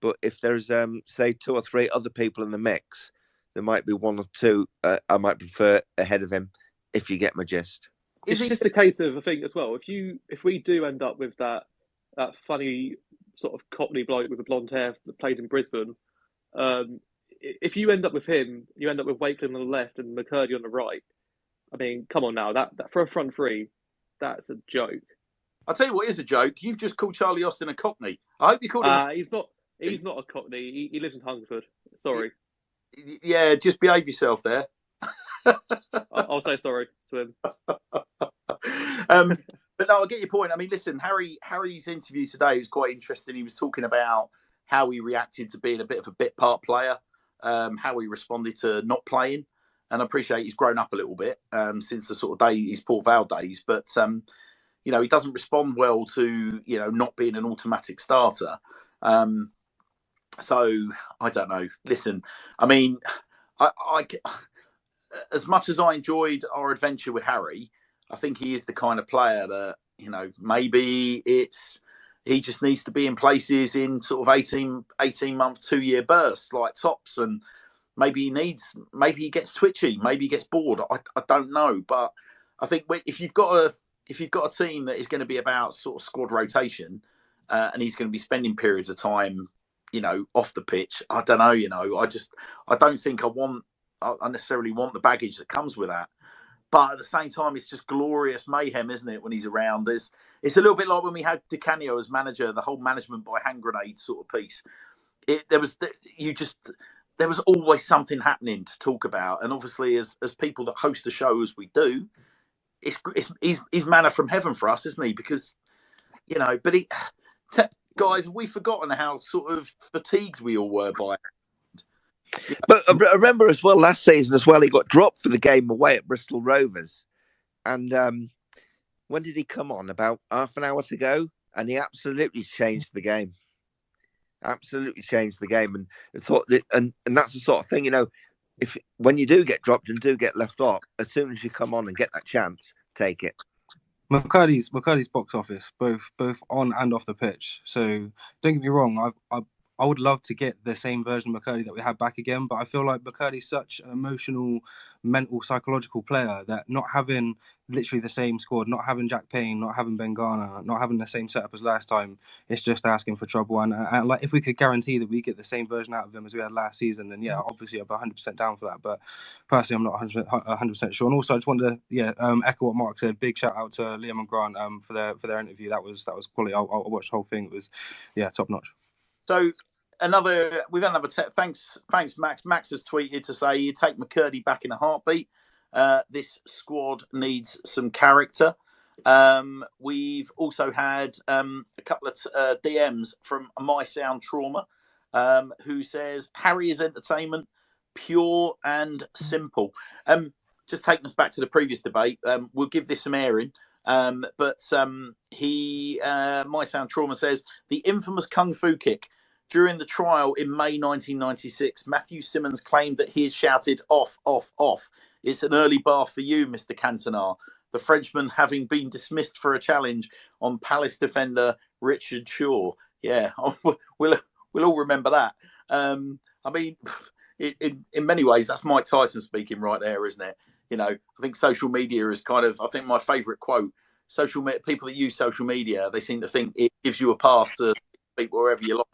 But if there's say 2 or 3 other people in the mix, there might be 1 or 2 I might prefer ahead of him. If you get my gist. It's just a case of, I think, as well. If we do end up with that funny sort of Cockney bloke with the blonde hair that played in Brisbane, if you end up with him, you end up with Wakeland on the left and McCurdy on the right. I mean, come on now, that for a front three, that's a joke. I'll tell you what is a joke. You've just called Charlie Austin a Cockney. I hope you called him. He's not. He's not a Cockney. He lives in Hungerford. Sorry. Yeah, just behave yourself there. I'll say sorry to him. But no, I get your point. I mean, listen, Harry's interview today was quite interesting. He was talking about how he reacted to being a bit of a bit part player, how he responded to not playing. And I appreciate he's grown up a little bit since the sort of his Port Vale days. But, you know, he doesn't respond well to, you know, not being an automatic starter. So, I don't know. Listen, I mean, I as much as I enjoyed our adventure with Harry, I think he is the kind of player that, you know, maybe he just needs to be in places in sort of 18-month, 2-year bursts like tops. And maybe he gets twitchy, maybe he gets bored. I don't know. But I think if you've got a team that is going to be about sort of squad rotation and he's going to be spending periods of time, you know, off the pitch, I don't know, you know, I don't think I necessarily want the baggage that comes with that. But at the same time, it's just glorious mayhem, isn't it, when he's around? It's a little bit like when we had Di Canio as manager, the whole management by hand grenade sort of piece. There was always something happening to talk about. And obviously, as people that host the show as we do, he's manna from heaven for us, isn't he? Because, you know, but guys, have we forgotten how sort of fatigued we all were by it? But I remember as well last season as well, he got dropped for the game away at Bristol Rovers. And when did he come on? About half an hour to go? And he absolutely changed the game. Absolutely changed the game. And that's the sort of thing, you know, when you do get dropped and do get left off, as soon as you come on and get that chance, take it. McCurdy's box office, both on and off the pitch. So don't get me wrong, I would love to get the same version of McCurdy that we had back again, but I feel like McCurdy's such an emotional, mental, psychological player that not having literally the same squad, not having Jack Payne, not having Ben Garner, not having the same setup as last time, it's just asking for trouble. And like if we could guarantee that we get the same version out of him as we had last season, then yeah, obviously I'd be 100% down for that. But personally, I'm not 100% sure. And also, I just wanted to echo what Mark said. Big shout out to Liam and Grant for their interview. That was quality. I watched the whole thing. It was top notch. So we've had another thanks Max. Max has tweeted to say you take McCurdy back in a heartbeat. This squad needs some character. We've also had a couple of DMs from My Sound Trauma, who says Harry is entertainment, pure and simple. Just taking us back to the previous debate, we'll give this some airing. But My Sound Trauma says the infamous Kung Fu kick. During the trial in May 1996, Matthew Simmons claimed that he had shouted off, off, off. It's an early bar for you, Mr. Cantona. The Frenchman having been dismissed for a challenge on Palace defender Richard Shaw. Yeah, we'll all remember that. I mean, in many ways, that's Mike Tyson speaking right there, isn't it? You know, I think social media is kind of, I think my favourite quote, people that use social media, they seem to think it gives you a pass to speak wherever you like,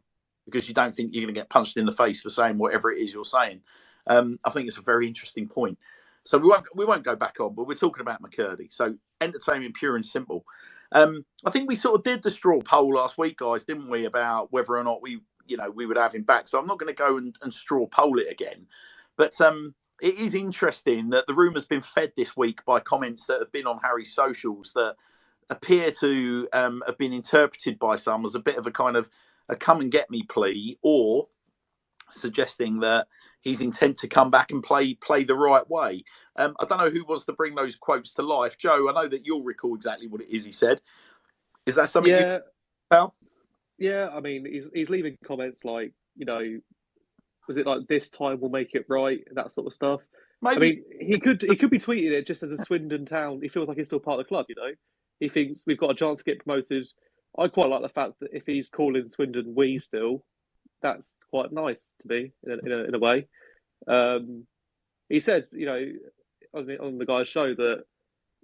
because you don't think you're going to get punched in the face for saying whatever it is you're saying. I think it's a very interesting point. So we won't go back on, but we're talking about McCurdy. So entertainment, pure and simple. I think we sort of did the straw poll last week, guys, didn't we, about whether or not we would have him back. So I'm not going to go and straw poll it again. But it is interesting that the rumour's been fed this week by comments that have been on Harry's socials that appear to have been interpreted by some as a bit of a kind of a come and get me plea, or suggesting that he's intent to come back and play the right way. I don't know who wants to bring those quotes to life. Joe, I know that you'll recall exactly what it is he said. Is that something you pal? Yeah, I mean, he's leaving comments like, you know, was it like this time we'll make it right, that sort of stuff. Maybe. I mean, he could be tweeting it just as a Swindon Town. He feels like he's still part of the club, you know. he thinks we've got a chance to get promoted. I quite like the fact that if he's calling Swindon we still, that's quite nice to me in a way. He said, on the guy's show that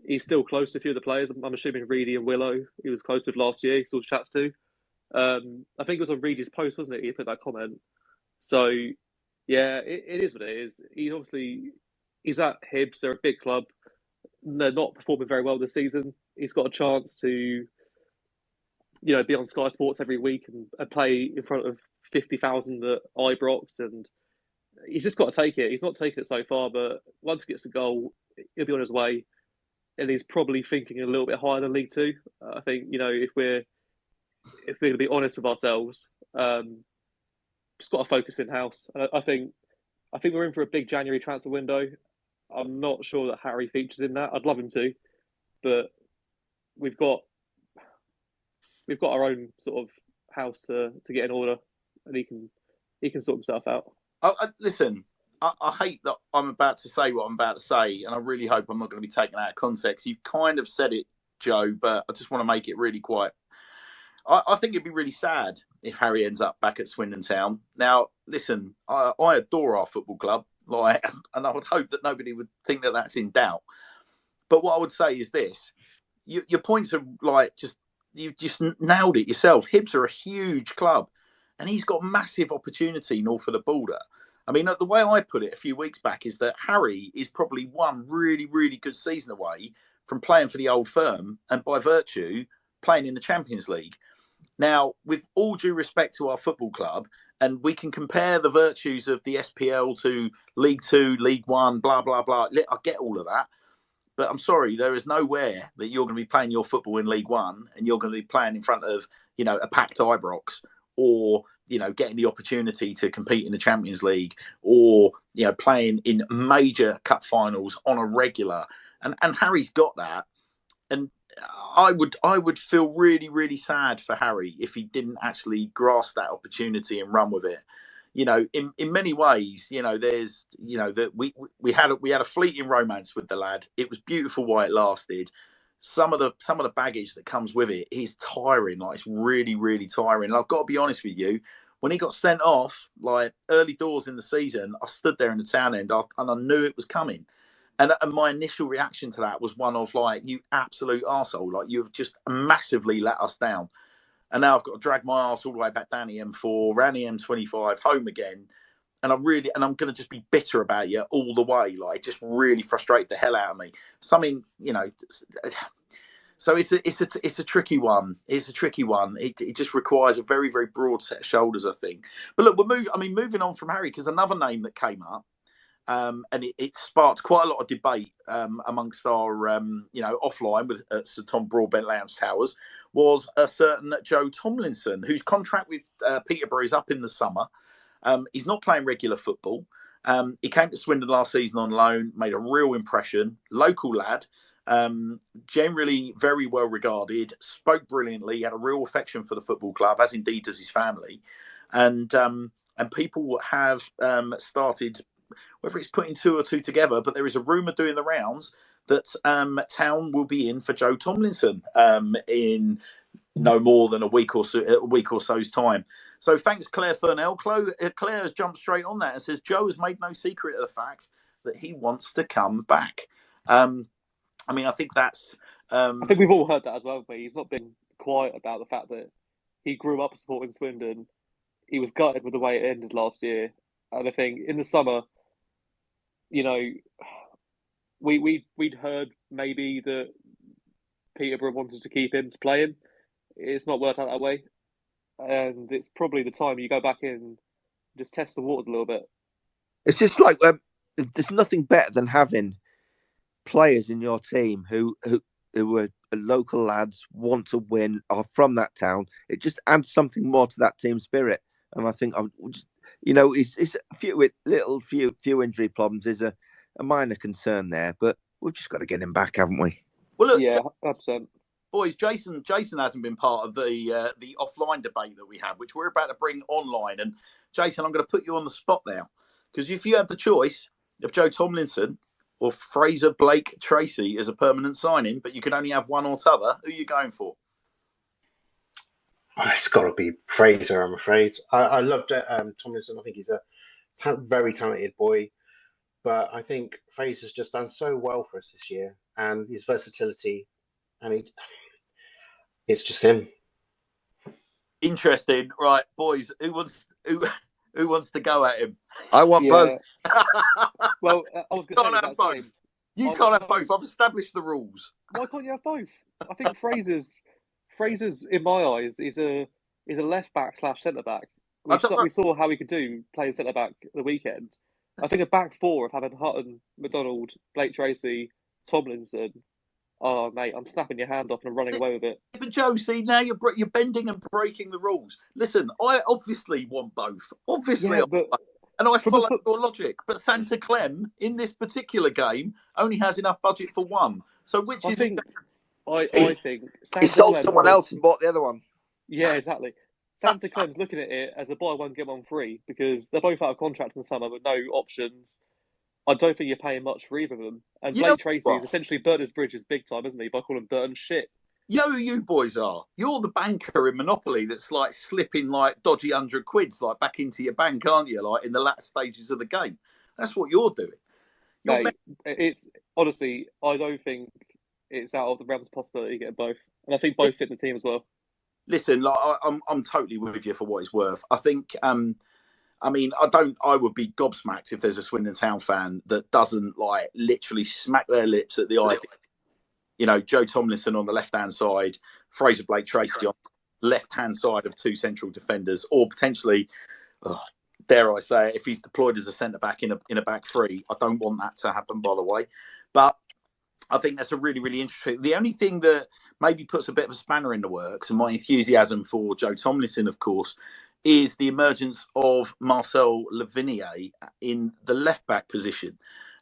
he's still close to a few of the players. I'm assuming Reedy and Willow he was close with last year. He still chats to. I think it was on Reedy's post, wasn't it? He put that comment. So, yeah, it is what it is. He's at Hibs. They're a big club. They're not performing very well this season. He's got a chance to, be on Sky Sports every week and play in front of 50,000 at Ibrox, and he's just got to take it. He's not taken it so far, but once he gets the goal, he'll be on his way, and he's probably thinking a little bit higher than League Two. I think if we're going to be honest with ourselves, just got to focus in house. I think we're in for a big January transfer window. I'm not sure that Harry features in that. I'd love him to, but we've got our own sort of house to get in order, and he can sort himself out. Listen, I hate that I'm about to say what I'm about to say, and I really hope I'm not going to be taken out of context. You've kind of said it, Joe, but I just want to make it really quite. I think it'd be really sad if Harry ends up back at Swindon Town. Now, listen, I adore our football club, and I would hope that nobody would think that that's in doubt. But what I would say is this: your points are you've just nailed it yourself. Hibs are a huge club, and he's got massive opportunity north of the border. I mean, the way I put it a few weeks back is that Harry is probably one really, really good season away from playing for the old firm, and by virtue, playing in the Champions League. Now, with all due respect to our football club, and we can compare the virtues of the SPL to League Two, League One, blah, blah, blah. I get all of that. But I'm sorry, there is nowhere that you're going to be playing your football in League One and you're going to be playing in front of, a packed Ibrox, or, getting the opportunity to compete in the Champions League, or, playing in major cup finals on a regular. And Harry's got that. And I would feel really, really sad for Harry if he didn't actually grasp that opportunity and run with it. In many ways, there's, that we had a fleeting romance with the lad. It was beautiful while it lasted. Some of the baggage that comes with it is tiring. It's really, really tiring. And I've got to be honest with you. When he got sent off, early doors in the season, I stood there in the town end and I knew it was coming. And my initial reaction to that was one of you absolute arsehole. You've just massively let us down. And now I've got to drag my arse all the way back down the M4, around the M25, home again. And I'm going to just be bitter about you all the way. It just really frustrated the hell out of me. Something, so it's a tricky one. It's a tricky one. It just requires a very, very broad set of shoulders, I think. But look, moving on from Harry, because another name that came up, and it sparked quite a lot of debate amongst our, offline with Sir Tom Broadbent Lounge Towers, was a certain Joe Tomlinson, whose contract with Peterborough is up in the summer. He's not playing regular football. He came to Swindon last season on loan, made a real impression. Local lad, generally very well regarded, spoke brilliantly, had a real affection for the football club, as indeed does his family. And people have started, whether it's putting two or two together, but there is a rumour doing the rounds that Town will be in for Joe Tomlinson in no more than a week or so's time. So thanks, Claire Furnell. Claire has jumped straight on that and says Joe has made no secret of the fact that he wants to come back. I think that's. I think we've all heard that as well, but he's not been quiet about the fact that he grew up supporting Swindon. He was gutted with the way it ended last year, and I think in the summer, we'd heard maybe that Peterborough wanted to keep him to play him. It's not worked out that way, and it's probably the time you go back in and just test the waters a little bit. It's just there's nothing better than having players in your team who are local lads, want to win, are from that town. It just adds something more to that team spirit. And I think it's a few injury problems is a minor concern there, but we've just got to get him back, haven't we? Well, look, yeah, 100%. Boys, Jason hasn't been part of the offline debate that we had, which we're about to bring online. And Jason, I'm going to put you on the spot now, because if you had the choice of Joe Tomlinson or Fraser Blake Tracy as a permanent signing, but you can only have one or t'other, who are you going for? Oh, it's got to be Fraser, I'm afraid. I loved Tomlinson. I think he's a very talented boy, but I think Fraser's just done so well for us this year, and his versatility, and it's just him. Interesting, right, boys? Who wants to go at him? I want both. Well, I was going to say that same. You can't have both. I've established the rules. Why can't you have both? I think Fraser's in my eyes is a left back / centre back. We saw how he could do playing centre back the weekend. I think a back four of having Hutton, McDonald, Blake Tracy, Tomlinson. Oh mate, I'm snapping your hand off and running away with it. But Joe, see, now you're bending and breaking the rules. Listen, I obviously want both. Obviously, Yeah, and I follow your logic. But Santa Clem in this particular game only has enough budget for one. So which I is think he sold someone else and bought the other one. Yeah, exactly. Santa Clem's looking at it as a buy one get one free because they're both out of contract in the summer with no options. I don't think you're paying much for either of them. And Blake Tracy has essentially burnt his bridges big time, isn't he, by calling Burton shit. You know who you boys are? You're the banker in Monopoly that's like slipping like dodgy £100 like back into your bank, aren't you? Like in the latter stages of the game. That's what you're doing. It's honestly, I don't think it's out of the realms of possibility to get both. And I think both fit the team as well. Listen, like I'm totally with you for what it's worth. I think I would be gobsmacked if there's a Swindon Town fan that doesn't like literally smack their lips at the idea. You know, Joe Tomlinson on the left-hand side, Fraser Blake Tracy on the left-hand side of two central defenders, or potentially, dare I say it, if he's deployed as a centre-back in a back three. I don't want that to happen, by the way. But I think that's a really, really interesting. The only thing that maybe puts a bit of a spanner in the works, and my enthusiasm for Joe Tomlinson, of course, is the emergence of Marcel Lavinier in the left-back position.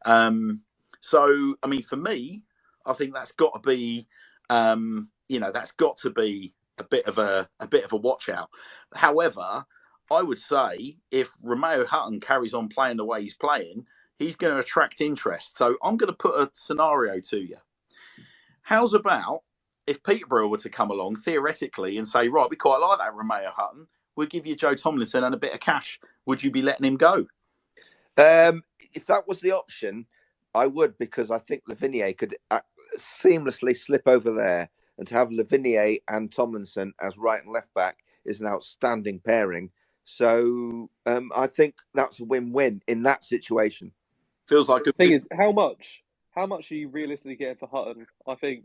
So, I mean, for me, I think that's got to be, that's got to be a bit of a watch out. However, I would say if Romeo Hutton carries on playing the way he's playing, he's going to attract interest. So I'm going to put a scenario to you. How's about if Peterborough were to come along theoretically and say, right, we quite like that Romeo Hutton. We'll give you Joe Tomlinson and a bit of cash. Would you be letting him go? If that was the option, I would, because I think Lavinier could seamlessly slip over there, and to have Lavinier and Tomlinson as right and left back is an outstanding pairing. So I think that's a win-win in that situation. Feels like the thing is, how much are you realistically getting for Hutton? I think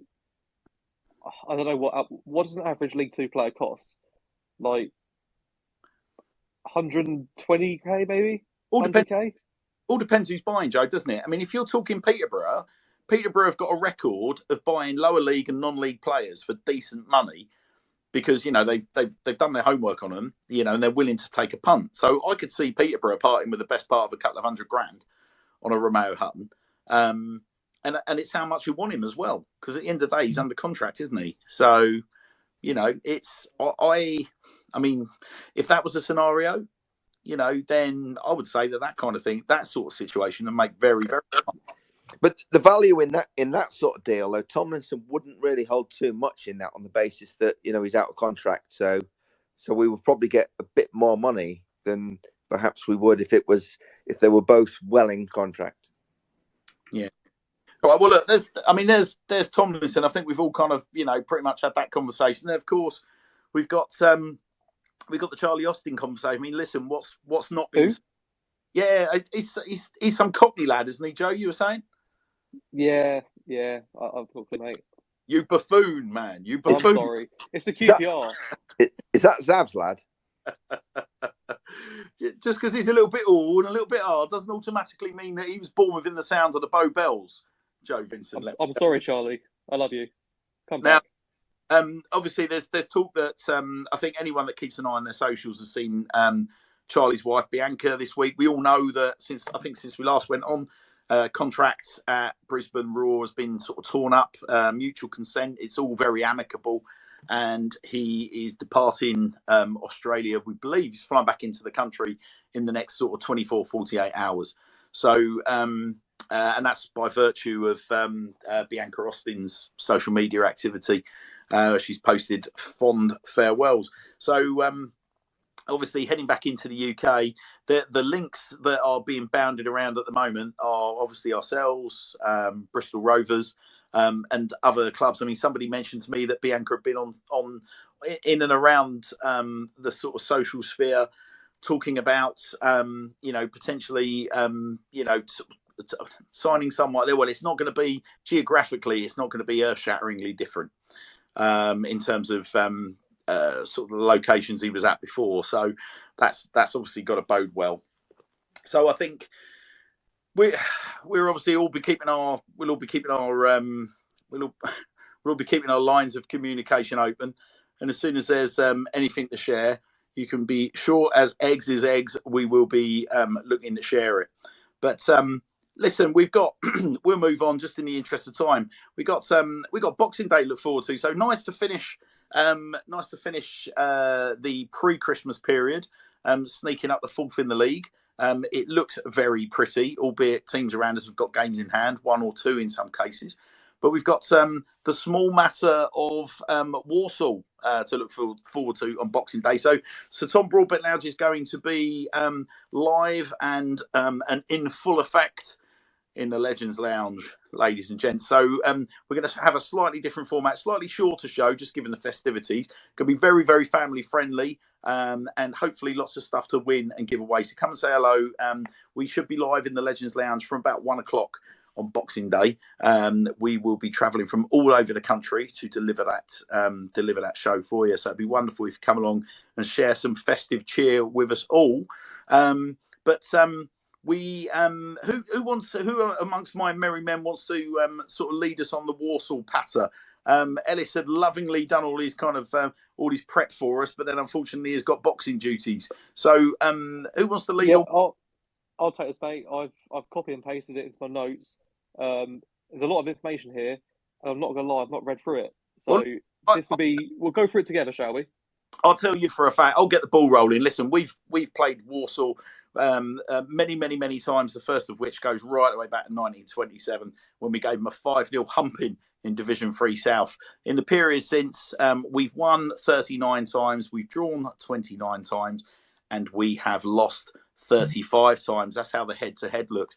I don't know what does an average League Two player cost? Like 120k maybe? 100k? All depends who's buying, Joe, doesn't it? I mean, if you're talking Peterborough have got a record of buying lower league and non-league players for decent money because, you know, they've done their homework on them, you know, and they're willing to take a punt. So I could see Peterborough parting with the best part of a couple of $100,000 on a Romeo Hutton. And it's how much you want him as well, because at the end of the day, he's under contract, isn't he? So, you know, I mean, if that was a scenario, you know, then I would say that kind of thing, that sort of situation, and make very, very fun. But the value in that sort of deal, though, Tomlinson wouldn't really hold too much in that on the basis that, you know, he's out of contract. So we would probably get a bit more money than perhaps we would if they were both well in contract. Yeah. All right. Well, look, there's Tomlinson. I think we've all kind of, you know, pretty much had that conversation. And of course, we've got the Charlie Austin conversation. I mean, listen, what's not been? Who? Yeah, he's some Cockney lad, isn't he, Joe? You were saying? Yeah. I'm talking, mate. You buffoon, man. You buffoon. I'm sorry. It's the QPR. Is that Zav's lad? Just because he's a little bit old and a little bit hard doesn't automatically mean that he was born within the sound of the Bow Bells, Joe Vincent. I'm sorry, Charlie. I love you. Come back. Obviously, there's talk that I think anyone that keeps an eye on their socials has seen Charlie's wife Bianca this week. We all know that since we last went on, contract at Brisbane Roar has been sort of torn up, mutual consent. It's all very amicable, and he is departing Australia. We believe he's flying back into the country in the next sort of 24, 48 hours. So and that's by virtue of Bianca Austin's social media activity. She's posted fond farewells. So obviously heading back into the UK, the links that are being bounded around at the moment are obviously ourselves, Bristol Rovers, and other clubs. I mean, somebody mentioned to me that Bianca had been on in and around the sort of social sphere, talking about potentially signing someone. Well, it's not going to be geographically, it's not going to be earth-shatteringly different in terms of sort of the locations he was at before. So that's obviously got to bode well. So I think we're obviously we'll all be keeping our lines of communication open, and as soon as there's anything to share, you can be sure as eggs is eggs, we will be looking to share it. But listen, we'll move on just in the interest of time. We got Boxing Day to look forward to. So nice to finish the pre-Christmas period, sneaking up the fourth in the league. It looks very pretty, albeit teams around us have got games in hand, one or two in some cases. But we've got the small matter of Walsall to look forward to on Boxing Day. So Tom Broadbent Lounge is going to be live and in full effect in the Legends Lounge, ladies and gents. So we're going to have a slightly different format, slightly shorter show, just given the festivities. Going to be very, very family friendly, and hopefully lots of stuff to win and give away. So come and say hello. We should be live in the Legends Lounge from about 1 o'clock on Boxing Day. We will be travelling from all over the country to deliver that show for you. So it'd be wonderful if you come along and share some festive cheer with us all. We who amongst my merry men wants to sort of lead us on the Walsall patter? Ellis had lovingly done all his prep for us, but then unfortunately he's got boxing duties. So who wants to lead on? I'll take this, mate. I've copy and pasted it into my notes. There's a lot of information here, and I'm not gonna lie, I've not read through it. So we'll go through it together, shall we? I'll tell you for a fact. I'll get the ball rolling. Listen, we've played Walsall many times. The first of which goes right the way back to 1927 when we gave them a 5-0 humping in Division 3 South. In the period since, we've won 39 times, we've drawn 29 times, and we have lost 35 times. That's how the head-to-head looks.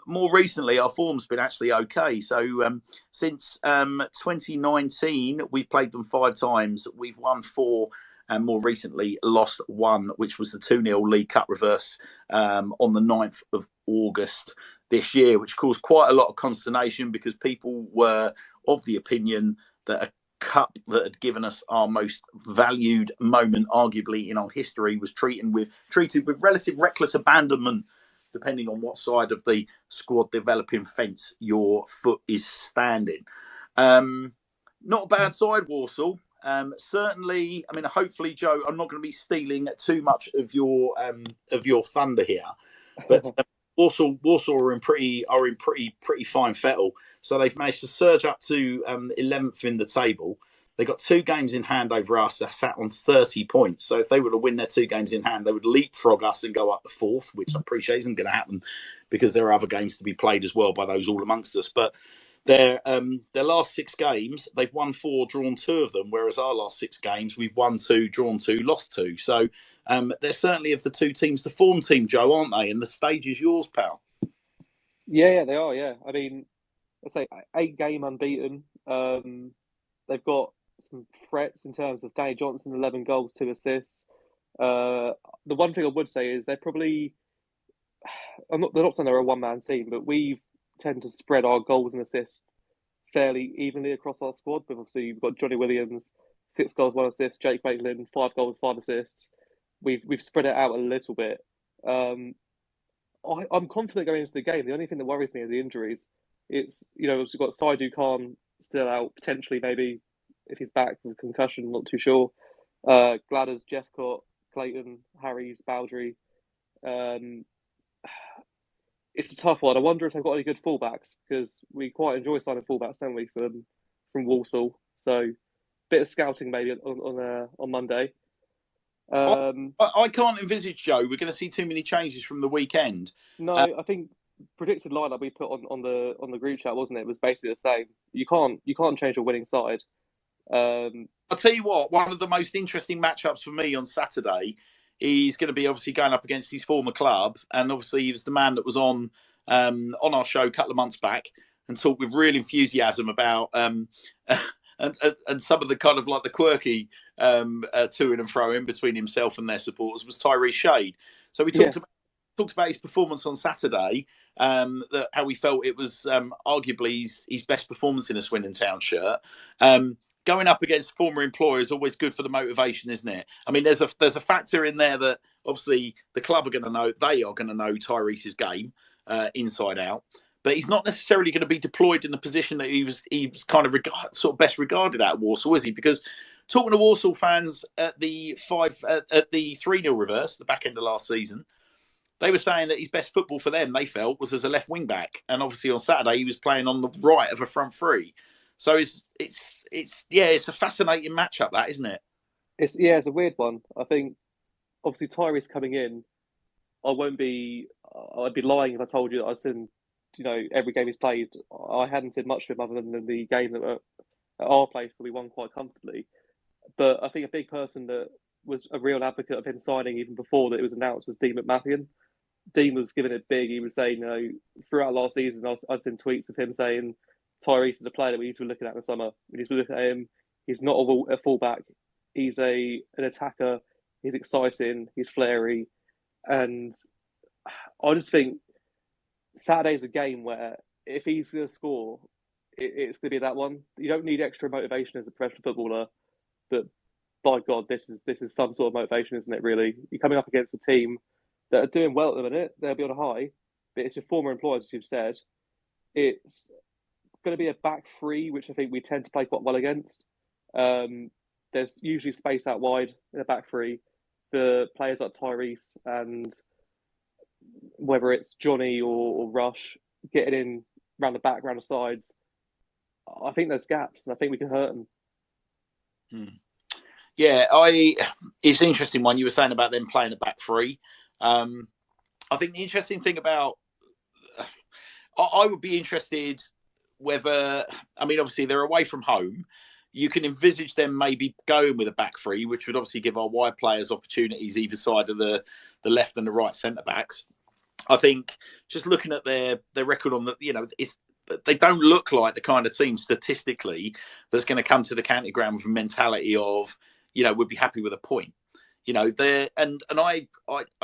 More recently, our form's been actually okay. So since 2019, we've played them 5 times. We've won 4 and more recently lost 1, which was the 2-0 League Cup reverse on the 9th of August this year, which caused quite a lot of consternation because people were of the opinion that a cup that had given us our most valued moment, arguably in our history, was treated with relative reckless abandonment, depending on what side of the squad developing fence your foot is standing. Not a bad side, Walsall. Certainly, I mean, hopefully, Joe, I'm not going to be stealing too much of your thunder here, but Walsall are in pretty fine fettle. So they've managed to surge up to 11th in the table. They got 2 games in hand over us. They're sat on 30 points. So if they were to win their 2 games in hand, they would leapfrog us and go up the 4th, which I appreciate isn't going to happen because there are other games to be played as well by those all amongst us. But their last 6 games, they've won 4, drawn 2 of them, whereas our last 6 games, we've won 2, drawn 2, lost 2. So they're certainly of the 2 teams the form team, Joe, aren't they? And the stage is yours, pal. Yeah, they are. Yeah, I mean, let's say 8 game unbeaten. They've got some threats in terms of Danny Johnson, 11 goals, 2 assists. The one thing I would say is they're probably they're not saying they're a one-man team, but we tend to spread our goals and assists fairly evenly across our squad. But obviously, you've got Johnny Williams, 6 goals, 1 assist. Jake Maitland, 5 goals, 5 assists. We've spread it out a little bit. I'm confident going into the game. The only thing that worries me is the injuries. It's we've got Saidu Khan still out, potentially maybe if he's back with concussion, not too sure. Gladders, Jeffcott, Clayton, Harries, Bowdry. It's a tough one. I wonder if they've got any good fullbacks because we quite enjoy signing fullbacks, don't we, from Walsall? So, bit of scouting maybe on Monday. I can't envisage, Joe, we're going to see too many changes from the weekend. No, I think predicted lineup we put on the group chat, wasn't it? Was basically the same. You can't change a winning side. I'll tell you what, one of the most interesting matchups for me on Saturday, he's going to be obviously going up against his former club, and obviously he was the man that was on our show a couple of months back and talked with real enthusiasm about and some of the kind of like the quirky to and fro in between himself and their supporters was Tyrese Shade. So we talked about his performance on Saturday, how we felt it was arguably his best performance in a Swindon Town shirt. Going up against former employer is always good for the motivation, isn't it? I mean, there's a factor in there that obviously the club are going to know. They are going to know Tyrese's game inside out, but he's not necessarily going to be deployed in the position that he was kind of sort of best regarded at Walsall, is he? Because talking to Walsall fans at the 3-0 reverse, the back end of last season, they were saying that his best football for them, they felt, was as a left wing back, and obviously on Saturday he was playing on the right of a front three. So it's a fascinating matchup, that, isn't it? It's a weird one. I think obviously Tyrese coming in, I'd be lying if I told you that I'd seen every game he's played. I hadn't seen much of him other than the game that at our place that we won quite comfortably. But I think a big person that was a real advocate of him signing even before that it was announced was Dean McMathian. Dean was giving it big. He was saying, throughout last season, I've seen tweets of him saying Tyrese is a player that we need to be looking at in the summer. We need to look at him. He's not a fullback. He's an attacker. He's exciting. He's flary. And I just think Saturday's a game where if he's going to score, it's going to be that one. You don't need extra motivation as a professional footballer, but by God, this is some sort of motivation, isn't it, really? You're coming up against a team that are doing well at the minute. They'll be on a high, but it's your former employers, as you've said. It's going to be a back three, which I think we tend to play quite well against. There's usually space out wide in a back three for players like Tyrese and whether it's Johnny or Rush getting in around the back, around the sides. I think there's gaps, and I think we can hurt them. Yeah, it's an interesting one. You were saying about them playing a back three. I think the interesting thing about I would be interested whether, I mean, obviously they're away from home. You can envisage them maybe going with a back three, which would obviously give our wide players opportunities either side of the left and the right centre backs. I think just looking at their record on they don't look like the kind of team statistically that's going to come to the county ground with a mentality of, would be happy with a point. I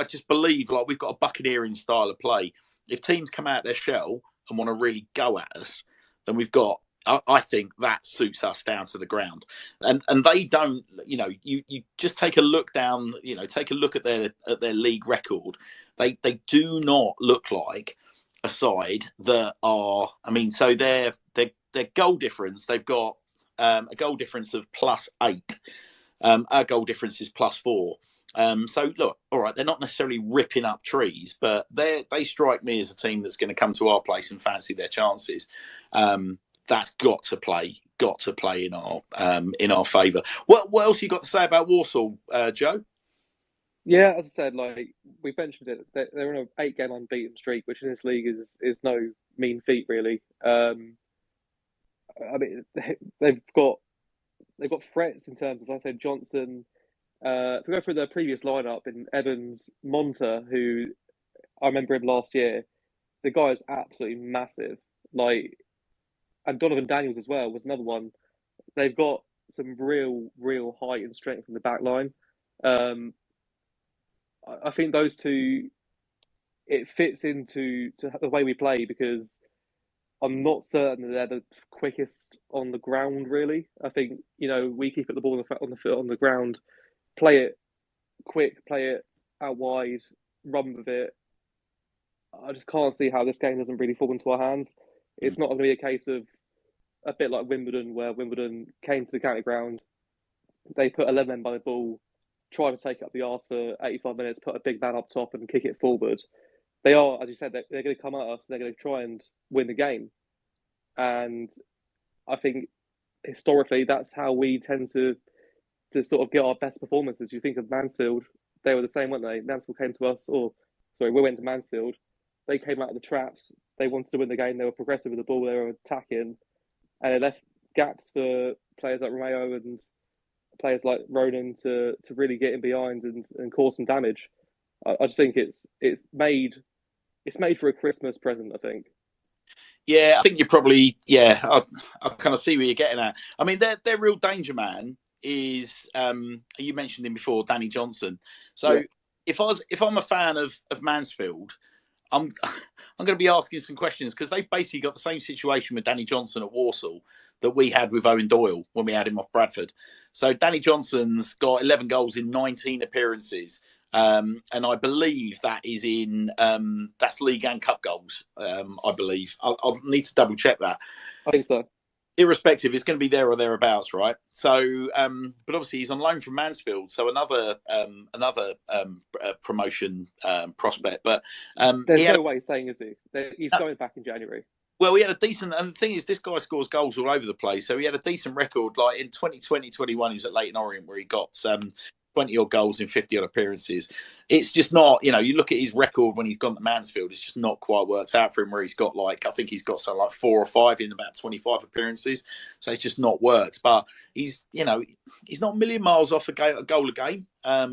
just believe like we've got a buccaneering style of play. If teams come out their shell and want to really go at us, then we've got. I think that suits us down to the ground, and they don't. You just take a look down. Take a look at their league record. They do not look like a side that are. I mean, so their goal difference. They've got a goal difference of +8. Our goal difference is +4. So look, all right, they're not necessarily ripping up trees, but they strike me as a team that's going to come to our place and fancy their chances. That's got to play in our favour. What else you got to say about Walsall, Joe? Yeah, as I said, like we mentioned it, they're on an 8-game unbeaten streak, which in this league is no mean feat, really. I mean, they've got threats in terms of, like I said, Johnson. If we go through their previous lineup in Evans, Monta, who I remember him last year, the guy is absolutely massive. And Donovan Daniels as well was another one. They've got some real height and strength in the back line. I think those two, it fits into the way we play because I'm not certain that they're the quickest on the ground. Really, I think we keep the ball on the ground, play it quick, play it out wide, run with it. I just can't see how this game doesn't really fall into our hands. It's not going to be a case of a bit like Wimbledon, where Wimbledon came to the county ground, they put 11 men by the ball, tried to take up the arse for 85 minutes, put a big man up top and kick it forward. They are, as you said, they're going to come at us, they're going to try and win the game. And I think historically that's how we tend to sort of get our best performances. You think of Mansfield, they were the same, weren't they? Mansfield came to us, we went to Mansfield. they came out of the traps. They wanted to win the game. They were progressive with the ball. They were attacking, and it left gaps for players like Romeo and players like Ronan to really get in behind and cause some damage. I just think it's made for a Christmas present, I think. Yeah, I think you're probably I kind of see where you're getting at. I mean, their real danger man is you mentioned him before, Danny Johnson. So if I'm a fan of Mansfield, I'm going to be asking some questions because they've basically got the same situation with Danny Johnson at Walsall that we had with Owen Doyle when we had him off Bradford. So Danny Johnson's got 11 goals in 19 appearances. And I believe that is in that's league and cup goals. I believe I'll need to double check that. I think so. Irrespective, it's going to be there or thereabouts, right? So, but obviously he's on loan from Mansfield, so another promotion prospect. But there's no way he's saying, is he? He's going back in January. Well, we had a decent, and the thing is, this guy scores goals all over the place. So he had a decent record. Like in 2020-21, he was at Leyton Orient where he got 20 odd goals in 50 odd appearances. It's just not, you look at his record when he's gone to Mansfield, it's just not quite worked out for him where he's got I think he's got something like 4 or 5 in about 25 appearances. So it's just not worked. But he's not a million miles off a goal a game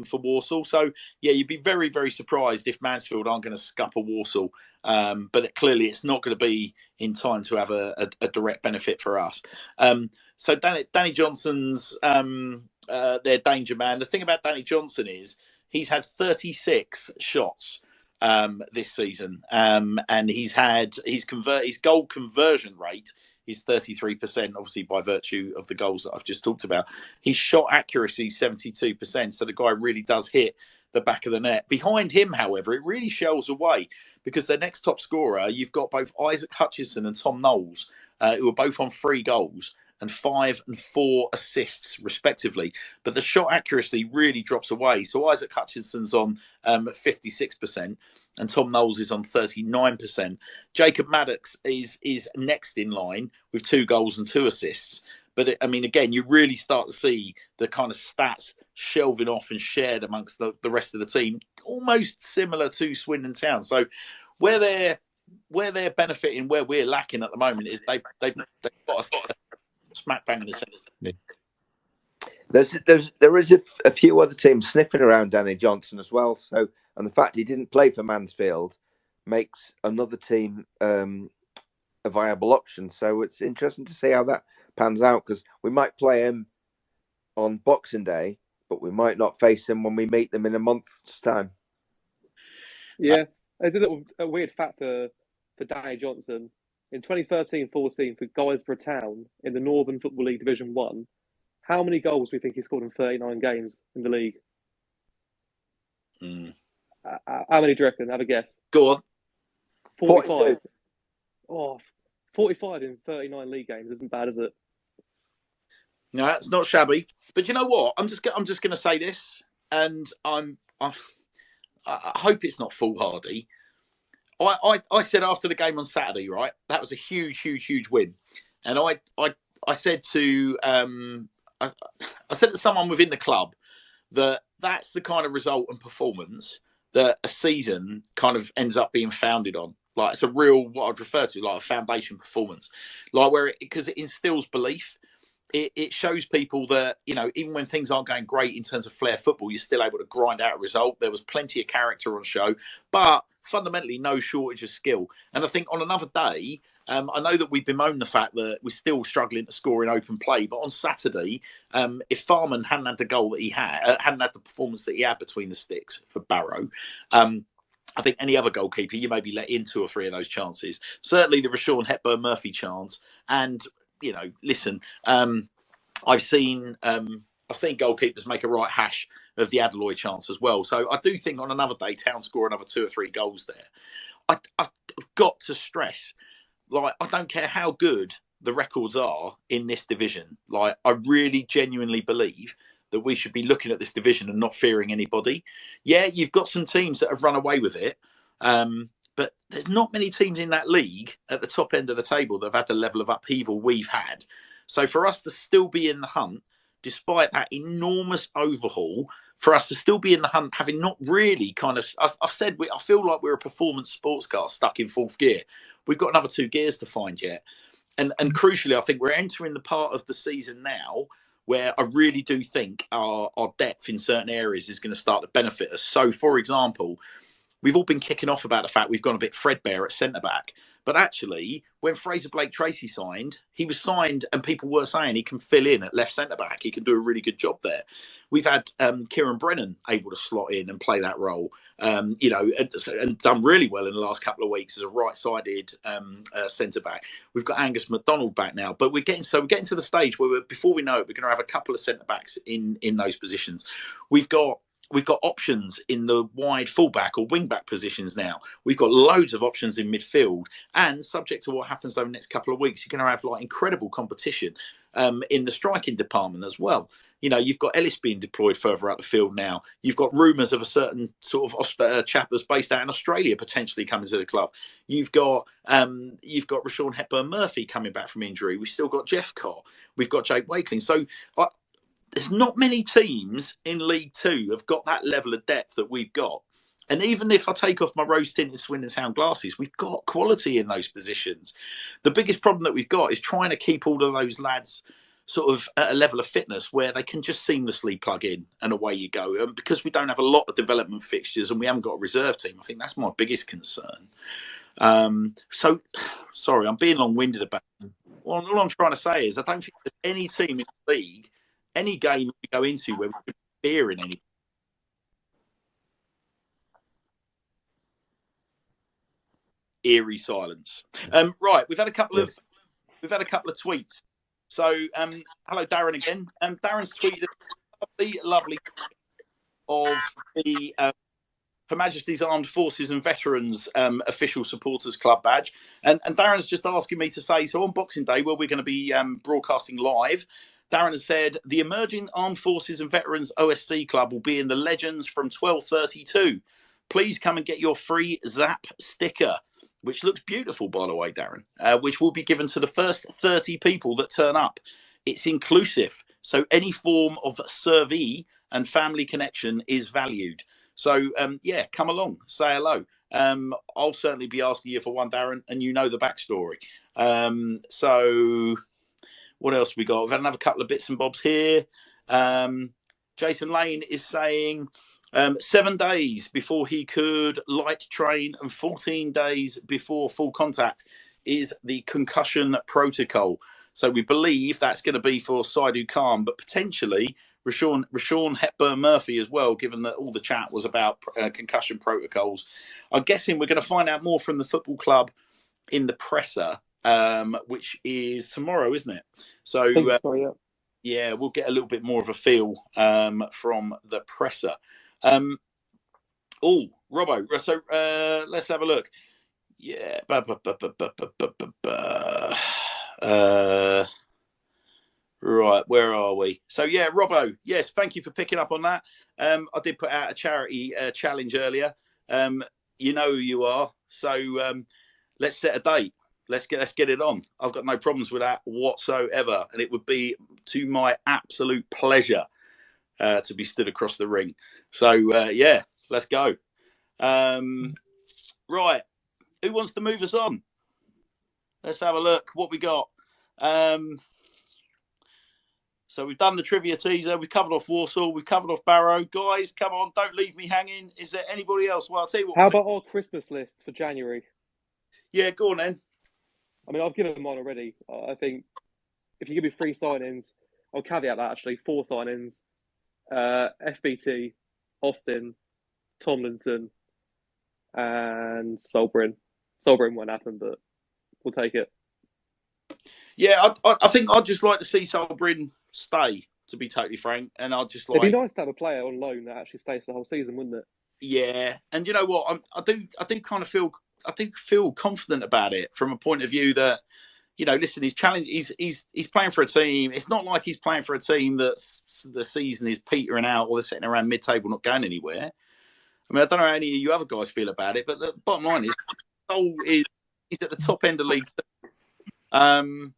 for Walsall. So yeah, you'd be very, very surprised if Mansfield aren't going to scupper Walsall. But clearly it's not going to be in time to have a direct benefit for us. So Danny Johnson's their danger man. The thing about Danny Johnson is he's had 36 shots this season, and his goal conversion rate is 33%, obviously by virtue of the goals that I've just talked about. His shot accuracy 72%, so the guy really does hit the back of the net. Behind him, however, it really shells away because their next top scorer, you've got both Isaac Hutchinson and Tom Knowles, who are both on 3 goals and 5 and 4 assists, respectively. But the shot accuracy really drops away. So Isaac Hutchinson's on 56%, and Tom Knowles is on 39%. Jacob Maddox is next in line with 2 goals and 2 assists. But again, you really start to see the kind of stats shelving off and shared amongst the rest of the team, almost similar to Swindon Town. So where they're benefiting, where we're lacking at the moment, is they've got a smack bang in the centre. There is a few other teams sniffing around Danny Johnson as well. So, and the fact he didn't play for Mansfield makes another team a viable option. So it's interesting to see how that pans out, because we might play him on Boxing Day, but we might not face him when we meet them in a month's time. Yeah, there's a weird fact for Danny Johnson. In 2013-14 for Guysborough Town in the Northern Football League Division 1, how many goals do we think he scored in 39 games in the league? How many do you reckon? Have a guess. Go on. 45. 45 in 39 league games isn't bad, is it? No, it's not shabby. But you know what? I'm just going to say this, and I hope it's not foolhardy. I said after the game on Saturday, right? That was a huge win, and I said to I said to someone within the club that's the kind of result and performance that a season kind of ends up being founded on. Like it's a real, what I'd refer to like a foundation performance, like because it instills belief. It shows people that, even when things aren't going great in terms of flair football, you're still able to grind out a result. There was plenty of character on show, but fundamentally no shortage of skill. And I think on another day, I know that we bemoan the fact that we're still struggling to score in open play, but on Saturday, if Farman hadn't had the goal that he had, hadn't had the performance that he had between the sticks for Barrow, I think any other goalkeeper, you maybe let in 2 or 3 of those chances. Certainly the Rashawn Hepburn-Murphy chance. And, listen, I've seen goalkeepers make a right hash of the Adaloy chance as well. So I do think on another day, Town score another 2 or 3 goals there. I've got to stress, like, I don't care how good the records are in this division. Like, I really genuinely believe that we should be looking at this division and not fearing anybody. Yeah, you've got some teams that have run away with it. But there's not many teams in that league at the top end of the table that have had the level of upheaval we've had. So for us to still be in the hunt, despite that enormous overhaul for us to still be in the hunt, having not really kind of, I've said, I feel like we're a performance sports car stuck in fourth gear. We've got another 2 gears to find yet. And crucially, I think we're entering the part of the season now where I really do think our depth in certain areas is going to start to benefit us. So, for example, we've all been kicking off about the fact we've gone a bit threadbare at centre-back. But actually, when Fraser Blake-Tracy signed, he was signed and people were saying he can fill in at left centre-back. He can do a really good job there. We've had Kieran Brennan able to slot in and play that role, and done really well in the last couple of weeks as a right-sided centre-back. We've got Angus MacDonald back now. But we're getting to the stage where before we know it, we're going to have a couple of centre-backs in those positions. We've got options in the wide fullback or wing-back positions now. We've got loads of options in midfield. And subject to what happens over the next couple of weeks, you're going to have incredible competition in the striking department as well. You've got Ellis being deployed further out the field now. You've got rumours of a certain sort of chap that's based out in Australia potentially coming to the club. You've got Rashawn Hepburn-Murphy coming back from injury. We've still got Jeff Cott. We've got Jake Wakeling. So there's not many teams in League Two have got that level of depth that we've got. And even if I take off my rose-tinted Swindon Town glasses, we've got quality in those positions. The biggest problem that we've got is trying to keep all of those lads sort of at a level of fitness where they can just seamlessly plug in and away you go. And because we don't have a lot of development fixtures and we haven't got a reserve team, I think that's my biggest concern. So, sorry, I'm being long-winded about it. Well, all I'm trying to say is I don't think there's any team in the league, any game we go into where we could fear in any. Eerie silence. Right, we've had a couple of tweets. So, hello, Darren again. Darren's tweeted a lovely of the Her Majesty's Armed Forces and Veterans official supporters club badge, and Darren's just asking me to say, so on Boxing Day, where we're going to be broadcasting live, Darren has said the emerging Armed Forces and Veterans OSC club will be in the Legends from 12:32. Please come and get your free Zap sticker, which looks beautiful, by the way, Darren, which will be given to the first 30 people that turn up. It's inclusive, so any form of survey and family connection is valued. So, yeah, come along, say hello. I'll certainly be asking you for one, Darren, and you know the backstory. So, what else we got? We've had another couple of bits and bobs here. Jason Lane is saying 7 days before he could light train and 14 days before full contact is the concussion protocol. So we believe that's going to be for Saidu Khan, but potentially Rashawn Hepburn-Murphy as well, given that all the chat was about concussion protocols. I'm guessing we're going to find out more from the football club in the presser, which is tomorrow, isn't it? So, yeah, we'll get a little bit more of a feel from the presser. Oh, Robbo, so let's have a look. Yeah. Right, where are we? So, yeah, Robbo, yes, thank you for picking up on that. I did put out a charity challenge earlier. You know who you are. So let's set a date. Let's get it on. I've got no problems with that whatsoever. And it would be to my absolute pleasure to be stood across the ring. So, yeah, let's go. Right. Who wants to move us on? Let's have a look. What we got? So we've done the trivia teaser. We've covered off Walsall. We've covered off Barrow. Guys, come on. Don't leave me hanging. Is there anybody else? Well, I'll tell you what. How about our Christmas lists for January? Yeah, go on then. I mean, I've given them on already. I think if you give me 3 signings, I'll caveat that actually. 4 signings. FBT, Austin, Tomlinson, and Solbrin. Solbrin won't happen, but we'll take it. Yeah, I think I'd just like to see Solbrin stay, to be totally frank. And I'd just like... It'd be nice to have a player on loan that actually stays for the whole season, wouldn't it? Yeah, and you know what? I do kind of feel confident about it from a point of view that, you know, listen, he's playing for a team. It's not like he's playing for a team that's the season is petering out or they're sitting around mid-table not going anywhere. I mean, I don't know how any of you other guys feel about it, but the bottom line is, Sol is at the top end of League Two.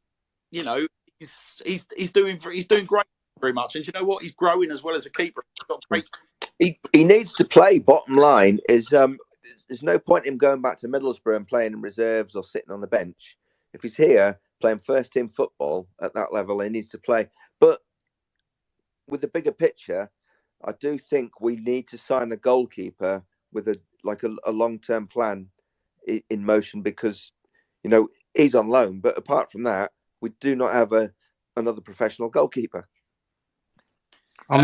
You know, he's doing great for very much. And you know what? He's growing as well as a keeper. He's got great. He needs to play. Bottom line is, there's no point in him going back to Middlesbrough and playing in reserves or sitting on the bench. If he's here playing first team football at that level, he needs to play. But with the bigger picture, I do think we need to sign a goalkeeper with a long term plan in motion, because he's on loan. But apart from that, we do not have another professional goalkeeper. I'm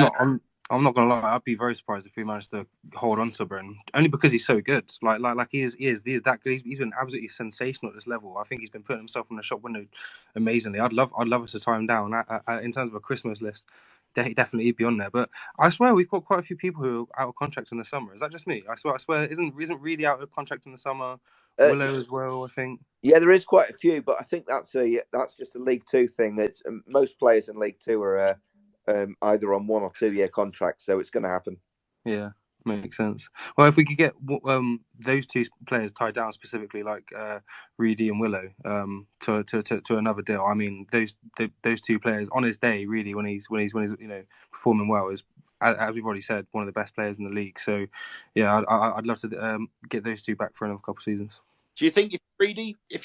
not gonna lie. I'd be very surprised if we managed to hold on to Brennan, only because he's so good. Like he is that good. He's been absolutely sensational at this level. I think he's been putting himself in the shop window amazingly. I'd love us to tie him down. In terms of a Christmas list, definitely he'd be on there. But I swear we've got quite a few people who are out of contract in the summer. Is that just me? I swear, isn't really out of contract in the summer? Willow as well, I think. Yeah, there is quite a few, but I think that's just a League Two thing. It's most players in League Two are either on 1 or 2 year contracts, so it's going to happen. Yeah, makes sense. Well, if we could get those two players tied down specifically, like Reedy and Willow, to another deal. I mean, those two players on his day, really, when he's performing well, is, as we've already said, one of the best players in the league. So, yeah, I'd love to get those two back for another couple of seasons. Do you think if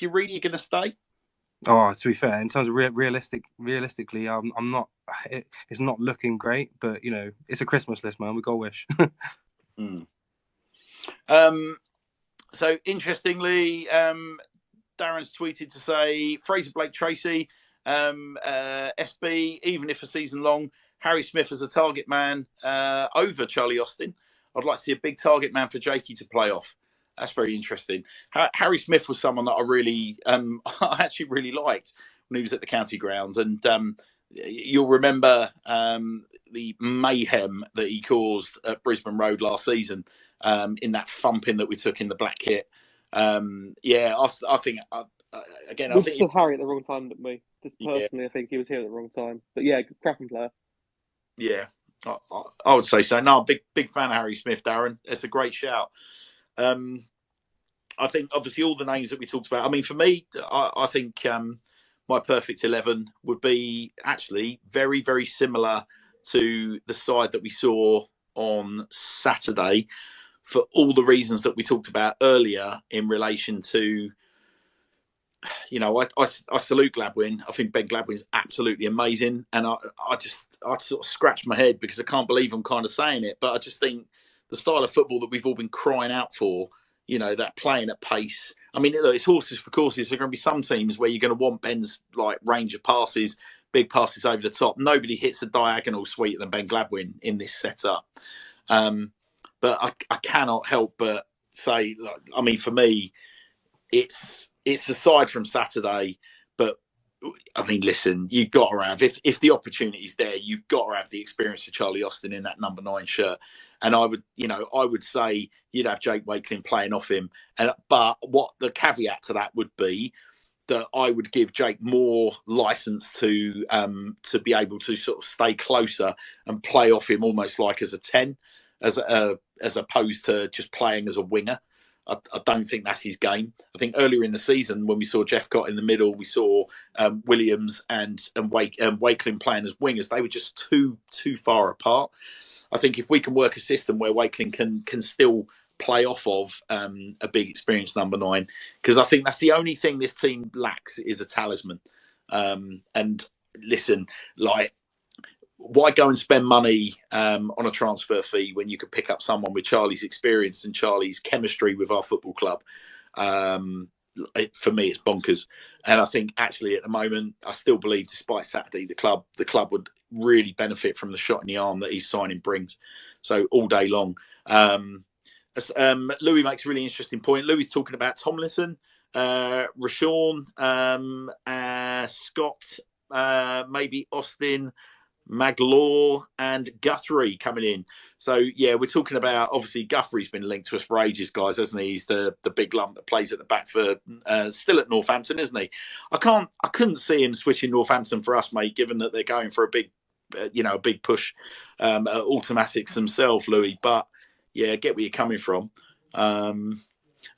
you're Reedy, you're going to stay? Oh, to be fair, in terms of realistically, I'm not. It's not looking great, but it's a Christmas list, man. We got a wish. So interestingly, Darren's tweeted to say Fraser Blake Tracy, SB, even if a season long, Harry Smith as a target man over Charlie Austin. I'd like to see a big target man for Jakey to play off. That's very interesting. Harry Smith was someone that I really, I actually really liked when he was at the county ground. And you'll remember the mayhem that he caused at Brisbane Road last season in that thumping that we took in the black kit. I think, again, I think Harry at the wrong time than me. Just personally, I think he was here at the wrong time. But yeah, cracking player. Yeah, I would say so. No, I'm big fan of Harry Smith, Darren. It's a great shout. I think obviously all the names that we talked about. I mean, for me, I think my perfect 11 would be actually very, very similar to the side that we saw on Saturday, for all the reasons that we talked about earlier in relation to, I salute Gladwin. I think Ben Gladwin's absolutely amazing. And I sort of scratch my head because I can't believe I'm kind of saying it, but I just think the style of football that we've all been crying out for, that playing at pace. I mean, it's horses for courses. There are going to be some teams where you're going to want Ben's range of passes, big passes over the top. Nobody hits a diagonal sweeter than Ben Gladwin in this setup. But I cannot help but say, I mean, for me, it's aside from Saturday, but I mean, listen, you've got to have, if the opportunity's there, you've got to have the experience of Charlie Austin in that number 9 shirt. And I would say you'd have Jake Wakelin playing off him. But what the caveat to that would be that I would give Jake more license to be able to sort of stay closer and play off him almost like as a 10, as opposed to just playing as a winger. I don't think that's his game. I think earlier in the season when we saw Jeff Cott in the middle, we saw Williams and Wakelin playing as wingers. They were just too far apart. I think if we can work a system where Wakelin can still play off of a big experienced number 9, because I think that's the only thing this team lacks is a talisman. And listen, why go and spend money on a transfer fee when you could pick up someone with Charlie's experience and Charlie's chemistry with our football club? For me, it's bonkers. And I think actually at the moment, I still believe, despite Saturday, the club would really benefit from the shot in the arm that his signing brings. So all day long. Louis makes a really interesting point. Louis is talking about Tomlinson, Rashawn, Scott, maybe Austin, Maglaw and Guthrie coming in. So yeah, we're talking about, obviously Guthrie's been linked to us for ages, guys, hasn't he? He's the big lump that plays at the back for still at Northampton, isn't he? I couldn't see him switching Northampton for us, mate, given that they're going for a big a big push at automatics themselves, Louis. But yeah, I get where you're coming from. I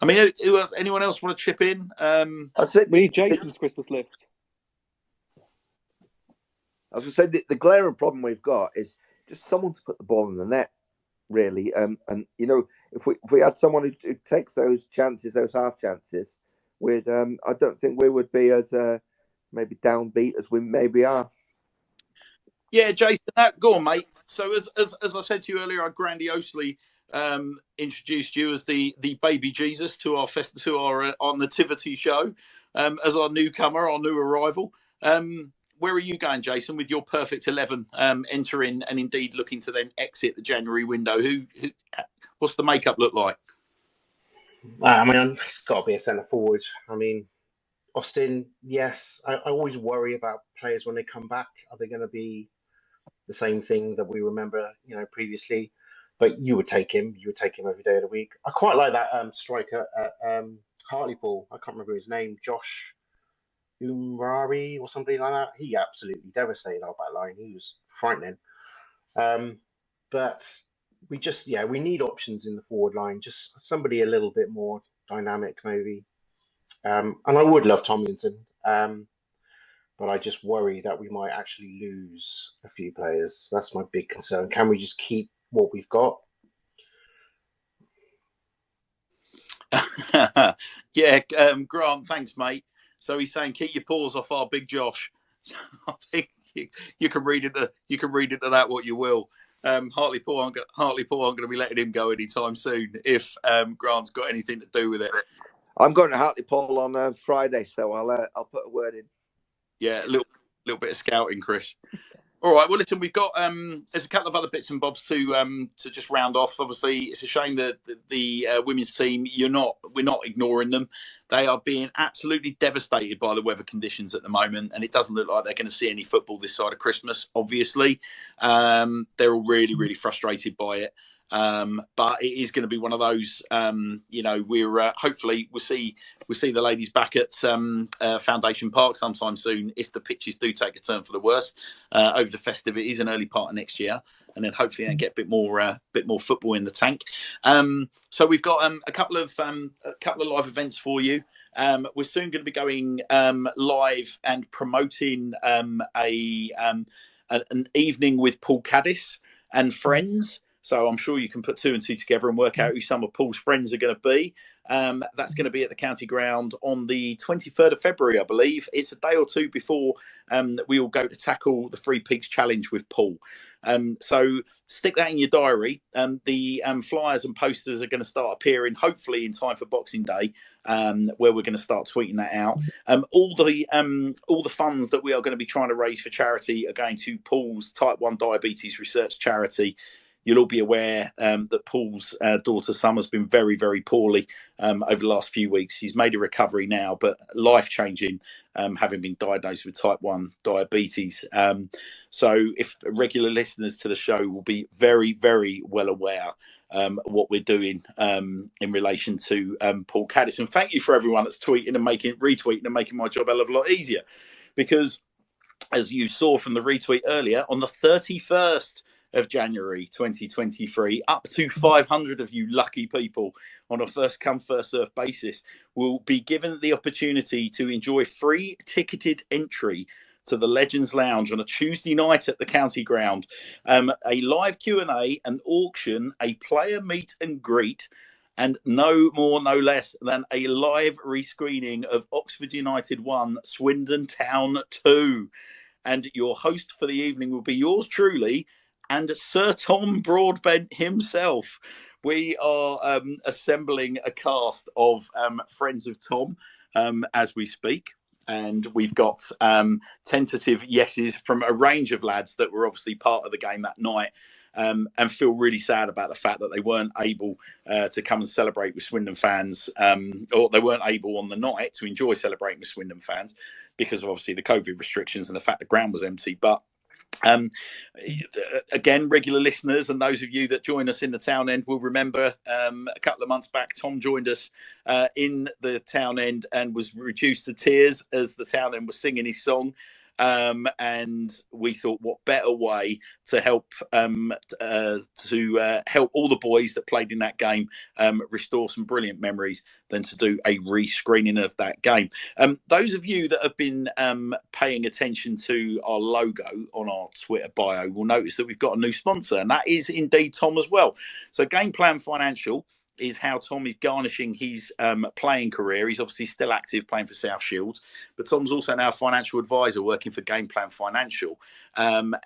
mean, anyone else want to chip in? We need Jason's Christmas list. I was going to say the glaring problem we've got is just someone to put the ball in the net, really. And you know, if we had someone who takes those chances, those half chances, we'd I don't think we would be as maybe downbeat as we maybe are. Yeah, Jason, go on, mate. So as I said to you earlier, I grandiosely introduced you as the baby Jesus to our nativity show, as our newcomer, our new arrival. Where are you going, Jason, with your perfect 11 entering and indeed looking to then exit the January window? What's the makeup look like? I mean, it's got to be a centre forward. I mean, Austin, yes. I always worry about players when they come back. Are they going to be the same thing that we remember, previously? But you would take him. You would take him every day of the week. I quite like that striker at Hartlepool. I can't remember his name. Josh Umrari or something like that. He absolutely devastated our back line. He was frightening. But we need options in the forward line. Just somebody a little bit more dynamic, maybe. And I would love Tomlinson. But I just worry that we might actually lose a few players. That's my big concern. Can we just keep what we've got? Yeah, Grant, thanks, mate. So he's saying keep your paws off our big Josh. I think you can read into that what you will. Hartlepool aren't going to be letting him go anytime soon if Grant's got anything to do with it. I'm going to Hartlepool on Friday, so I'll put a word in. Yeah, a little bit of scouting, Chris. All right. Well, listen, we've got there's a couple of other bits and bobs to just round off. Obviously, it's a shame that the women's team we're not ignoring them. They are being absolutely devastated by the weather conditions at the moment, and it doesn't look like they're going to see any football this side of Christmas. Obviously, they're all really, really frustrated by it. But it is going to be one of those. We're hopefully we'll see the ladies back at Foundation Park sometime soon if the pitches do take a turn for the worse over the festivities and early part of next year, and then hopefully get a bit more football in the tank. So we've got a couple of live events for you. We're soon going to be going live and promoting an evening with Paul Caddis and friends. So I'm sure you can put two and two together and work out who some of Paul's friends are going to be. That's going to be at the county ground on the 23rd of February, I believe. It's a day or two before we all go to tackle the Three Peaks Challenge with Paul. So stick that in your diary. The flyers and posters are going to start appearing, hopefully in time for Boxing Day, where we're going to start tweeting that out. All the funds that we are going to be trying to raise for charity are going to Paul's Type 1 Diabetes Research Charity. You'll all be aware that Paul's daughter Summer's been very, very poorly over the last few weeks. She's made a recovery now, but life-changing, having been diagnosed with type 1 diabetes. So if regular listeners to the show will be very, very well aware what we're doing in relation to Paul Caddis. And thank you for everyone that's tweeting and retweeting and making my job a hell of a lot easier. Because as you saw from the retweet earlier, on the 31st of January 2023, up to 500 of you lucky people on a first come first served basis will be given the opportunity to enjoy free ticketed entry to the Legends Lounge on a Tuesday night at the county ground, a live Q&A, an auction, a player meet and greet, and no more, no less than a live rescreening of Oxford United 1, Swindon Town 2. And your host for the evening will be yours truly, and Sir Tom Broadbent himself. We are assembling a cast of friends of Tom as we speak. And we've got tentative yeses from a range of lads that were obviously part of the game that night, and feel really sad about the fact that they weren't able to come and celebrate with Swindon fans, or they weren't able on the night to enjoy celebrating with Swindon fans because of obviously the COVID restrictions and the fact the ground was empty. But again, regular listeners and those of you that join us in the town end will remember a couple of months back Tom joined us in the town end and was reduced to tears as the town end was singing his song. And we thought, what better way to help help all the boys that played in that game restore some brilliant memories than to do a re-screening of that game. Those of you that have been paying attention to our logo on our Twitter bio will notice that we've got a new sponsor, and that is indeed Tom as well. So Game Plan Financial is how Tom is garnishing his playing career. He's obviously still active playing for South Shields, but Tom's also now a financial advisor working for Game Plan Financial. Tom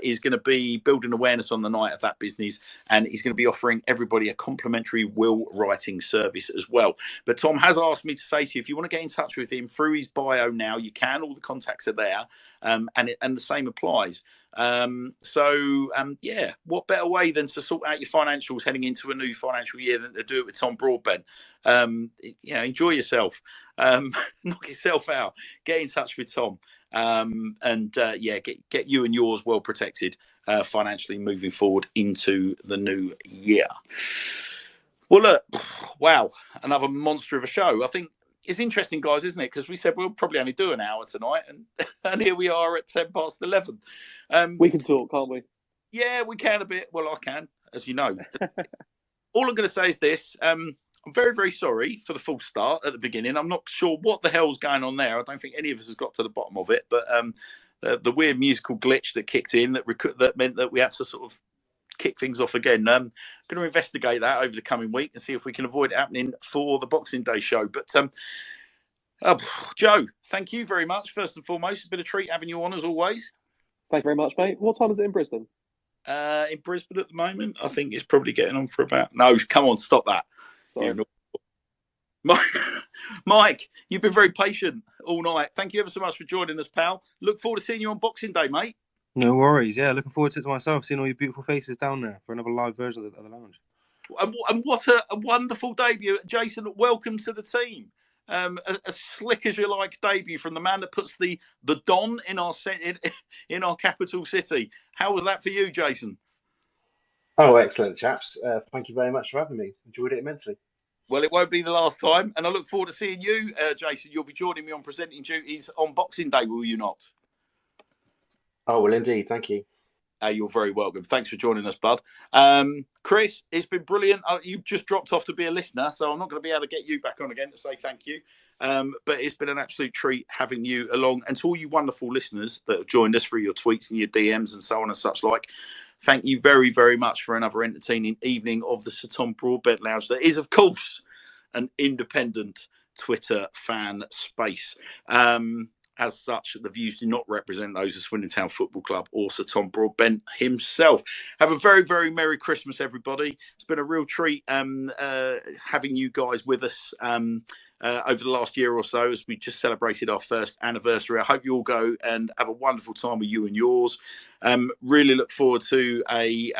is going to be building awareness on the night of that business, and he's going to be offering everybody a complimentary will writing service as well. But Tom has asked me to say to you, if you want to get in touch with him through his bio now, you can. All the contacts are there, and the same applies. What better way than to sort out your financials heading into a new financial year than to do it with Tom Broadbent? Enjoy yourself, knock yourself out, get in touch with Tom, get you and yours well protected financially moving forward into the new year. Well, look, wow, another monster of a show. I think it's interesting, guys, isn't it? Because we said we'll probably only do an hour tonight, and here we are at 11:10. We can talk, can't we? Yeah, we can a bit. Well, I can, as you know. All I'm going to say is this. I'm very, very sorry for the false start at the beginning. I'm not sure what the hell's going on there. I don't think any of us has got to the bottom of it. But the weird musical glitch that kicked in that meant that we had to sort of kick things off again. I'm going to investigate that over the coming week and see if we can avoid it happening for the Boxing Day show. But Joe, thank you very much. First and foremost, it's been a treat having you on as always. Thank you very much, mate. What time is it in Brisbane? In Brisbane at the moment, I think it's probably getting on for about... No, come on, stop that. Mike, you've been very patient all night. Thank you ever so much for joining us, pal. Look forward to seeing you on Boxing Day, mate. No worries. Yeah, looking forward to it myself, seeing all your beautiful faces down there for another live version of the lounge. And what a wonderful debut. Jason, welcome to the team. As slick as you like debut from the man that puts the Don in our capital city. How was that for you, Jason? Oh, excellent, chaps. Thank you very much for having me. Enjoyed it immensely. Well, it won't be the last time, and I look forward to seeing you, Jason. You'll be joining me on presenting duties on Boxing Day, will you not? Oh, well, indeed. Thank you. You're very welcome. Thanks for joining us, bud. Chris, it's been brilliant. You've just dropped off to be a listener, so I'm not going to be able to get you back on again to say thank you. But it's been an absolute treat having you along. And to all you wonderful listeners that have joined us through your tweets and your DMs and so on and such like, thank you very, very much for another entertaining evening of the Sir Tom Broadbent Lounge. That is, of course, an independent Twitter fan space. As such, the views do not represent those of Swindon Town Football Club or Sir Tom Broadbent himself. Have a very, very Merry Christmas, everybody. It's been a real treat having you guys with us over the last year or so as we just celebrated our first anniversary. I hope you all go and have a wonderful time with you and yours. Really look forward to a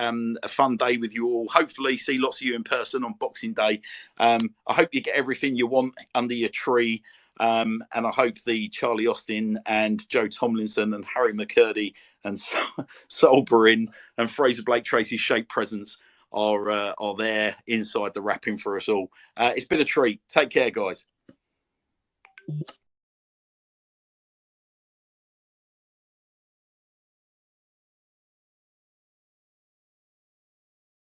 fun day with you all. Hopefully see lots of you in person on Boxing Day. I hope you get everything you want under your tree. And I hope the Charlie Austin and Joe Tomlinson and Harry McCurdy and Solberin and Fraser Blake Tracy shaped presents are there inside the wrapping for us all. It's been a treat. Take care, guys.